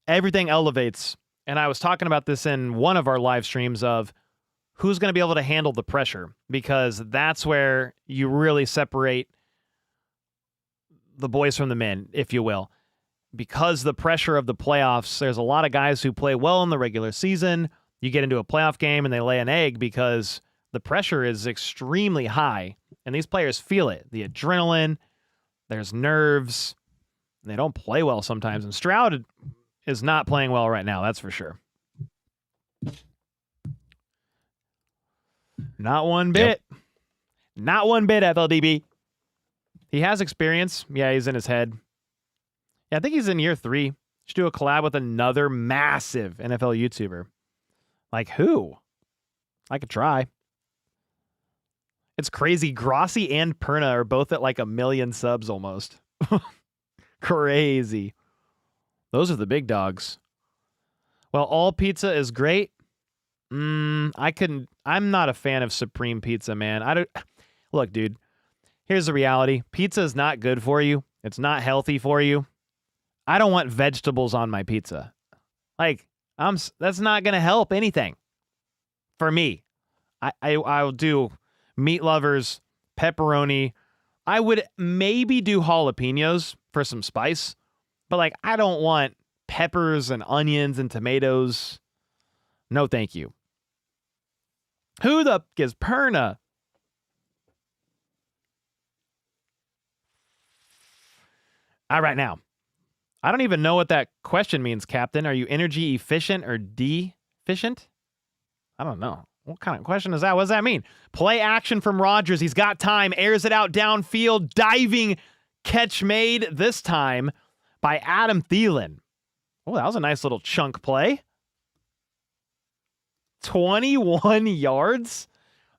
everything elevates. And I was talking about this in one of our live streams of who's going to be able to handle the pressure, because that's where you really separate the boys from the men, if you will. Because the pressure of the playoffs, there's a lot of guys who play well in the regular season. You get into a playoff game and they lay an egg because the pressure is extremely high. And these players feel it. The adrenaline, there's nerves, and they don't play well sometimes. And Stroud is not playing well right now, that's for sure. Not one bit. Yep. Not one bit, FLDB. He has experience. Yeah, he's in his head. Yeah, I think he's in year 3. Should do a collab with another massive NFL YouTuber. Like who? I could try. It's crazy. Grossi and Perna are both at like 1 million subs almost. Crazy. Those are the big dogs. Well, all pizza is great. I'm not a fan of Supreme Pizza, man. Look, dude. Here's the reality. Pizza is not good for you. It's not healthy for you. I don't want vegetables on my pizza. Like, that's not going to help anything for me. I'll do meat lovers, pepperoni. I would maybe do jalapenos for some spice, but like, I don't want peppers and onions and tomatoes. No, thank you. Who the is Perna? All right, now. I don't even know what that question means, Captain. Are you energy efficient or deficient? I don't know. What kind of question is that? What does that mean? Play action from Rodgers. He's got time. Airs it out downfield. Diving catch made this time by Adam Thielen. Oh, that was a nice little chunk play. 21 yards.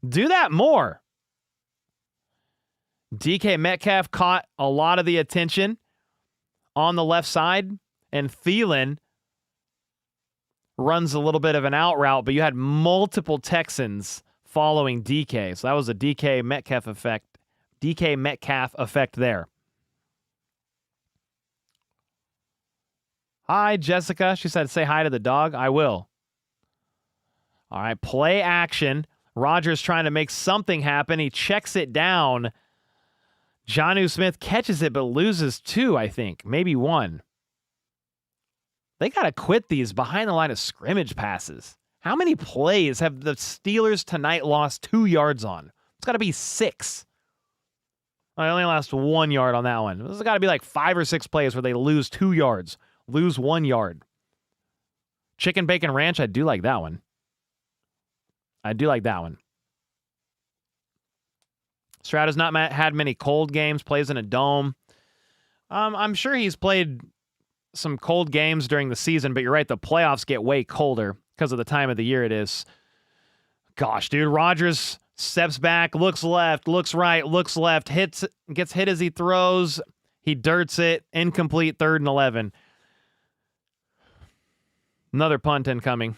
Do that more. DK Metcalf caught a lot of the attention on the left side, and Thielen runs a little bit of an out route, but you had multiple Texans following DK. So that was a DK Metcalf effect. DK Metcalf effect there. Hi, Jessica. She said, say hi to the dog. I will. All right, play action. Rodgers trying to make something happen. He checks it down. Jonnu Smith catches it but loses 2, I think. Maybe 1. They got to quit these behind the line of scrimmage passes. How many plays have the Steelers tonight lost 2 yards on? It's got to be 6. I only lost 1 yard on that one. There's got to be like 5 or 6 plays where they lose 2 yards, lose 1 yard. Chicken Bacon Ranch, I do like that one. I do like that one. Stroud has not had many cold games, plays in a dome. I'm sure he's played some cold games during the season, but you're right, the playoffs get way colder because of the time of the year it is. Gosh, dude, Rodgers steps back, looks left, looks right, looks left, gets hit as he throws. He dirts it, incomplete, 3rd and 11. Another punt incoming.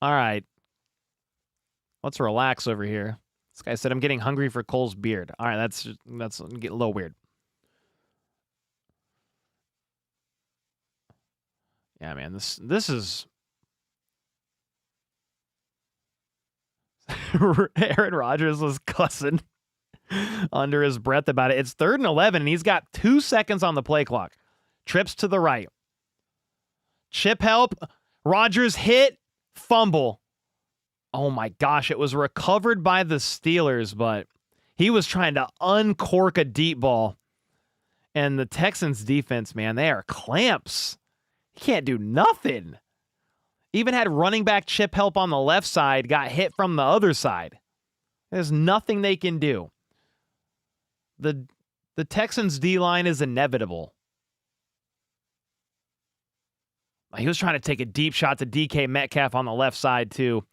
All right. Let's relax over here. This guy said, I'm getting hungry for Cole's beard. All right, that's getting a little weird. Yeah, man, this is... Aaron Rodgers was cussing under his breath about it. It's 3rd and 11, and he's got 2 seconds on the play clock. Trips to the right. Chip help. Rodgers hit. Fumble. Oh my gosh, it was recovered by the Steelers, but he was trying to uncork a deep ball. And the Texans defense, man, they are clamps. He can't do nothing. Even had running back Chip help on the left side, got hit from the other side. There's nothing they can do. The Texans D-line is inevitable. He was trying to take a deep shot to DK Metcalf on the left side, too.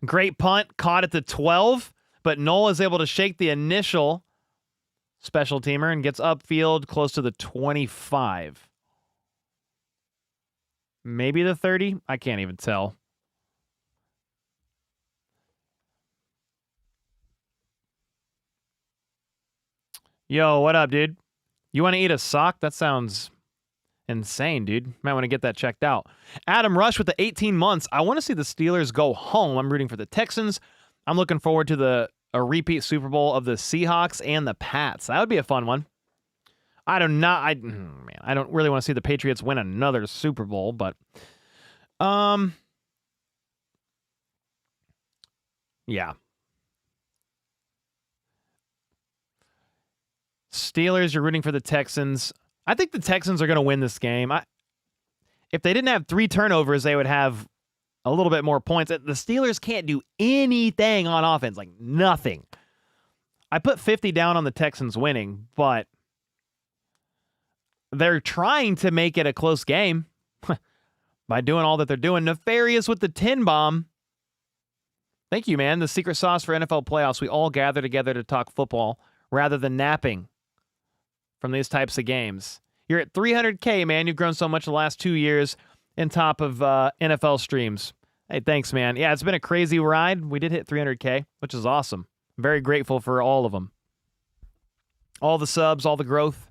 Great punt, caught at the 12, but Noel is able to shake the initial special teamer and gets upfield close to the 25. Maybe the 30? I can't even tell. Yo, what up, dude? You want to eat a sock? That sounds insane, dude. Might want to get that checked out. Adam Rush with the 18 months. I want to see the Steelers go home. I'm rooting for the Texans. I'm looking forward to a repeat Super Bowl of the Seahawks and the Pats. That would be a fun one. I don't really want to see the Patriots win another Super Bowl, but yeah. Steelers, you're rooting for the Texans. I think the Texans are going to win this game. If they didn't have 3 turnovers, they would have a little bit more points. The Steelers can't do anything on offense, like nothing. I put 50 down on the Texans winning, but they're trying to make it a close game by doing all that they're doing. Nefarious with the 10 bomb. Thank you, man. The secret sauce for NFL playoffs. We all gather together to talk football rather than napping from these types of games. You're at 300K, man. You've grown so much the last 2 years in top of NFL streams. Hey, thanks, man. Yeah, it's been a crazy ride. We did hit 300K, which is awesome. Very grateful for all of them. All the subs, all the growth.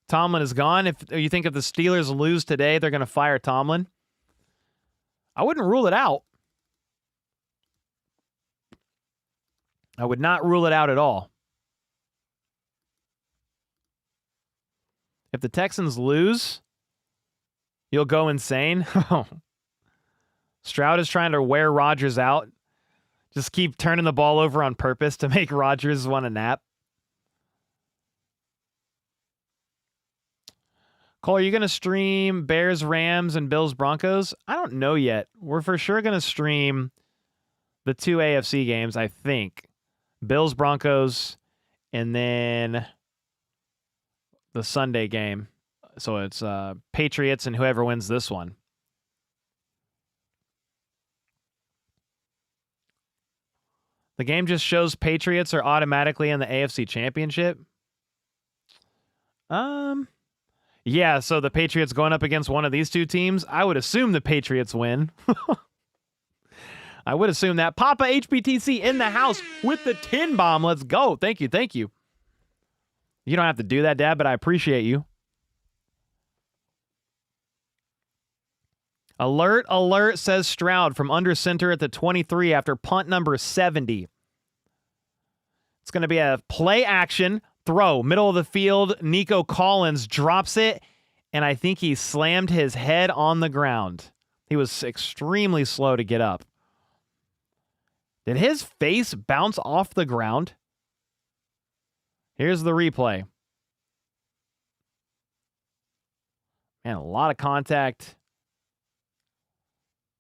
Tomlin is gone. If you think if the Steelers lose today, they're going to fire Tomlin, I wouldn't rule it out. I would not rule it out at all. If the Texans lose, you'll go insane. Stroud is trying to wear Rodgers out. Just keep turning the ball over on purpose to make Rodgers want a nap. Cole, are you going to stream Bears, Rams, and Bills, Broncos? I don't know yet. We're for sure going to stream the 2 AFC games, I think. Bills, Broncos, and then the Sunday game. So it's Patriots and whoever wins this one. The game just shows Patriots are automatically in the AFC Championship. Yeah, so the Patriots going up against one of these 2 teams, I would assume the Patriots win. I would assume that. Papa HBTC in the house with the 10 bomb. Let's go. Thank you. Thank you. You don't have to do that, Dad, but I appreciate you. Alert, alert, says Stroud from under center at the 23 after punt number 70. It's going to be a play action throw, middle of the field. Nico Collins drops it, and I think he slammed his head on the ground. He was extremely slow to get up. Did his face bounce off the ground? Here's the replay. Man, a lot of contact.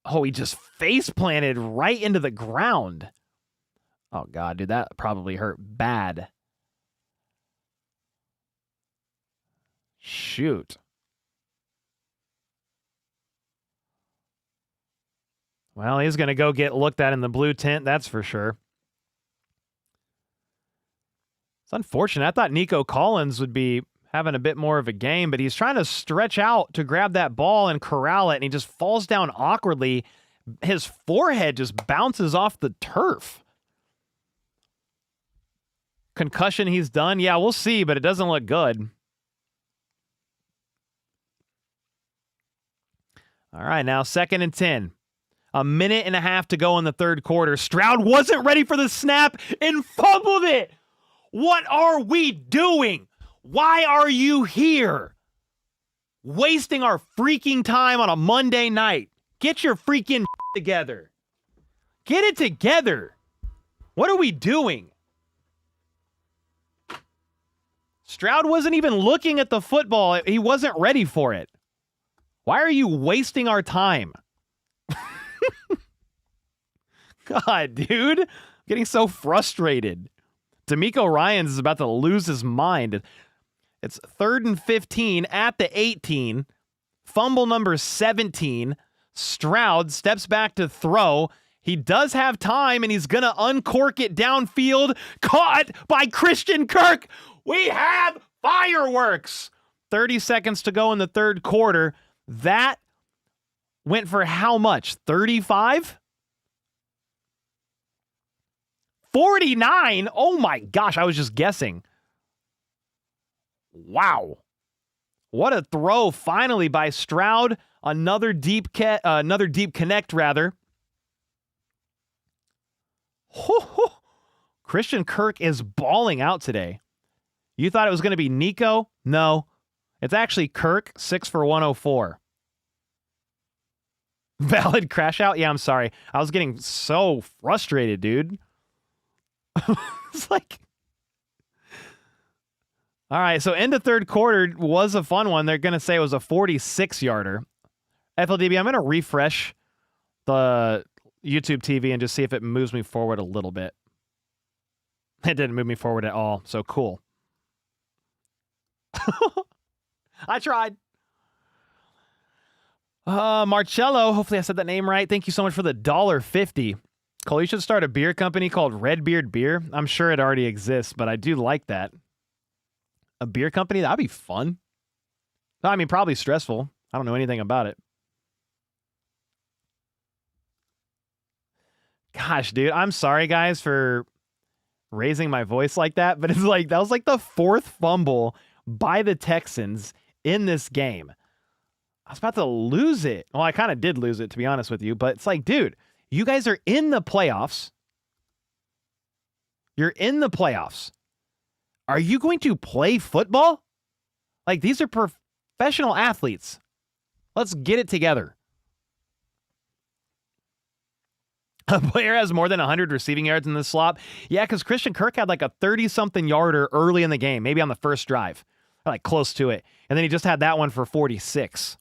Oh, he just face planted right into the ground. Oh, God, dude, that probably hurt bad. Shoot. Well, he's going to go get looked at in the blue tent, that's for sure. It's unfortunate. I thought Nico Collins would be having a bit more of a game, but he's trying to stretch out to grab that ball and corral it, and he just falls down awkwardly. His forehead just bounces off the turf. Concussion, he's done. Yeah, we'll see, but it doesn't look good. All right, now 2nd and 10. A minute and a half to go in the third quarter. Stroud wasn't ready for the snap and fumbled it. What are we doing? Why are you here? Wasting our freaking time on a Monday night. Get your freaking together. Get it together. What are we doing? Stroud wasn't even looking at the football. He wasn't ready for it. Why are you wasting our time? God, dude. I'm getting so frustrated. D'Amico Ryans is about to lose his mind. It's 3rd and 15 at the 18. Fumble number 17. Stroud steps back to throw. He does have time, and he's going to uncork it downfield. Caught by Christian Kirk. We have fireworks. 30 seconds to go in the third quarter. That went for how much? 35? 49? Oh my gosh, I was just guessing. Wow. What a throw finally by Stroud. Another deep connect rather. Christian Kirk is balling out today. You thought it was going to be Nico? No. It's actually Kirk, 6 for 104. Valid crash out? Yeah, I'm sorry. I was getting so frustrated, dude. It's like... All right, so end of third quarter was a fun one. They're going to say it was a 46-yarder. FLDB, I'm going to refresh the YouTube TV and just see if it moves me forward a little bit. It didn't move me forward at all, so cool. I tried. Marcello, hopefully I said that name right. Thank you so much for the $1.50. Cole, you should start a beer company called Redbeard Beer. I'm sure it already exists, but I do like that. A beer company? That'd be fun. I mean, probably stressful. I don't know anything about it. Gosh, dude, I'm sorry, guys, for raising my voice like that, but it's like that was like the 4th fumble by the Texans in this game. I was about to lose it. Well, I kind of did lose it, to be honest with you, but it's like, dude, you guys are in the playoffs. You're in the playoffs. Are you going to play football? Like, these are professional athletes. Let's get it together. A player has more than 100 receiving yards in this slop. Yeah, because Christian Kirk had like a 30-something yarder early in the game, maybe on the first drive, like close to it. And then he just had that one for 46.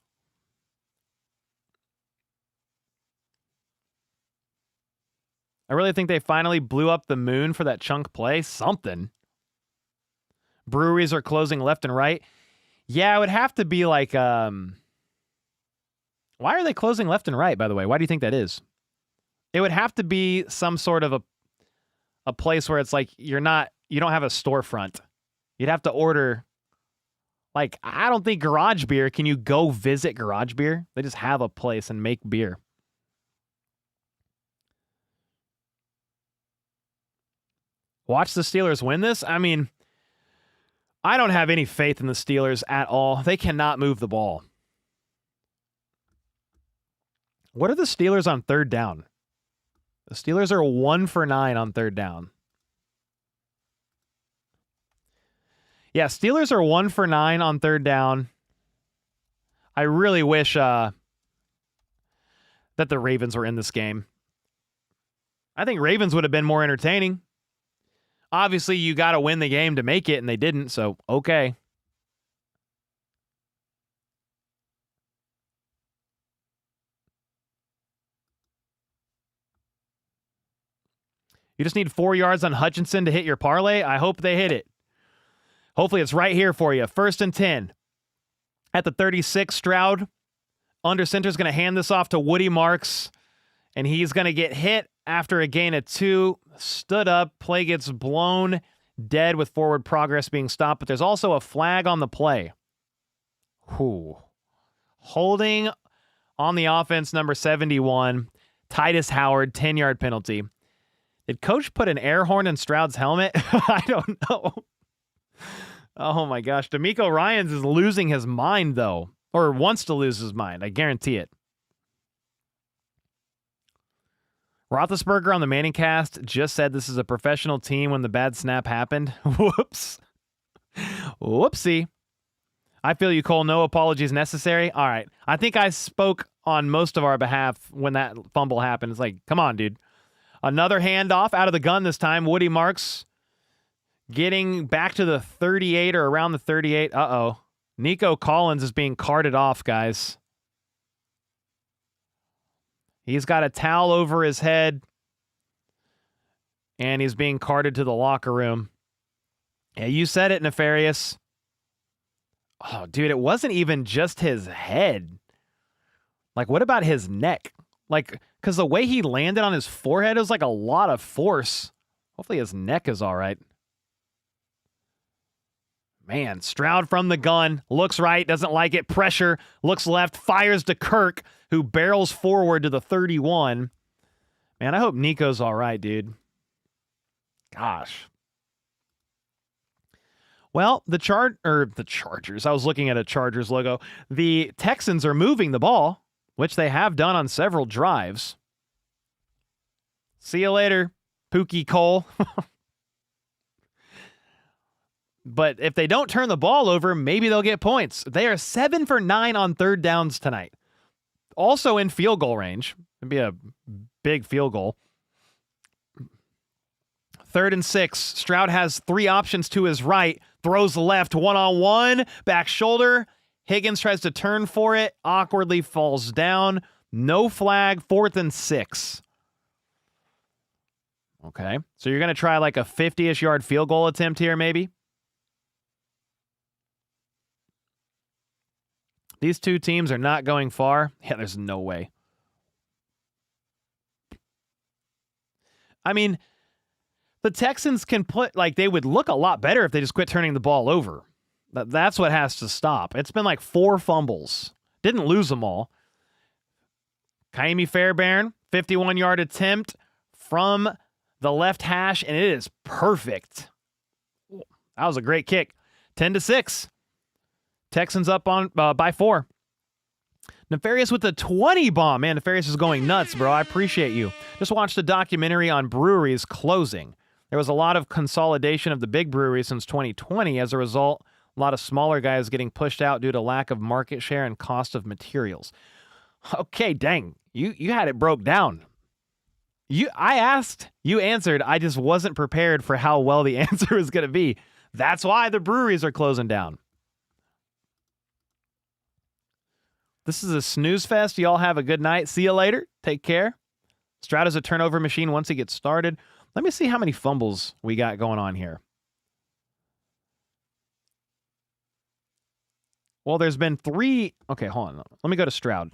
I really think they finally blew up the moon for that chunk play. Something. Breweries are closing left and right. Yeah, it would have to be like, why are they closing left and right, by the way? Why do you think that is? It would have to be some sort of a place where it's like you don't have a storefront. You'd have to order, like, I don't think Garage Beer, can you go visit Garage Beer? They just have a place and make beer. Watch the Steelers win this? I mean, I don't have any faith in the Steelers at all. They cannot move the ball. What are the Steelers on third down? The Steelers are 1 for 9 on third down. Yeah, Steelers are 1 for 9 on third down. I really wish that the Ravens were in this game. I think Ravens would have been more entertaining. Obviously, you got to win the game to make it, and they didn't, so okay. You just need 4 yards on Hutchinson to hit your parlay. I hope they hit it. Hopefully, it's right here for you. 1st and 10. At the 36, Stroud, under center, is going to hand this off to Woody Marks, and he's going to get hit after a gain of 2. Stood up. Play gets blown dead with forward progress being stopped, but there's also a flag on the play. Whew. Holding on the offense, number 71, Titus Howard, 10-yard penalty. Did Coach put an air horn in Stroud's helmet? I don't know. Oh my gosh. D'Amico Ryans is losing his mind, though, or wants to lose his mind. I guarantee it. Roethlisberger on the Manning cast just said this is a professional team when the bad snap happened. Whoops. Whoopsie. I feel you, Cole. No apologies necessary. All right. I think I spoke on most of our behalf when that fumble happened. It's like, come on, dude. Another handoff out of the gun this time. Woody Marks getting back to the 38 or around the 38. Uh-oh. Nico Collins is being carted off, guys. He's got a towel over his head, and he's being carted to the locker room. Yeah, you said it, Nefarious. Oh, dude, it wasn't even just his head. Like, what about his neck? Like, because the way he landed on his forehead, it was like a lot of force. Hopefully his neck is all right. Man, Stroud from the gun. Looks right, doesn't like it. Pressure. Looks left, fires to Kirk, who barrels forward to the 31. Man, I hope Nico's all right, dude. Gosh. Well, the Chargers. I was looking at a Chargers logo. The Texans are moving the ball, which they have done on several drives. See you later, Pookie Cole. But if they don't turn the ball over, maybe they'll get points. They are 7 for 9 on third downs tonight. Also in field goal range. It'd be a big field goal. 3rd and 6. Stroud has 3 options to his right. Throws left, one-on-one, back shoulder. Higgins tries to turn for it. Awkwardly falls down. No flag. 4th and 6. Okay. So you're going to try like a 50-ish yard field goal attempt here, maybe? These two teams are not going far. Yeah, there's no way. I mean, the Texans can they would look a lot better if they just quit turning the ball over. That's what has to stop. It's been like 4 fumbles. Didn't lose them all. Kaimi Fairbairn, 51-yard attempt from the left hash, and it is perfect. That was a great kick. 10-6. Texans up on by 4. Nefarious with the 20 bomb. Man, Nefarious is going nuts, bro. I appreciate you. Just watched a documentary on breweries closing. There was a lot of consolidation of the big breweries since 2020. As a result, a lot of smaller guys getting pushed out due to lack of market share and cost of materials. Okay, dang. You had it broke down. I asked, you answered. I just wasn't prepared for how well the answer was going to be. That's why the breweries are closing down. This is a snooze fest. Y'all have a good night. See you later. Take care. Stroud is a turnover machine once he gets started. Let me see how many fumbles we got going on here. Well, there's been 3. Okay, hold on. Let me go to Stroud.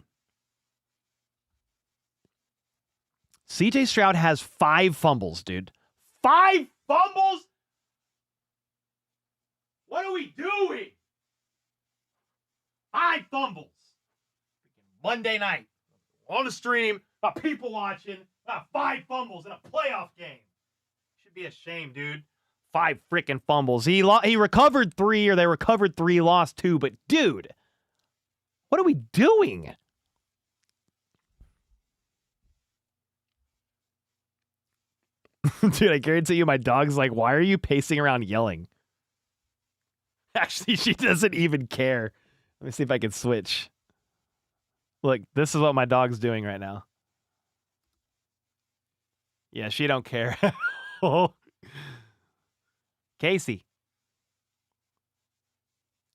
CJ Stroud has 5 fumbles, dude. 5 fumbles? What are we doing? 5 fumbles. Monday night, on the stream, got people watching, got 5 fumbles in a playoff game. Should be ashamed, dude. 5 freaking fumbles. He recovered 3, or they recovered 3, lost 2. But dude, what are we doing? Dude, I guarantee you my dog's like, why are you pacing around yelling? Actually, she doesn't even care. Let me see if I can switch. Look, this is what my dog's doing right now. Yeah, she don't care. Oh. Casey.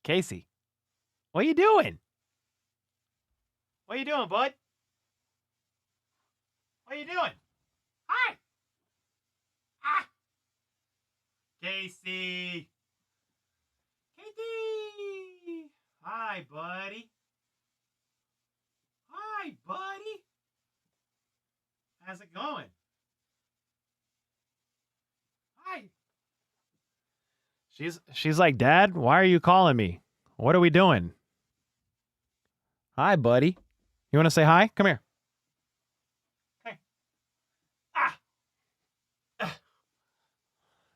Casey. What are you doing? What are you doing, bud? What are you doing? Hi. Ah. Casey. Casey. Hi, buddy. Hi, buddy. How's it going? Hi. She's like, Dad, why are you calling me? What are we doing? Hi, buddy. You want to say hi? Come here. Hey. Ah.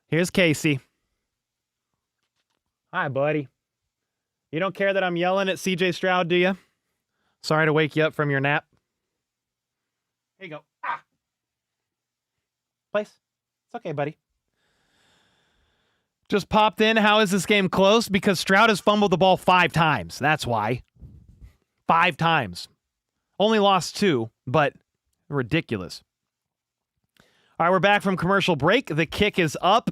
Here's Casey. Hi, buddy. You don't care that I'm yelling at CJ Stroud, do you? Sorry to wake you up from your nap. Here you go. Ah. Place. It's okay, buddy. Just popped in. How is this game close? Because Stroud has fumbled the ball 5 times. That's why. 5 times. Only lost 2, but ridiculous. All right, we're back from commercial break. The kick is up.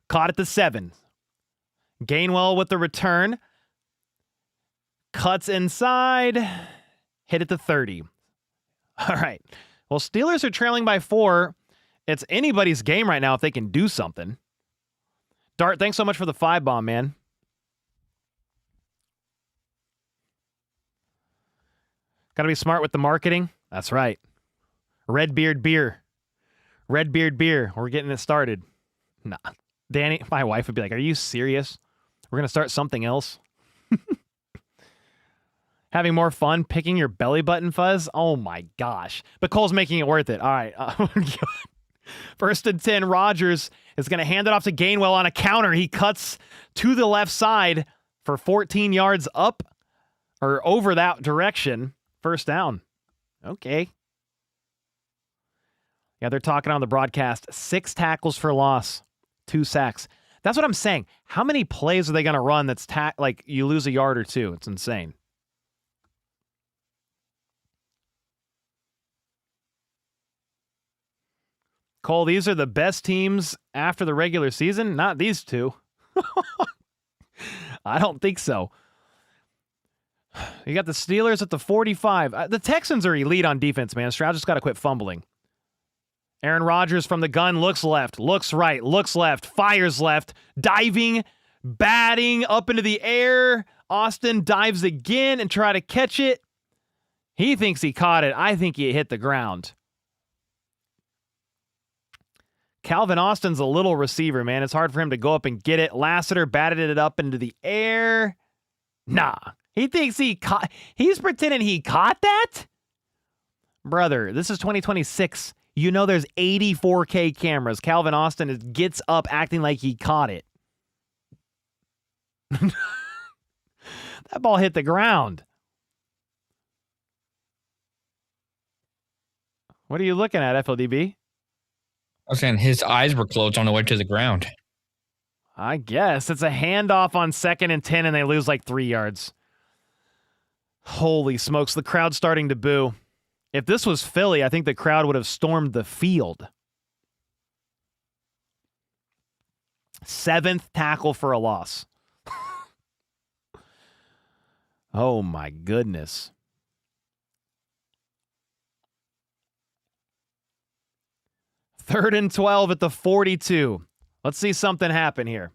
Caught at the 7. Gainwell with the return. Cuts inside. Hit at the 30. All right. Well, Steelers are trailing by 4. It's anybody's game right now if they can do something. Dart, thanks so much for the 5-bomb, man. Gotta be smart with the marketing. That's right. Redbeard beer. Redbeard beer. We're getting it started. Nah. Danny, my wife would be like, are you serious? We're gonna start something else? Having more fun picking your belly button fuzz? Oh my gosh. But Cole's making it worth it. All right. 1st and 10, Rodgers is going to hand it off to Gainwell on a counter. He cuts to the left side for 14 yards up or over that direction. 1st down. Okay. Yeah, they're talking on the broadcast. 6 tackles for loss, 2 sacks. That's what I'm saying. How many plays are they going to run that's like you lose a yard or 2? It's insane. Cole, these are the best teams after the regular season? Not these 2. I don't think so. You got the Steelers at the 45. The Texans are elite on defense, man. Stroud just got to quit fumbling. Aaron Rodgers from the gun looks left, looks right, looks left, fires left, diving, batting up into the air. Austin dives again and try to catch it. He thinks he caught it. I think he hit the ground. Calvin Austin's a little receiver, man. It's hard for him to go up and get it. Lassiter batted it up into the air. Nah. He thinks he caught. He's pretending he caught that? Brother, this is 2026. You know there's 84K cameras. Calvin Austin gets up acting like he caught it. That ball hit the ground. What are you looking at, FLDB? I was saying his eyes were closed on the way to the ground. I guess. It's a handoff on 2nd and 10, and they lose like 3 yards. Holy smokes, the crowd's starting to boo. If this was Philly, I think the crowd would have stormed the field. 7th tackle for a loss. Oh my goodness. Third and 12 at the 42. Let's see something happen here.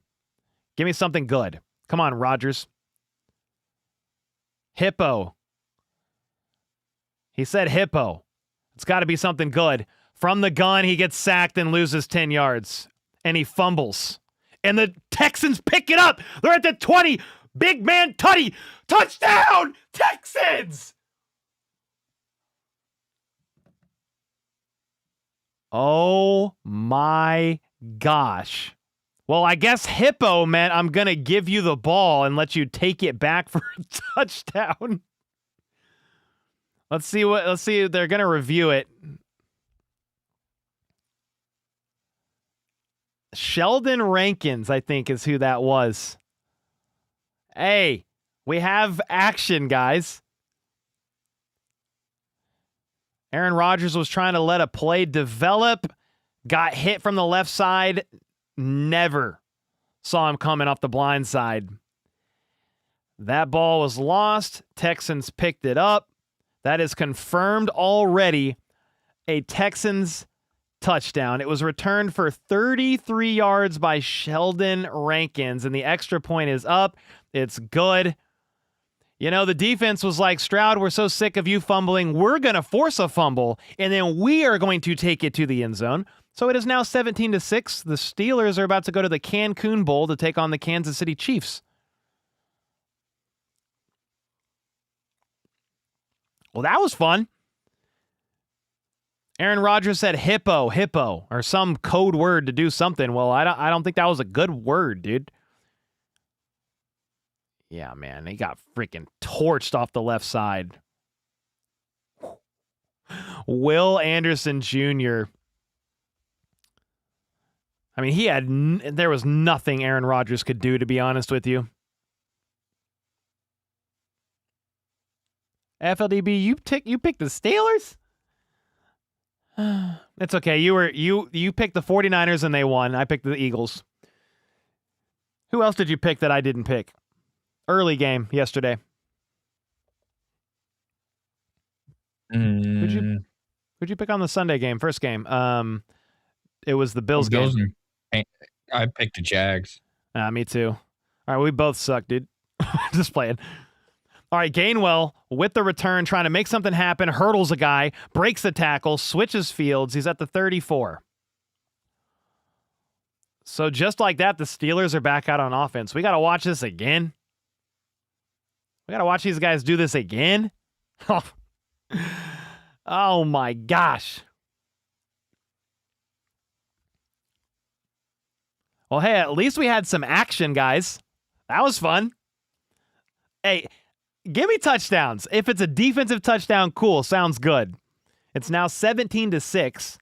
Give me something good. Come on, Rodgers. Hippo. He said hippo. It's got to be something good. From the gun, he gets sacked and loses 10 yards. And he fumbles. And the Texans pick it up. They're at the 20. Big man Tutty. Touchdown, Texans! Oh my gosh. Well, I guess hippo meant I'm going to give you the ball and let you take it back for a touchdown. Let's see. They're going to review it. Sheldon Rankins, I think, is who that was. Hey, we have action, guys. Aaron Rodgers was trying to let a play develop, got hit from the left side, never saw him coming off the blind side. That ball was lost. Texans picked it up. That is confirmed already. A Texans touchdown. It was returned for 33 yards by Sheldon Rankins, and the extra point is up. It's good. You know, the defense was like, Stroud, we're so sick of you fumbling. We're going to force a fumble, and then we are going to take it to the end zone. So it is now 17-6. The Steelers are about to go to the Cancun Bowl to take on the Kansas City Chiefs. Well, that was fun. Aaron Rodgers said hippo, or some code word to do something. Well, I don't think that was a good word, dude. Yeah, man, he got freaking torched off the left side. Will Anderson Jr. I mean, there was nothing Aaron Rodgers could do, to be honest with you. FLDB, you picked the Steelers? It's okay. You picked the 49ers and they won. I picked the Eagles. Who else did you pick that I didn't pick? Early game yesterday. Who'd you pick on the Sunday game? First game. It was the Bills game. I picked the Jags. Me too. All right, we both suck, dude. Just playing. All right, Gainwell with the return, trying to make something happen, hurdles a guy, breaks the tackle, switches fields. He's at the 34. So just like that, the Steelers are back out on offense. We got to watch this again. We got to watch these guys do this again. Oh my gosh. Well, hey, at least we had some action, guys. That was fun. Hey, give me touchdowns. If it's a defensive touchdown, cool. Sounds good. It's now 17-6.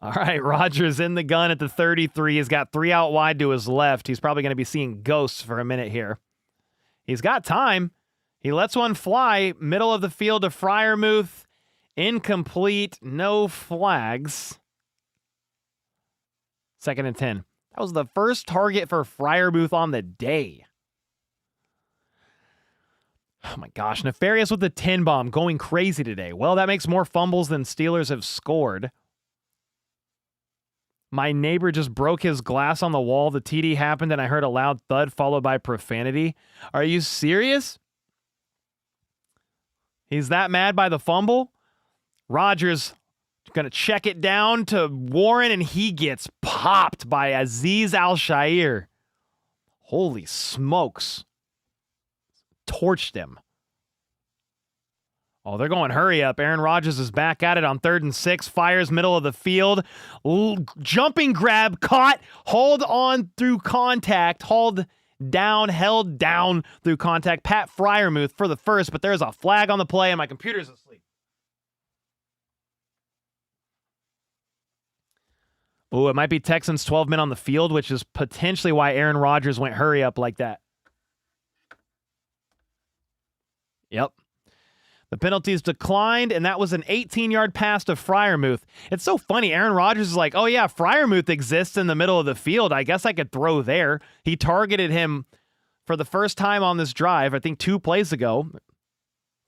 All right, Rodgers in the gun at the 33. He's got 3 out wide to his left. He's probably going to be seeing ghosts for a minute here. He's got time. He lets one fly. Middle of the field to Freiermuth. Incomplete. No flags. 2nd and 10. That was the first target for Freiermuth on the day. Oh my gosh. Nefarious with the 10 bomb. Going crazy today. Well, that makes more fumbles than Steelers have scored. My neighbor just broke his glass on the wall. The TD happened and I heard a loud thud followed by profanity. Are you serious? He's that mad by the fumble? Rodgers going to check it down to Warren and he gets popped by Azeez Al-Shaair. Holy smokes. Torched him. Oh, they're going hurry up. Aaron Rodgers is back at it on 3rd and 6. Fires middle of the field. Jumping grab. Caught. Hold on through contact. Held down through contact. Pat Freiermuth for the first, but there's a flag on the play and my computer's asleep. Oh, it might be Texans 12 men on the field, which is potentially why Aaron Rodgers went hurry up like that. Yep. The penalties declined, and that was an 18-yard pass to Freiermuth. It's so funny. Aaron Rodgers is like, oh, yeah, Freiermuth exists in the middle of the field. I guess I could throw there. He targeted him for the first time on this drive, I think 3 plays ago,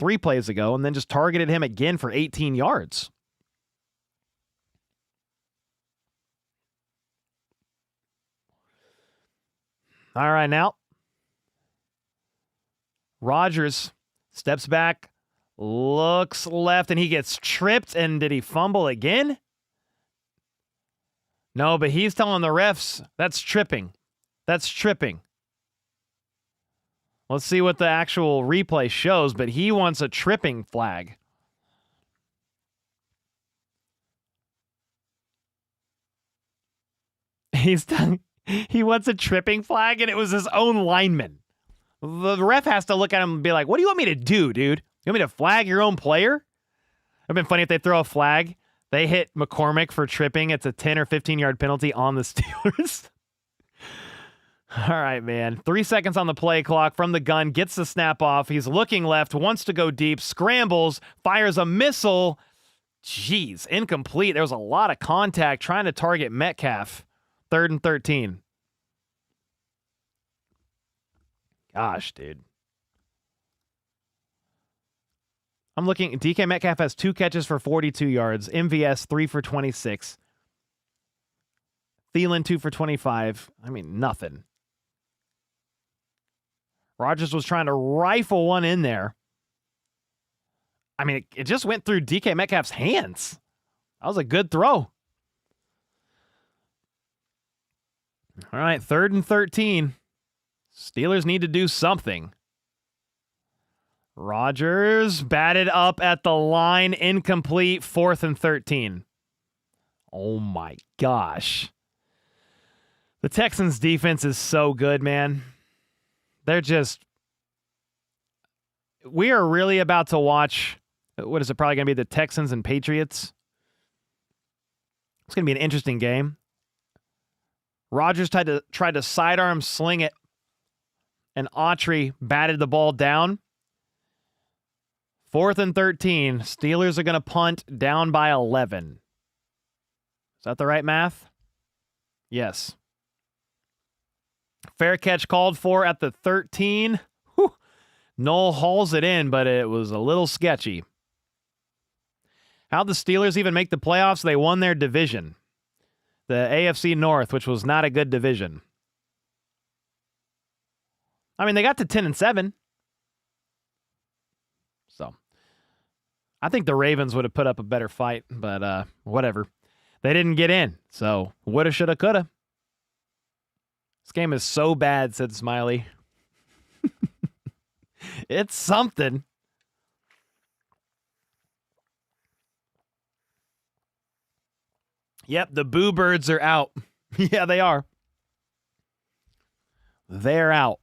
and then just targeted him again for 18 yards. All right, now. Rodgers steps back, looks left, and he gets tripped. And did he fumble again? No, but he's telling the refs, that's tripping. That's tripping. Let's see what the actual replay shows, but he wants a tripping flag. He wants a tripping flag, and it was his own lineman. The ref has to look at him and be like, what do you want me to do, dude? You want me to flag your own player? It would have been funny if they throw a flag. They hit McCormick for tripping. It's a 10 or 15-yard penalty on the Steelers. All right, man. 3 seconds on the play clock from the gun. Gets the snap off. He's looking left. Wants to go deep. Scrambles. Fires a missile. Jeez. Incomplete. There was a lot of contact trying to target Metcalf. 3rd and 13. Gosh, dude. I'm looking. DK Metcalf has 2 catches for 42 yards. MVS 3 for 26. Thielen 2 for 25. I mean, nothing. Rodgers was trying to rifle one in there. I mean, it just went through DK Metcalf's hands. That was a good throw. All right, 3rd and 13. Steelers need to do something. Rodgers batted up at the line, incomplete, 4th and 13. Oh my gosh. The Texans defense is so good, man. They're just... We are really about to watch... What is it, probably going to be the Texans and Patriots? It's going to be an interesting game. Rodgers tried to sidearm sling it, and Autry batted the ball down. 4th and 13. Steelers are going to punt down by 11. Is that the right math? Yes. Fair catch called for at the 13. Whew. Noel hauls it in, but it was a little sketchy. How'd the Steelers even make the playoffs? They won their division. The AFC North, which was not a good division. I mean, they got to 10-7. So, I think the Ravens would have put up a better fight, but whatever. They didn't get in, so woulda, shoulda, coulda. This game is so bad, said Smiley. It's something. Yep, the Boo Birds are out. Yeah, they are. They're out.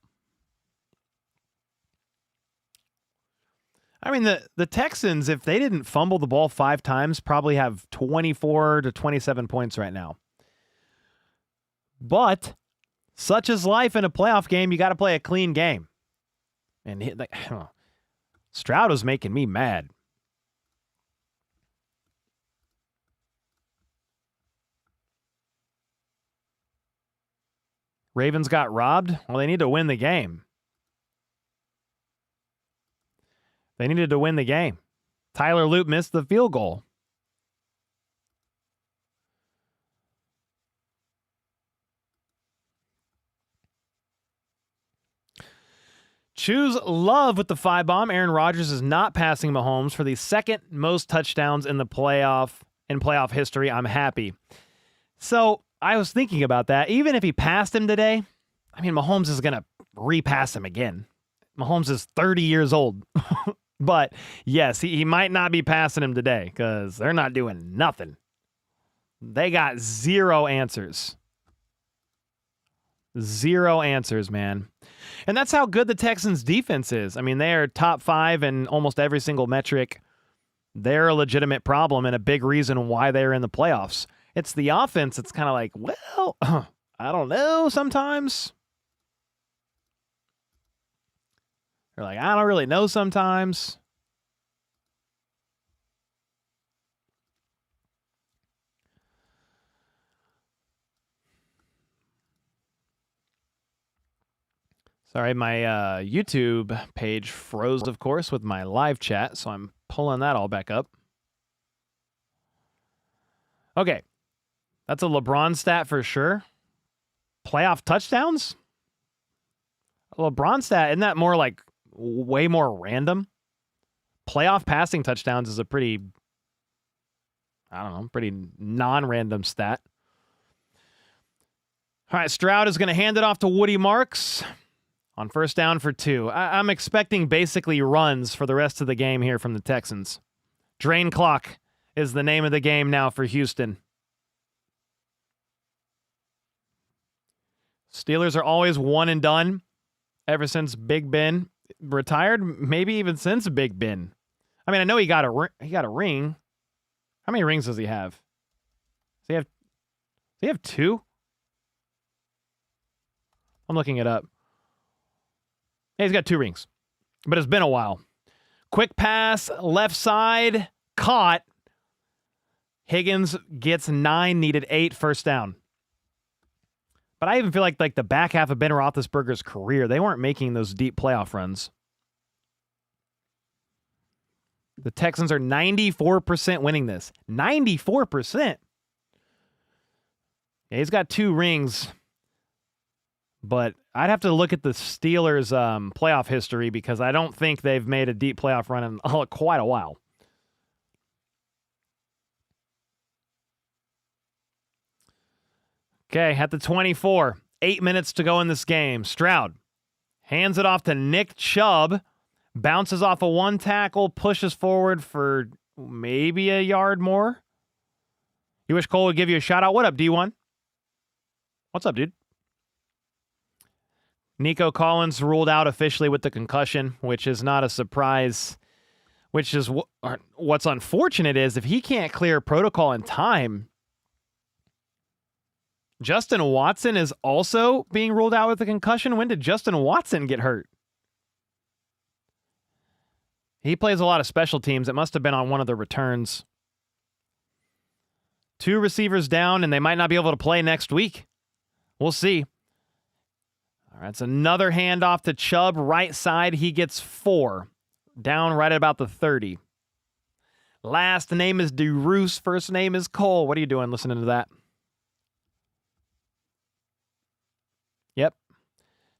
I mean, the Texans, if they didn't fumble the ball 5 times, probably have 24 to 27 points right now. But such is life in a playoff game. You got to play a clean game. And Stroud was making me mad. Ravens got robbed. Well, they need to win the game. They needed to win the game. Tyler Loop missed the field goal. Choose love with the 5-bomb. Aaron Rodgers is not passing Mahomes for the 2nd most touchdowns in playoff history. I'm happy. So I was thinking about that. Even if he passed him today, I mean, Mahomes is going to repass him again. Mahomes is 30 years old. But yes, he might not be passing him today because they're not doing nothing. They got 0 answers. 0 answers, man. And that's how good the Texans defense is. I mean, they are top 5 in almost every single metric. They're a legitimate problem and a big reason why they're in the playoffs. It's the offense. It's kind of like, well, I don't know sometimes. They're like, I don't really know sometimes. Sorry, my YouTube page froze, of course, with my live chat, so I'm pulling that all back up. Okay. That's a LeBron stat for sure. Playoff touchdowns? A LeBron stat, isn't that more like way more random? Playoff passing touchdowns is a pretty, I don't know, pretty non-random stat. All right, Stroud is going to hand it off to Woody Marks on 1st down for 2. I'm expecting basically runs for the rest of the game here from the Texans. Drain clock is the name of the game now for Houston. Steelers are always one and done ever since Big Ben retired, maybe even since Big Ben. I mean, I know he got a ring. How many rings does he have? Does he have 2? I'm looking it up. Yeah, he's got 2 rings, but it's been a while. Quick pass, left side, caught. Higgins gets 9, needed 8, first down. But I even feel like the back half of Ben Roethlisberger's career, they weren't making those deep playoff runs. The Texans are 94% winning this. 94%. Yeah, he's got 2 rings. But I'd have to look at the Steelers' playoff history because I don't think they've made a deep playoff run in quite a while. Okay, at the 24, 8 minutes to go in this game. Stroud hands it off to Nick Chubb, bounces off a 1 tackle, pushes forward for maybe a yard more. You wish Cole would give you a shout out? What up, D1? What's up, dude? Nico Collins ruled out officially with the concussion, which is not a surprise. Which is what's unfortunate is if he can't clear protocol in time. Justin Watson is also being ruled out with a concussion. When did Justin Watson get hurt? He plays a lot of special teams. It must have been on one of the returns. 2 receivers down, and they might not be able to play next week. We'll see. All right, it's another handoff to Chubb, right side. He gets 4. Down right at about the 30. Last name is DeRuse. First name is Cole. What are you doing listening to that? Yep.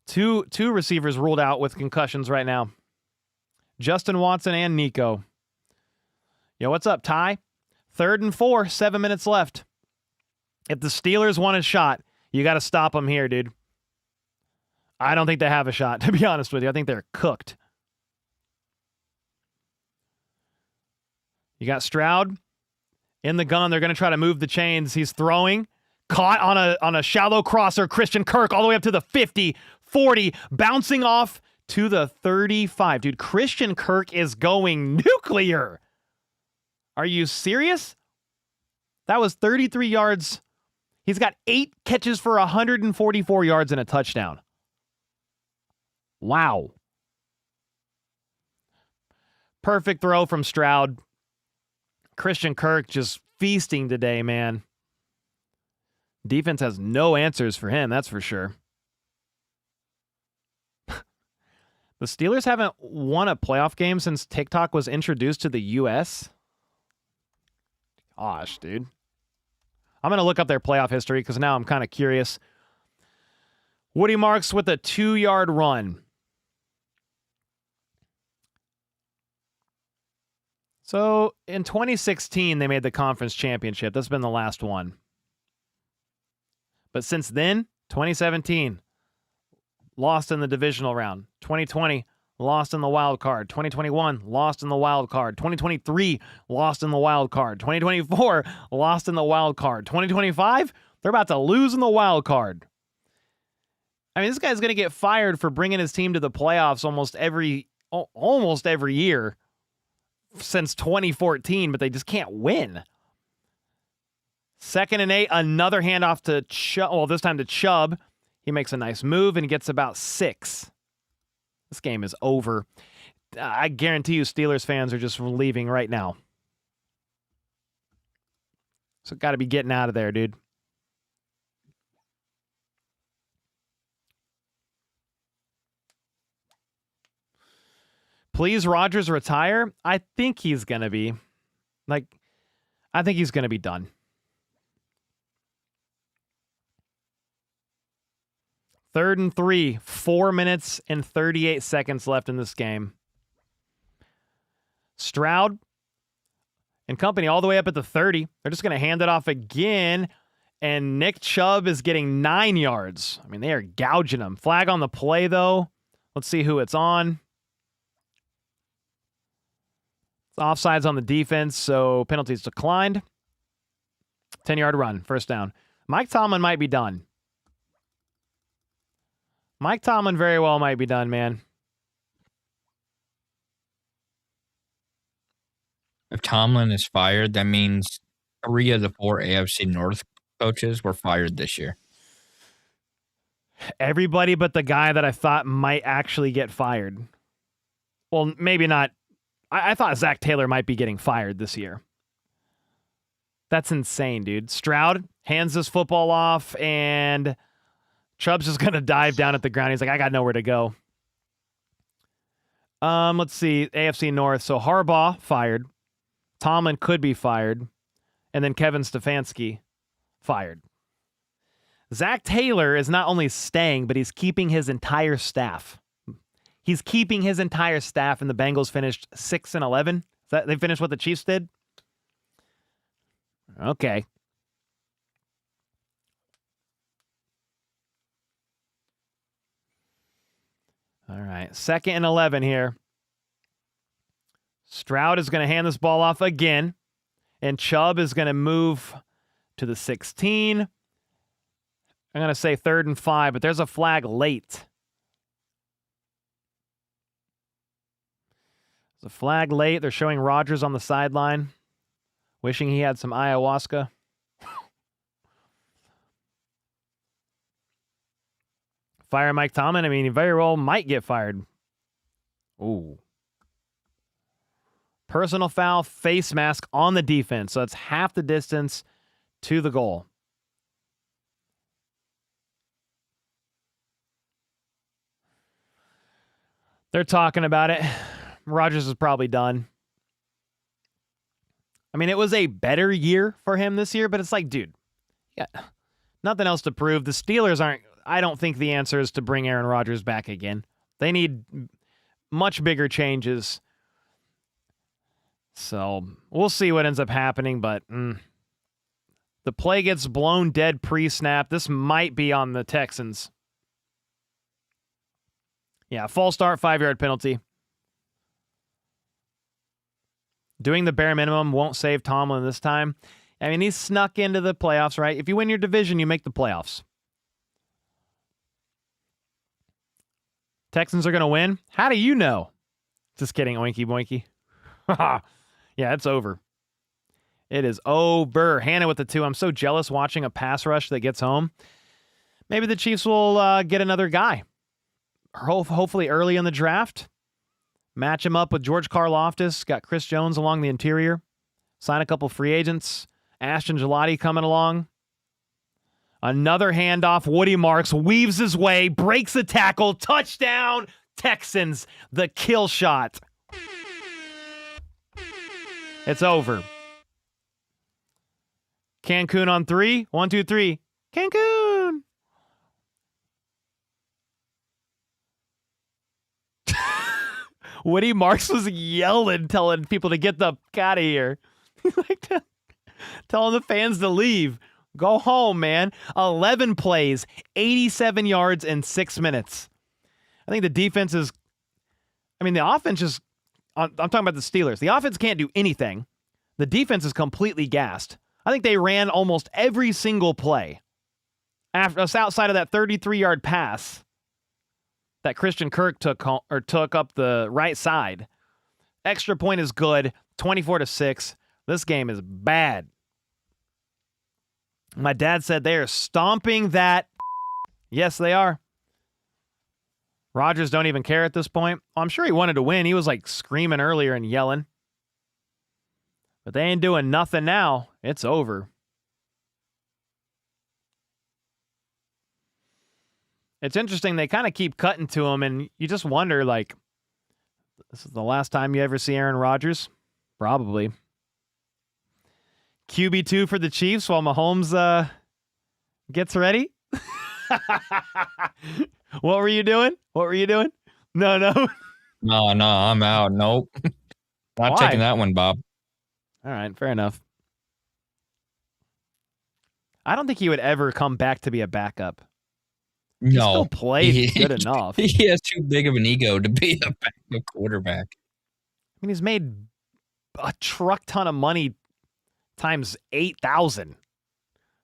Two receivers ruled out with concussions right now. Justin Watson and Nico. Yo, what's up, Ty? 3rd and 4, 7 minutes left. If the Steelers want a shot, you got to stop them here, dude. I don't think they have a shot, to be honest with you. I think they're cooked. You got Stroud in the gun. They're going to try to move the chains. He's throwing. Caught on a shallow crosser. Christian Kirk all the way up to the 50, 40, bouncing off to the 35. Dude, Christian Kirk is going nuclear. Are you serious? That was 33 yards. He's got 8 catches for 144 yards and a touchdown. Wow. Perfect throw from Stroud. Christian Kirk just feasting today, man. Defense has no answers for him, that's for sure. The Steelers haven't won a playoff game since TikTok was introduced to the U.S. Gosh, dude. I'm going to look up their playoff history because now I'm kind of curious. Woody Marks with a 2-yard run. So in 2016, they made the conference championship. That's been the last one. But since then, 2017, lost in the divisional round. 2020, lost in the wild card. 2021, lost in the wild card. 2023, lost in the wild card. 2024, lost in the wild card. 2025, they're about to lose in the wild card. I mean, this guy's going to get fired for bringing his team to the playoffs almost every year since 2014, but they just can't win. 2nd and 8, another handoff to Chubb. Well, this time to Chubb. He makes a nice move and gets about 6. This game is over. I guarantee you Steelers fans are just leaving right now. So got to be getting out of there, dude. Please, Rodgers retire? I think he's going to be. I think he's going to be done. 3rd and 3, 4 minutes and 38 seconds left in this game. Stroud and company all the way up at the 30. They're just going to hand it off again, and Nick Chubb is getting 9 yards. I mean, they are gouging him. Flag on the play, though. Let's see who it's on. It's offsides on the defense, so penalties declined. 10-yard run, first down. Mike Tomlin might be done. Mike Tomlin very well might be done, man. If Tomlin is fired, that means 3 of the 4 AFC North coaches were fired this year. Everybody but the guy that I thought might actually get fired. Well, maybe not. I thought Zach Taylor might be getting fired this year. That's insane, dude. Stroud hands this football off, and Chubb's just going to dive down at the ground. He's like, I got nowhere to go. Let's see. AFC North. So Harbaugh fired. Tomlin could be fired. And then Kevin Stefanski fired. Zach Taylor is not only staying, but he's keeping his entire staff. He's keeping his entire staff, and the Bengals finished 6-11. They finished what the Chiefs did? Okay. All right. 2nd and 11 here. Stroud is going to hand this ball off again, and Chubb is going to move to the 16. I'm going to say 3rd and 5, but there's a flag late. There's a flag late. They're showing Rodgers on the sideline, wishing he had some ayahuasca. Fire Mike Tomlin. I mean, he very well might get fired. Ooh. Personal foul, face mask on the defense. So it's half the distance to the goal. They're talking about it. Rodgers is probably done. I mean, it was a better year for him this year, but it's like, dude, yeah, nothing else to prove. The Steelers aren't, I don't think the answer is to bring Aaron Rodgers back again. They need much bigger changes. So we'll see what ends up happening, but the play gets blown dead pre-snap. This might be on the Texans. Yeah, false start, 5-yard penalty. Doing the bare minimum won't save Tomlin this time. I mean, he's snuck into the playoffs, right? If you win your division, you make the playoffs. Texans are going to win? How do you know? Just kidding, oinky boinky. Yeah, it's over. It is over. Hannah with the 2. I'm so jealous watching a pass rush that gets home. Maybe the Chiefs will get another guy. Hopefully early in the draft. Match him up with George Karlaftis. Got Chris Jones along the interior. Sign a couple free agents. Ashton Gelati coming along. Another handoff. Woody Marks weaves his way, breaks the tackle. Touchdown, Texans. The kill shot. It's over. Cancun on 3. 1, 2, 3. Cancun. Woody Marks was yelling, telling people to get the fuck out of here. Like telling the fans to leave. Go home, man. 11 plays, 87 yards in 6 minutes. I think the defense is, the offense just, I'm talking about the Steelers. The offense can't do anything. The defense is completely gassed. I think they ran almost every single play. After us outside of that 33-yard pass that Christian Kirk took up the right side. Extra point is good. 24-6. This game is bad. My dad said they are stomping that. Yes, they are. Rodgers don't even care at this point. I'm sure he wanted to win. He was like screaming earlier and yelling. But they ain't doing nothing now. It's over. It's interesting. They kind of keep cutting to him, and you just wonder, like, this is the last time you ever see Aaron Rodgers? Probably. QB2 for the Chiefs while Mahomes gets ready. What were you doing? No. No, I'm out. Nope. Not Why? taking that one, Bob. All right, fair enough. I don't think he would ever come back to be a backup. He still played good enough. He has too big of an ego to be a backup quarterback. I mean, he's made a truck ton of money times 8,000.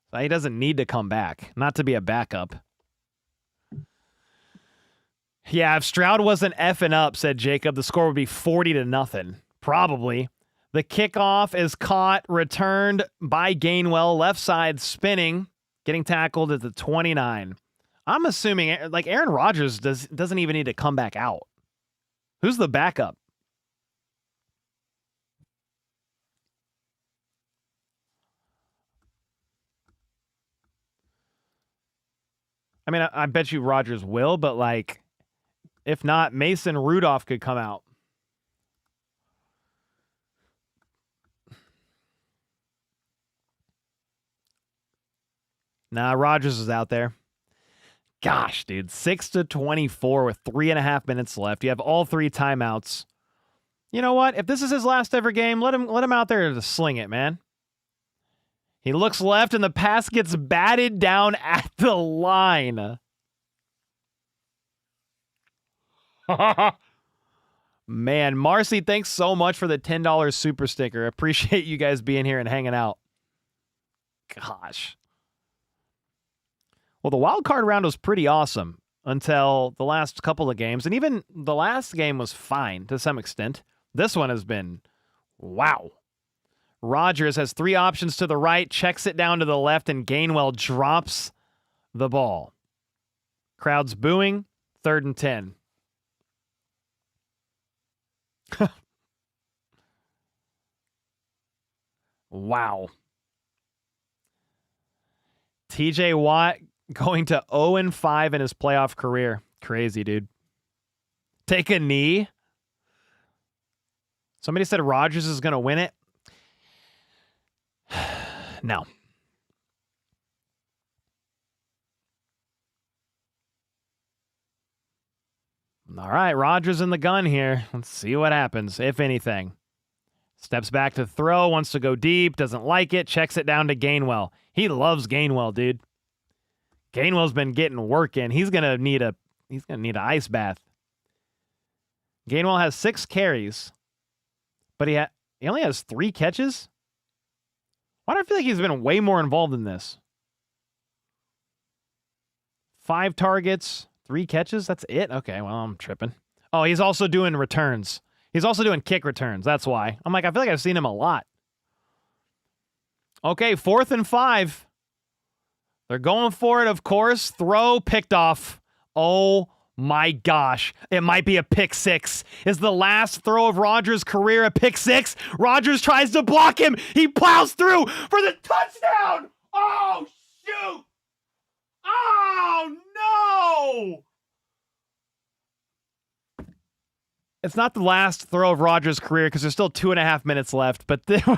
So he doesn't need to come back, not to be a backup. Yeah, if Stroud wasn't effing up, said Jacob, the score would be 40-0. Probably. The kickoff is caught, returned by Gainwell, left side spinning, getting tackled at the 29. I'm assuming, like, Aaron Rodgers doesn't even need to come back out. Who's the backup? I mean, I bet you Rodgers will, but, like, if not, Mason Rudolph could come out. Nah, Rodgers is out there. Gosh, dude, 6-24 with 3.5 minutes left. You have all 3 timeouts. You know what? If this is his last ever game, let him out there to sling it, man. He looks left, and the pass gets batted down at the line. Man, Marcy, thanks so much for the $10 super sticker. Appreciate you guys being here and hanging out. Gosh. Well, the wild card round was pretty awesome until the last couple of games. And even the last game was fine to some extent. This one has been, wow. Rodgers has 3 options to the right, checks it down to the left, and Gainwell drops the ball. Crowd's booing, 3rd and 10. Wow. TJ Watt going to 0-5 in his playoff career. Crazy, dude. Take a knee. Somebody said Rodgers is going to win it. No. All right, Rodgers in the gun here. Let's see what happens, if anything. Steps back to throw, wants to go deep, doesn't like it, checks it down to Gainwell. He loves Gainwell, dude. Gainwell's been getting work in. He's gonna need an ice bath. Gainwell has 6 carries, but he only has 3 catches. Why do I feel like he's been way more involved in this? 5 targets, 3 catches. That's it. Okay, well, I'm tripping. Oh, he's also doing returns. He's also doing kick returns. That's why. I'm like, I feel like I've seen him a lot. Okay, 4th and 5. They're going for it, of course. Throw, picked off. Oh, my gosh. It might be a pick 6. Is the last throw of Rodgers' career a pick 6? Rodgers tries to block him. He plows through for the touchdown. Oh, shoot. Oh, no. It's not the last throw of Rodgers' career because there's still 2.5 minutes left, but it's over.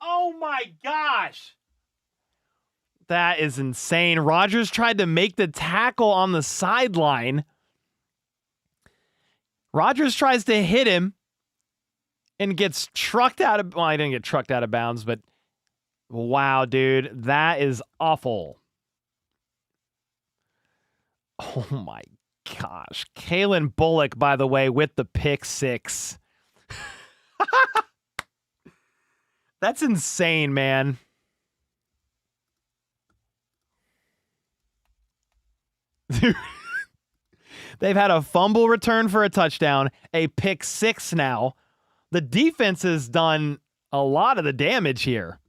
Oh my gosh. That is insane. Rodgers tried to make the tackle on the sideline. Rodgers tries to hit him and gets trucked out of, well, he didn't get trucked out of bounds, but wow, dude, that is awful. Oh my gosh. Kalen Bullock, by the way, with the pick 6. That's insane, man. Dude. They've had a fumble return for a touchdown, a pick 6 now. The defense has done a lot of the damage here.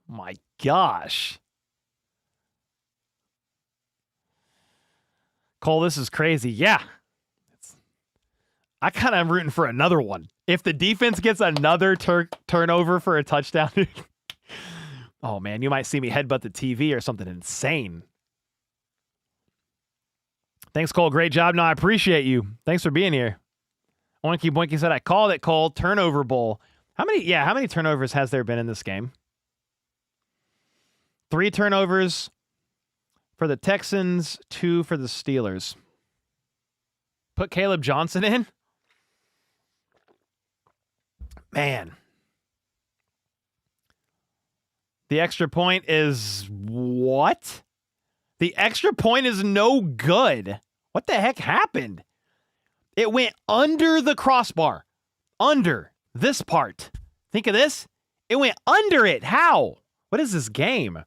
My gosh. Cole, this is crazy. Yeah. I kind of am rooting for another one. If the defense gets another turnover for a touchdown, oh man, you might see me headbutt the TV or something insane. Thanks, Cole. Great job. No, I appreciate you. Thanks for being here. Oinky Boinky said, I called it, Cole. Turnover bowl. How many turnovers has there been in this game? 3 turnovers for the Texans, 2 for the Steelers. Put Caleb Johnson in? Man. The extra point is what? The extra point is no good. What the heck happened? It went under the crossbar. Under this part. Think of this. It went under it. How? What is this game?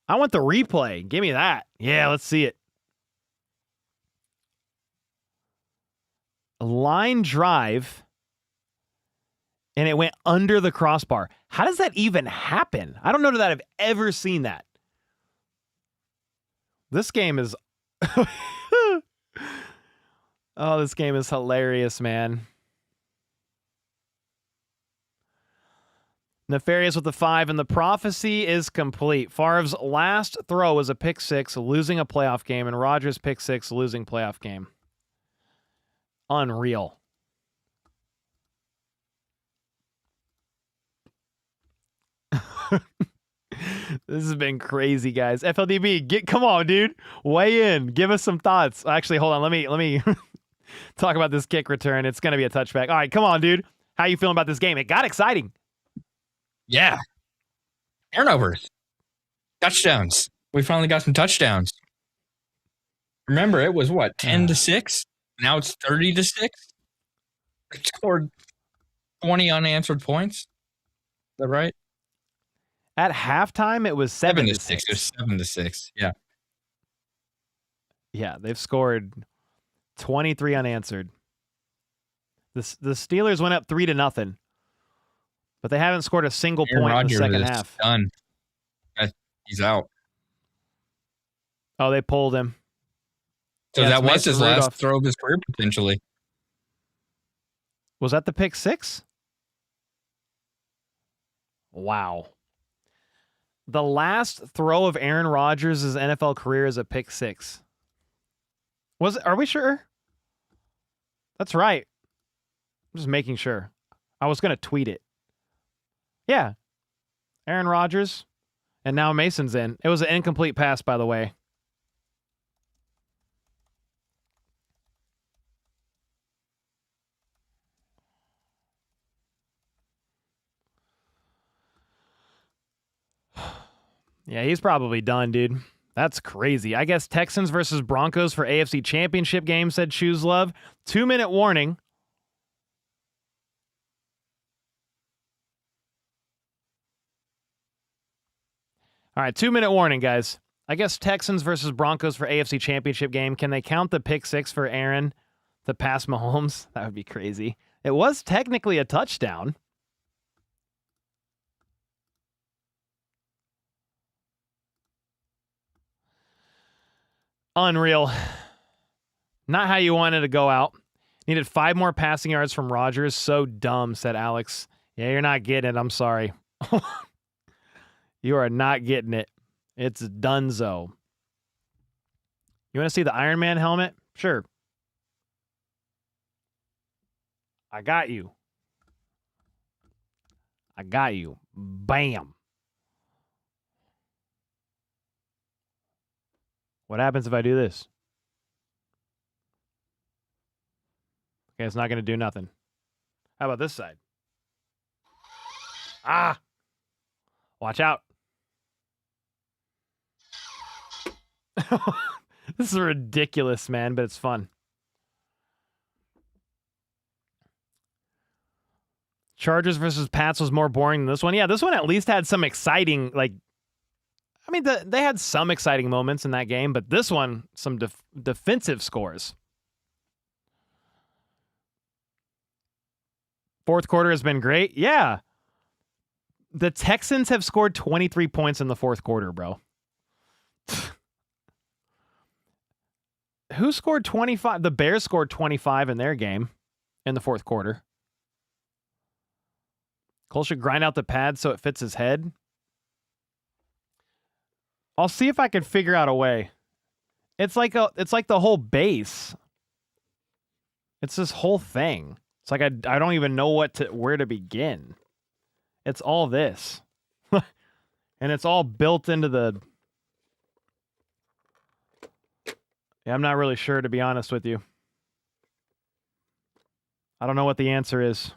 I want the replay. Give me that. Yeah, let's see it. Line drive, and it went under the crossbar. How does that even happen? I don't know that I've ever seen that. This game is... Oh, this game is hilarious, man. Nefarious with the 5, and the prophecy is complete. Favre's last throw was a pick 6, losing a playoff game, and Rodgers' pick 6, losing playoff game. Unreal. This has been crazy, guys. FLDB, come on, dude. Weigh in. Give us some thoughts. Actually, hold on. Let me talk about this kick return. It's going to be a touchback. All right, come on, dude. How you feeling about this game? It got exciting. Yeah. Turnovers. Touchdowns. We finally got some touchdowns. Remember, it was what, 10-6? Now it's 30-6. They scored 20 unanswered points. Is that right? At halftime, it was 7-6. It was 7-6. Yeah. Yeah, they've scored 23 unanswered. The Steelers went up 3-0, but they haven't scored a single point in the second half. Done. He's out. Oh, they pulled him. So that was his last throw of his career, potentially. Was that the pick 6? Wow. The last throw of Aaron Rodgers' NFL career is a pick 6. Are we sure? That's right. I'm just making sure. I was going to tweet it. Yeah. Aaron Rodgers. And now Mason's in. It was an incomplete pass, by the way. Yeah, he's probably done, dude. That's crazy. I guess Texans versus Broncos for AFC Championship game, said Shoes Love. 2-minute warning. All right, 2-minute warning, guys. I guess Texans versus Broncos for AFC Championship game. Can they count the pick 6 for Aaron to pass Mahomes? That would be crazy. It was technically a touchdown. Unreal. Not how you wanted to go out. Needed 5 more passing yards from Rodgers. So dumb, said Alex. Yeah, you're not getting it. I'm sorry. You are not getting it. It's donezo. You want to see the Iron Man helmet? Sure. I got you. I got you. Bam. What happens if I do this? Okay, it's not going to do nothing. How about this side? Ah! Watch out. This is ridiculous, man, but it's fun. Chargers versus Pats was more boring than this one. Yeah, this one at least had some exciting, they had some exciting moments in that game, but this one, some defensive scores. Fourth quarter has been great. Yeah. The Texans have scored 23 points in the fourth quarter, bro. Who scored 25? The Bears scored 25 in their game in the fourth quarter. Cole should grind out the pad so it fits his head. I'll see if I can figure out a way. It's like the whole base. It's this whole thing. It's like I don't even know where to begin. It's all this. And it's all built into the... Yeah, I'm not really sure, to be honest with you. I don't know what the answer is.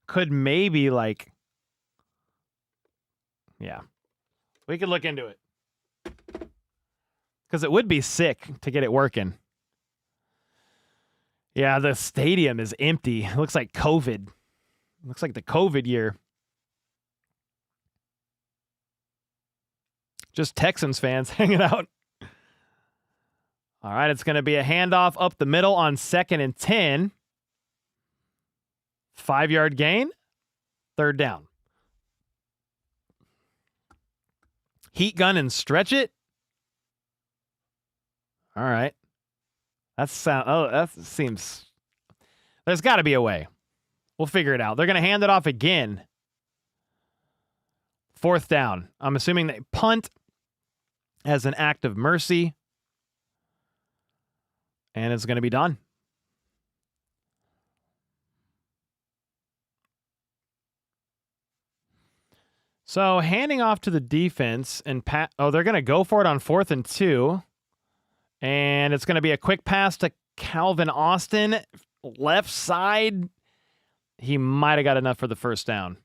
Could maybe, yeah. We could look into it. Because it would be sick to get it working. Yeah, the stadium is empty. It looks like COVID. Looks like the COVID year. Just Texans fans hanging out. All right, it's going to be a handoff up the middle on 2nd and 10. 5-yard gain. 3rd down. Heat gun and stretch it. All right. That seems. There's got to be a way. We'll figure it out. They're going to hand it off again. 4th down. I'm assuming they punt as an act of mercy. And it's going to be done. So handing off to the defense and they're going to go for it on 4th and 2. And it's going to be a quick pass to Calvin Austin, left side. He might have got enough for the 1st down.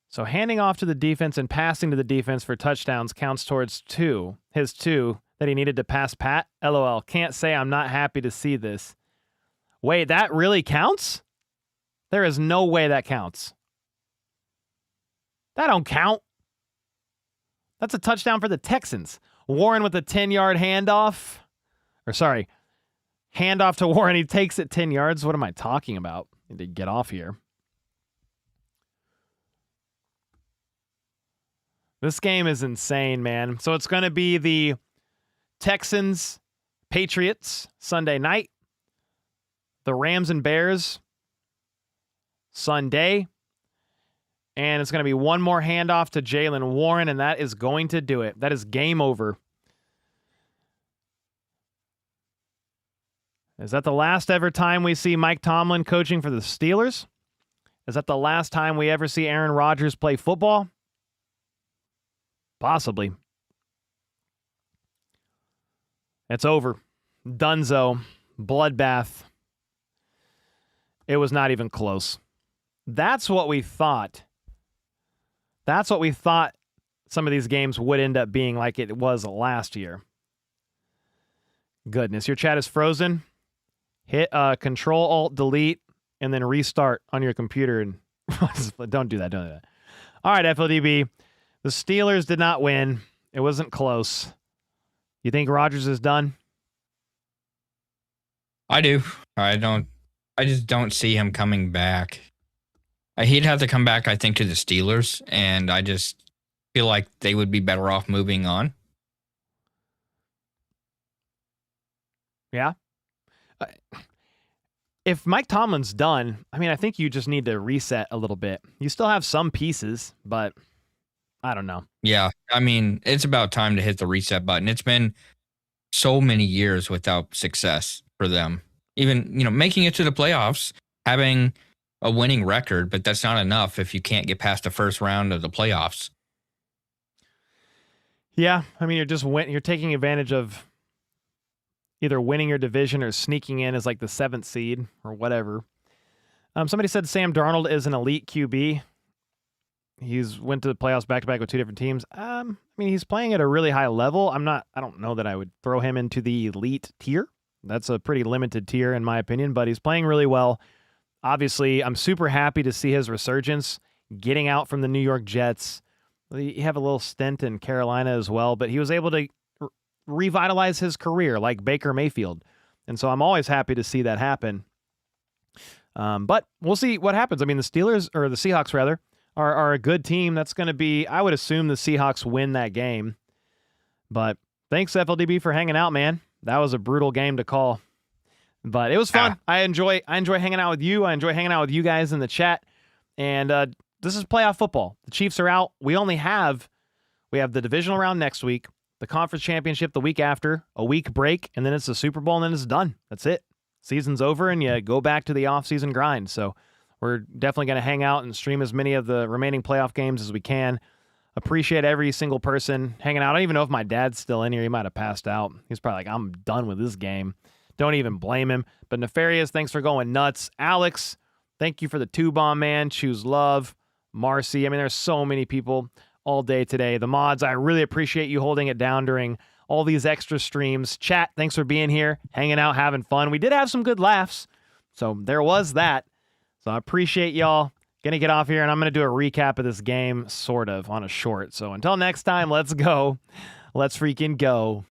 So handing off to the defense and passing to the defense for touchdowns counts towards 2. His 2 that he needed to pass Pat. LOL. Can't say I'm not happy to see this. Wait, that really counts? There is no way that counts. That don't count. That's a touchdown for the Texans. Warren with a 10-yard handoff. Handoff to Warren. He takes it 10 yards. What am I talking about? Need to get off here. This game is insane, man. So it's going to be the Texans, Patriots, Sunday night. The Rams and Bears, Sunday. And it's going to be one more handoff to Jaylen Warren, and that is going to do it. That is game over. Is that the last ever time we see Mike Tomlin coaching for the Steelers? Is that the last time we ever see Aaron Rodgers play football? Possibly. It's over. Dunzo. Bloodbath. It was not even close. That's what we thought. That's what we thought some of these games would end up being like it was last year. Goodness, your chat is frozen. Hit Control-Alt-Delete and then restart on your computer. And don't do that. Don't do that. All right, FLDB. The Steelers did not win. It wasn't close. You think Rodgers is done? I do. I just don't see him coming back. He'd have to come back, I think, to the Steelers, and I just feel like they would be better off moving on. Yeah. If Mike Tomlin's done, I mean, I think you just need to reset a little bit. You still have some pieces, but I don't know. Yeah, I mean, it's about time to hit the reset button. It's been so many years without success for them. Even, making it to the playoffs, having a winning record, but that's not enough if you can't get past the first round of the playoffs. Yeah, I mean, you're taking advantage of either winning your division or sneaking in as like the 7th seed or whatever. Somebody said Sam Darnold is an elite QB. He's went to the playoffs back-to-back with 2 different teams. I mean, he's playing at a really high level. I don't know that I would throw him into the elite tier. That's a pretty limited tier in my opinion, but he's playing really well. Obviously, I'm super happy to see his resurgence, getting out from the New York Jets. He have a little stint in Carolina as well, but he was able to revitalize his career like Baker Mayfield. And so I'm always happy to see that happen. But we'll see what happens. I mean, the Seahawks rather, are a good team. That's going to be, I would assume the Seahawks win that game. But thanks, FLDB, for hanging out, man. That was a brutal game to call. But it was fun. I enjoy hanging out with you. I enjoy hanging out with you guys in the chat. And this is playoff football. The Chiefs are out. We have the divisional round next week, the conference championship the week after, a week break, and then it's the Super Bowl, and then it's done. That's it. Season's over, and you go back to the off-season grind. So we're definitely going to hang out and stream as many of the remaining playoff games as we can. Appreciate every single person hanging out. I don't even know if my dad's still in here. He might have passed out. He's probably like, I'm done with this game. Don't even blame him. But Nefarious, thanks for going nuts. Alex, thank you for the 2-bomb, man. Choose love. Marcy, I mean, there's so many people all day today. The mods, I really appreciate you holding it down during all these extra streams. Chat, thanks for being here, hanging out, having fun. We did have some good laughs, so there was that. So I appreciate y'all. Gonna get off here, and I'm gonna do a recap of this game, sort of, on a short. So until next time, let's go. Let's freaking go.